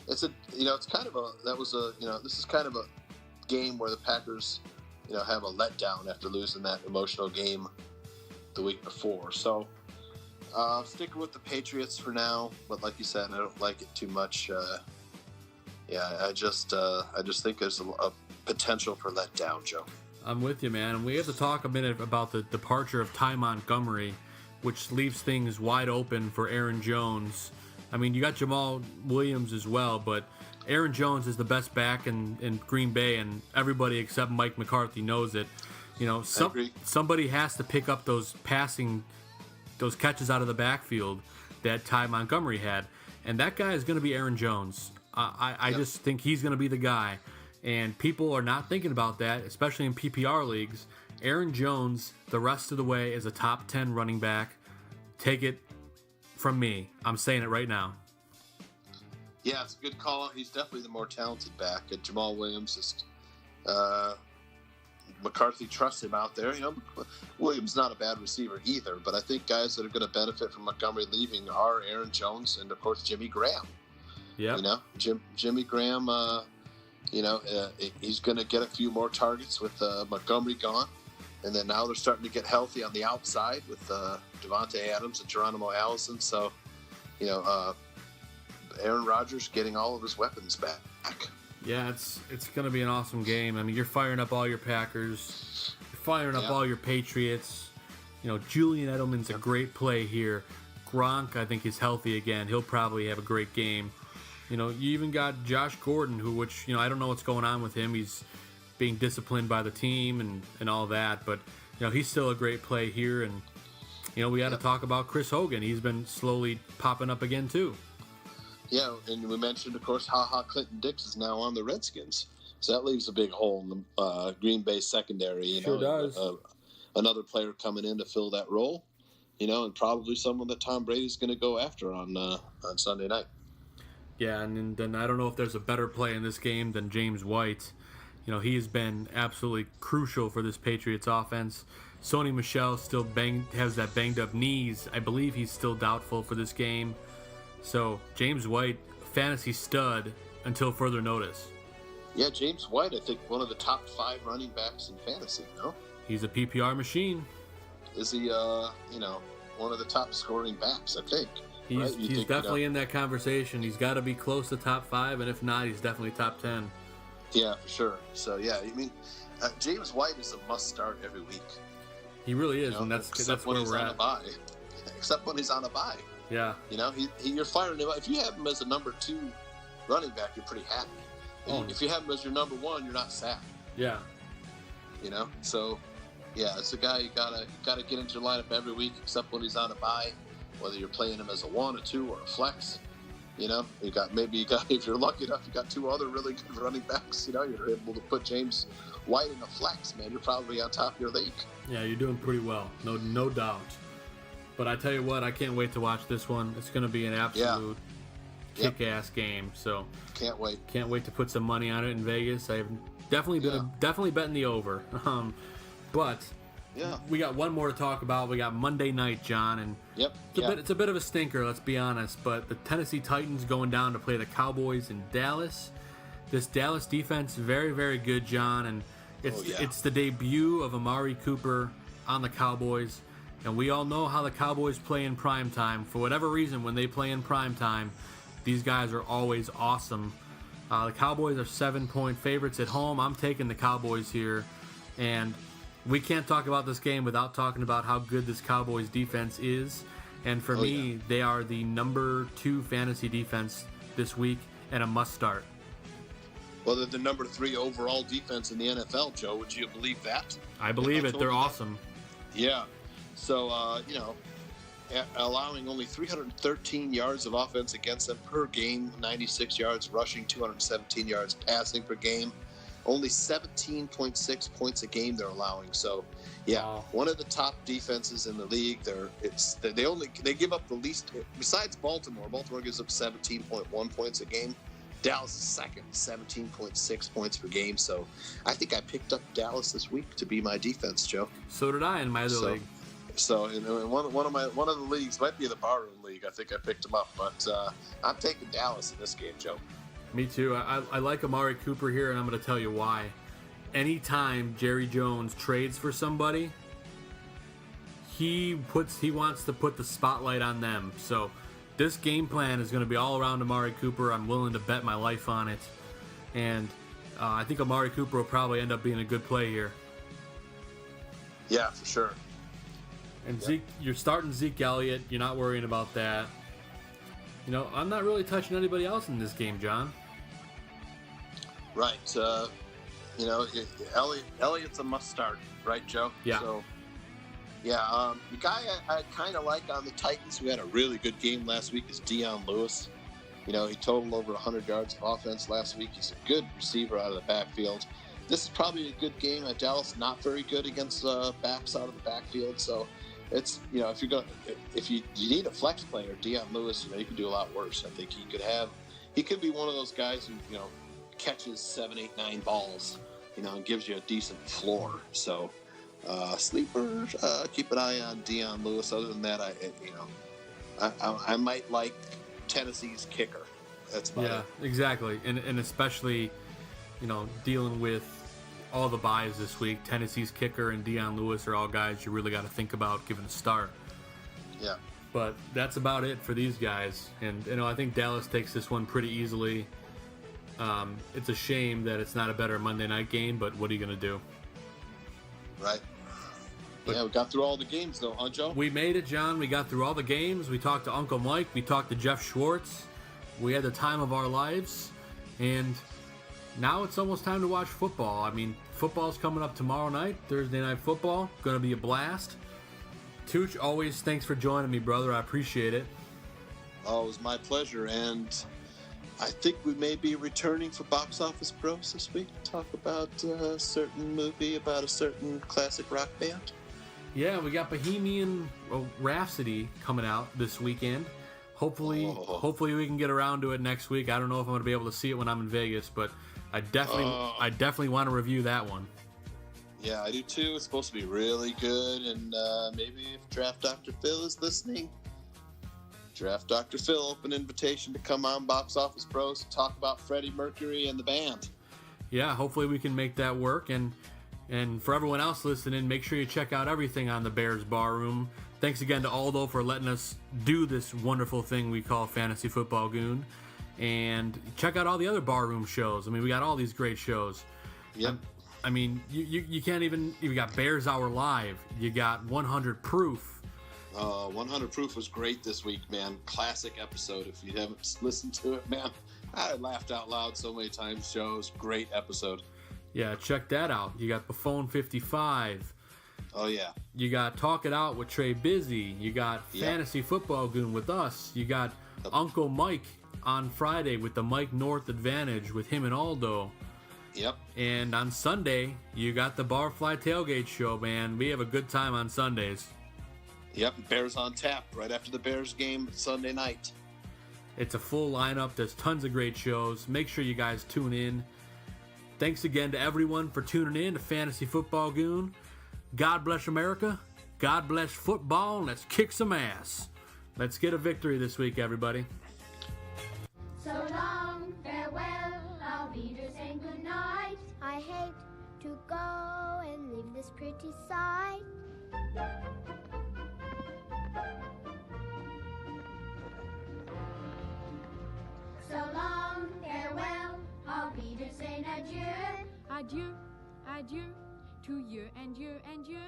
This is kind of a game where the Packers, have a letdown after losing that emotional game the week before. So sticking with the Patriots for now, but like you said, I don't like it too much. I just think there's a potential for letdown, Joe. I'm with you, man. And we have to talk a minute about the departure of Ty Montgomery, which leaves things wide open for Aaron Jones. I mean, you got Jamal Williams as well, but Aaron Jones is the best back in Green Bay, and everybody except Mike McCarthy knows it. Somebody has to pick up those catches out of the backfield that Ty Montgomery had, and that guy is going to be Aaron Jones. I just think he's going to be the guy, and people are not thinking about that, especially in PPR leagues. Aaron Jones, the rest of the way, is a top 10 running back. Take it from me. I'm saying it right now. Yeah, it's a good call. He's definitely the more talented back. Jamal Williams is McCarthy trusts him out there. Williams not a bad receiver either, but I think guys that are going to benefit from Montgomery leaving are Aaron Jones and of course Jimmy Graham. Yeah. Jimmy Graham He's going to get a few more targets with Montgomery gone. And then now they're starting to get healthy on the outside with Devontae Adams and Geronimo Allison. So, Aaron Rodgers getting all of his weapons back. Yeah, it's going to be an awesome game. I mean, you're firing up all your Packers. You're firing up all your Patriots. Julian Edelman's a great play here. Gronk, I think, is healthy again. He'll probably have a great game. You even got Josh Gordon, which I don't know what's going on with him. He's being disciplined by the team and all that. But, he's still a great play here. And, we got to talk about Chris Hogan. He's been slowly popping up again, too. Yeah, and we mentioned, of course, Clinton Dix is now on the Redskins. So that leaves a big hole in the Green Bay secondary. Sure does. Another player coming in to fill that role, and probably someone that Tom Brady's going to go after on Sunday night. Yeah, and then I don't know if there's a better play in this game than James White. He's been absolutely crucial for this Patriots offense. Sony Michel still has that banged up knees. I believe he's still doubtful for this game. So, James White, fantasy stud until further notice. Yeah, James White, I think one of the top 5 running backs in fantasy, no? He's a PPR machine. Is he, one of the top scoring backs, I think? He's definitely in that conversation. He's got to be close to top 5, and if not, he's definitely top 10. Yeah, for sure. So, yeah, James White is a must-start every week. He really is, and that's where we're at. Except when he's on a bye. Yeah. You're firing him. If you have him as a number 2 running back, you're pretty happy. If you have him as your number 1, you're not sad. Yeah. So, yeah, it's a guy you gotta get into your lineup every week, except when he's on a bye. Whether you're playing him as a 1, a 2, or a flex, you got if you're lucky enough, you got 2 other really good running backs. You're able to put James White in a flex. Man, you're probably on top of your league. Yeah, you're doing pretty well, no doubt. But I tell you what, I can't wait to watch this one. It's going to be an absolute kick-ass game. So can't wait. Can't wait to put some money on it in Vegas. I've definitely betting the over. But we got one more to talk about. We got Monday night, John, and it's a bit of a stinker, let's be honest. But the Tennessee Titans going down to play the Cowboys in Dallas. This Dallas defense, very, very good, John, and it's the debut of Amari Cooper on the Cowboys. And we all know how the Cowboys play in primetime. For whatever reason, when they play in primetime, these guys are always awesome. The Cowboys are 7-point favorites at home. I'm taking the Cowboys here. And we can't talk about this game without talking about how good this Cowboys defense is. And for me, they are the number 2 fantasy defense this week and a must start. Well, they're the number 3 overall defense in the NFL, Joe. Would you believe that? I believe it. They're awesome. Yeah. So, allowing only 313 yards of offense against them per game, 96 yards rushing, 217 yards passing per game, only 17.6 points a game they're allowing. So, one of the top defenses in the league. They give up the least besides Baltimore. Baltimore gives up 17.1 points a game. Dallas is second, 17.6 points per game. So, I think I picked up Dallas this week to be my defense, Joe. So did I in my other league. So in one of the leagues, might be the Barroom League, I think I picked him up. But I'm taking Dallas in this game, Joe. Me too. I like Amari Cooper here, and I'm going to tell you why. Anytime Jerry Jones trades for somebody, he wants to put the spotlight on them. So this game plan is going to be all around Amari Cooper. I'm willing to bet my life on it. And I think Amari Cooper will probably end up being a good play here. Yeah, for sure. And Zeke, you're starting Zeke Elliott. You're not worrying about that. I'm not really touching anybody else in this game, John. Right. Elliott's a must start, right, Joe? Yeah. So, the guy I kind of like on the Titans who had a really good game last week is Deion Lewis. He totaled over 100 yards of offense last week. He's a good receiver out of the backfield. This is probably a good game. Dallas not very good against backs out of the backfield, so it's if you need a flex player, Deion Lewis, you can do a lot worse. I think he could be one of those guys who catches 7, 8, 9 balls, and gives you a decent floor. So sleeper, keep an eye on Deion Lewis. Other than that, I might like Tennessee's kicker. That's about it. Exactly, and especially dealing with all the buys this week. Tennessee's kicker and Deion Lewis are all guys you really got to think about giving a start. Yeah. But that's about it for these guys. And, I think Dallas takes this one pretty easily. It's a shame that it's not a better Monday night game, but what are you going to do? Right. But we got through all the games, though, huh, Joe? We made it, John. We got through all the games. We talked to Uncle Mike. We talked to Jeff Schwartz. We had the time of our lives. And now it's almost time to watch football. I mean, football's coming up tomorrow night, Thursday Night Football. Going to be a blast. Tooch, always thanks for joining me, brother. I appreciate it. Oh, it was my pleasure. And I think we may be returning for Box Office Bros this week to talk about a certain movie about a certain classic rock band. Yeah, we got Bohemian Rhapsody coming out this weekend. Hopefully we can get around to it next week. I don't know if I'm going to be able to see it when I'm in Vegas, but I definitely want to review that one. Yeah, I do too. It's supposed to be really good, and maybe if Draft Dr. Phil is listening, Draft Dr. Phil, open invitation to come on Box Office Bros to talk about Freddie Mercury and the band. Yeah, hopefully we can make that work, and for everyone else listening, make sure you check out everything on the Bears Barroom. Thanks again to Aldo for letting us do this wonderful thing we call Fantasy Football Goon. And check out all the other Barroom shows. I mean, we got all these great shows. Yep. I mean, you can't even... You got Bears Hour Live. You got 100 Proof. 100 Proof was great this week, man. Classic episode. If you haven't listened to it, man, I laughed out loud so many times. Shows. Great episode. Yeah, check that out. You got Buffon 55. Oh, yeah. You got Talk It Out with Trey Busy. You got Fantasy Football Goon with us. You got Uncle Mike on Friday with the Mike North Advantage with him and Aldo. Yep. And on Sunday, you got the Barfly Tailgate Show, man. We have a good time on Sundays. Yep, Bears on Tap right after the Bears game Sunday night. It's a full lineup. There's tons of great shows. Make sure you guys tune in. Thanks again to everyone for tuning in to Fantasy Football Goon. God bless America. God bless football. Let's kick some ass. Let's get a victory this week, everybody. So long, farewell, I'll be there saying goodnight. I hate to go and leave this pretty sight. So long, farewell, I'll be there saying adieu. Adieu, adieu, to you and you and you.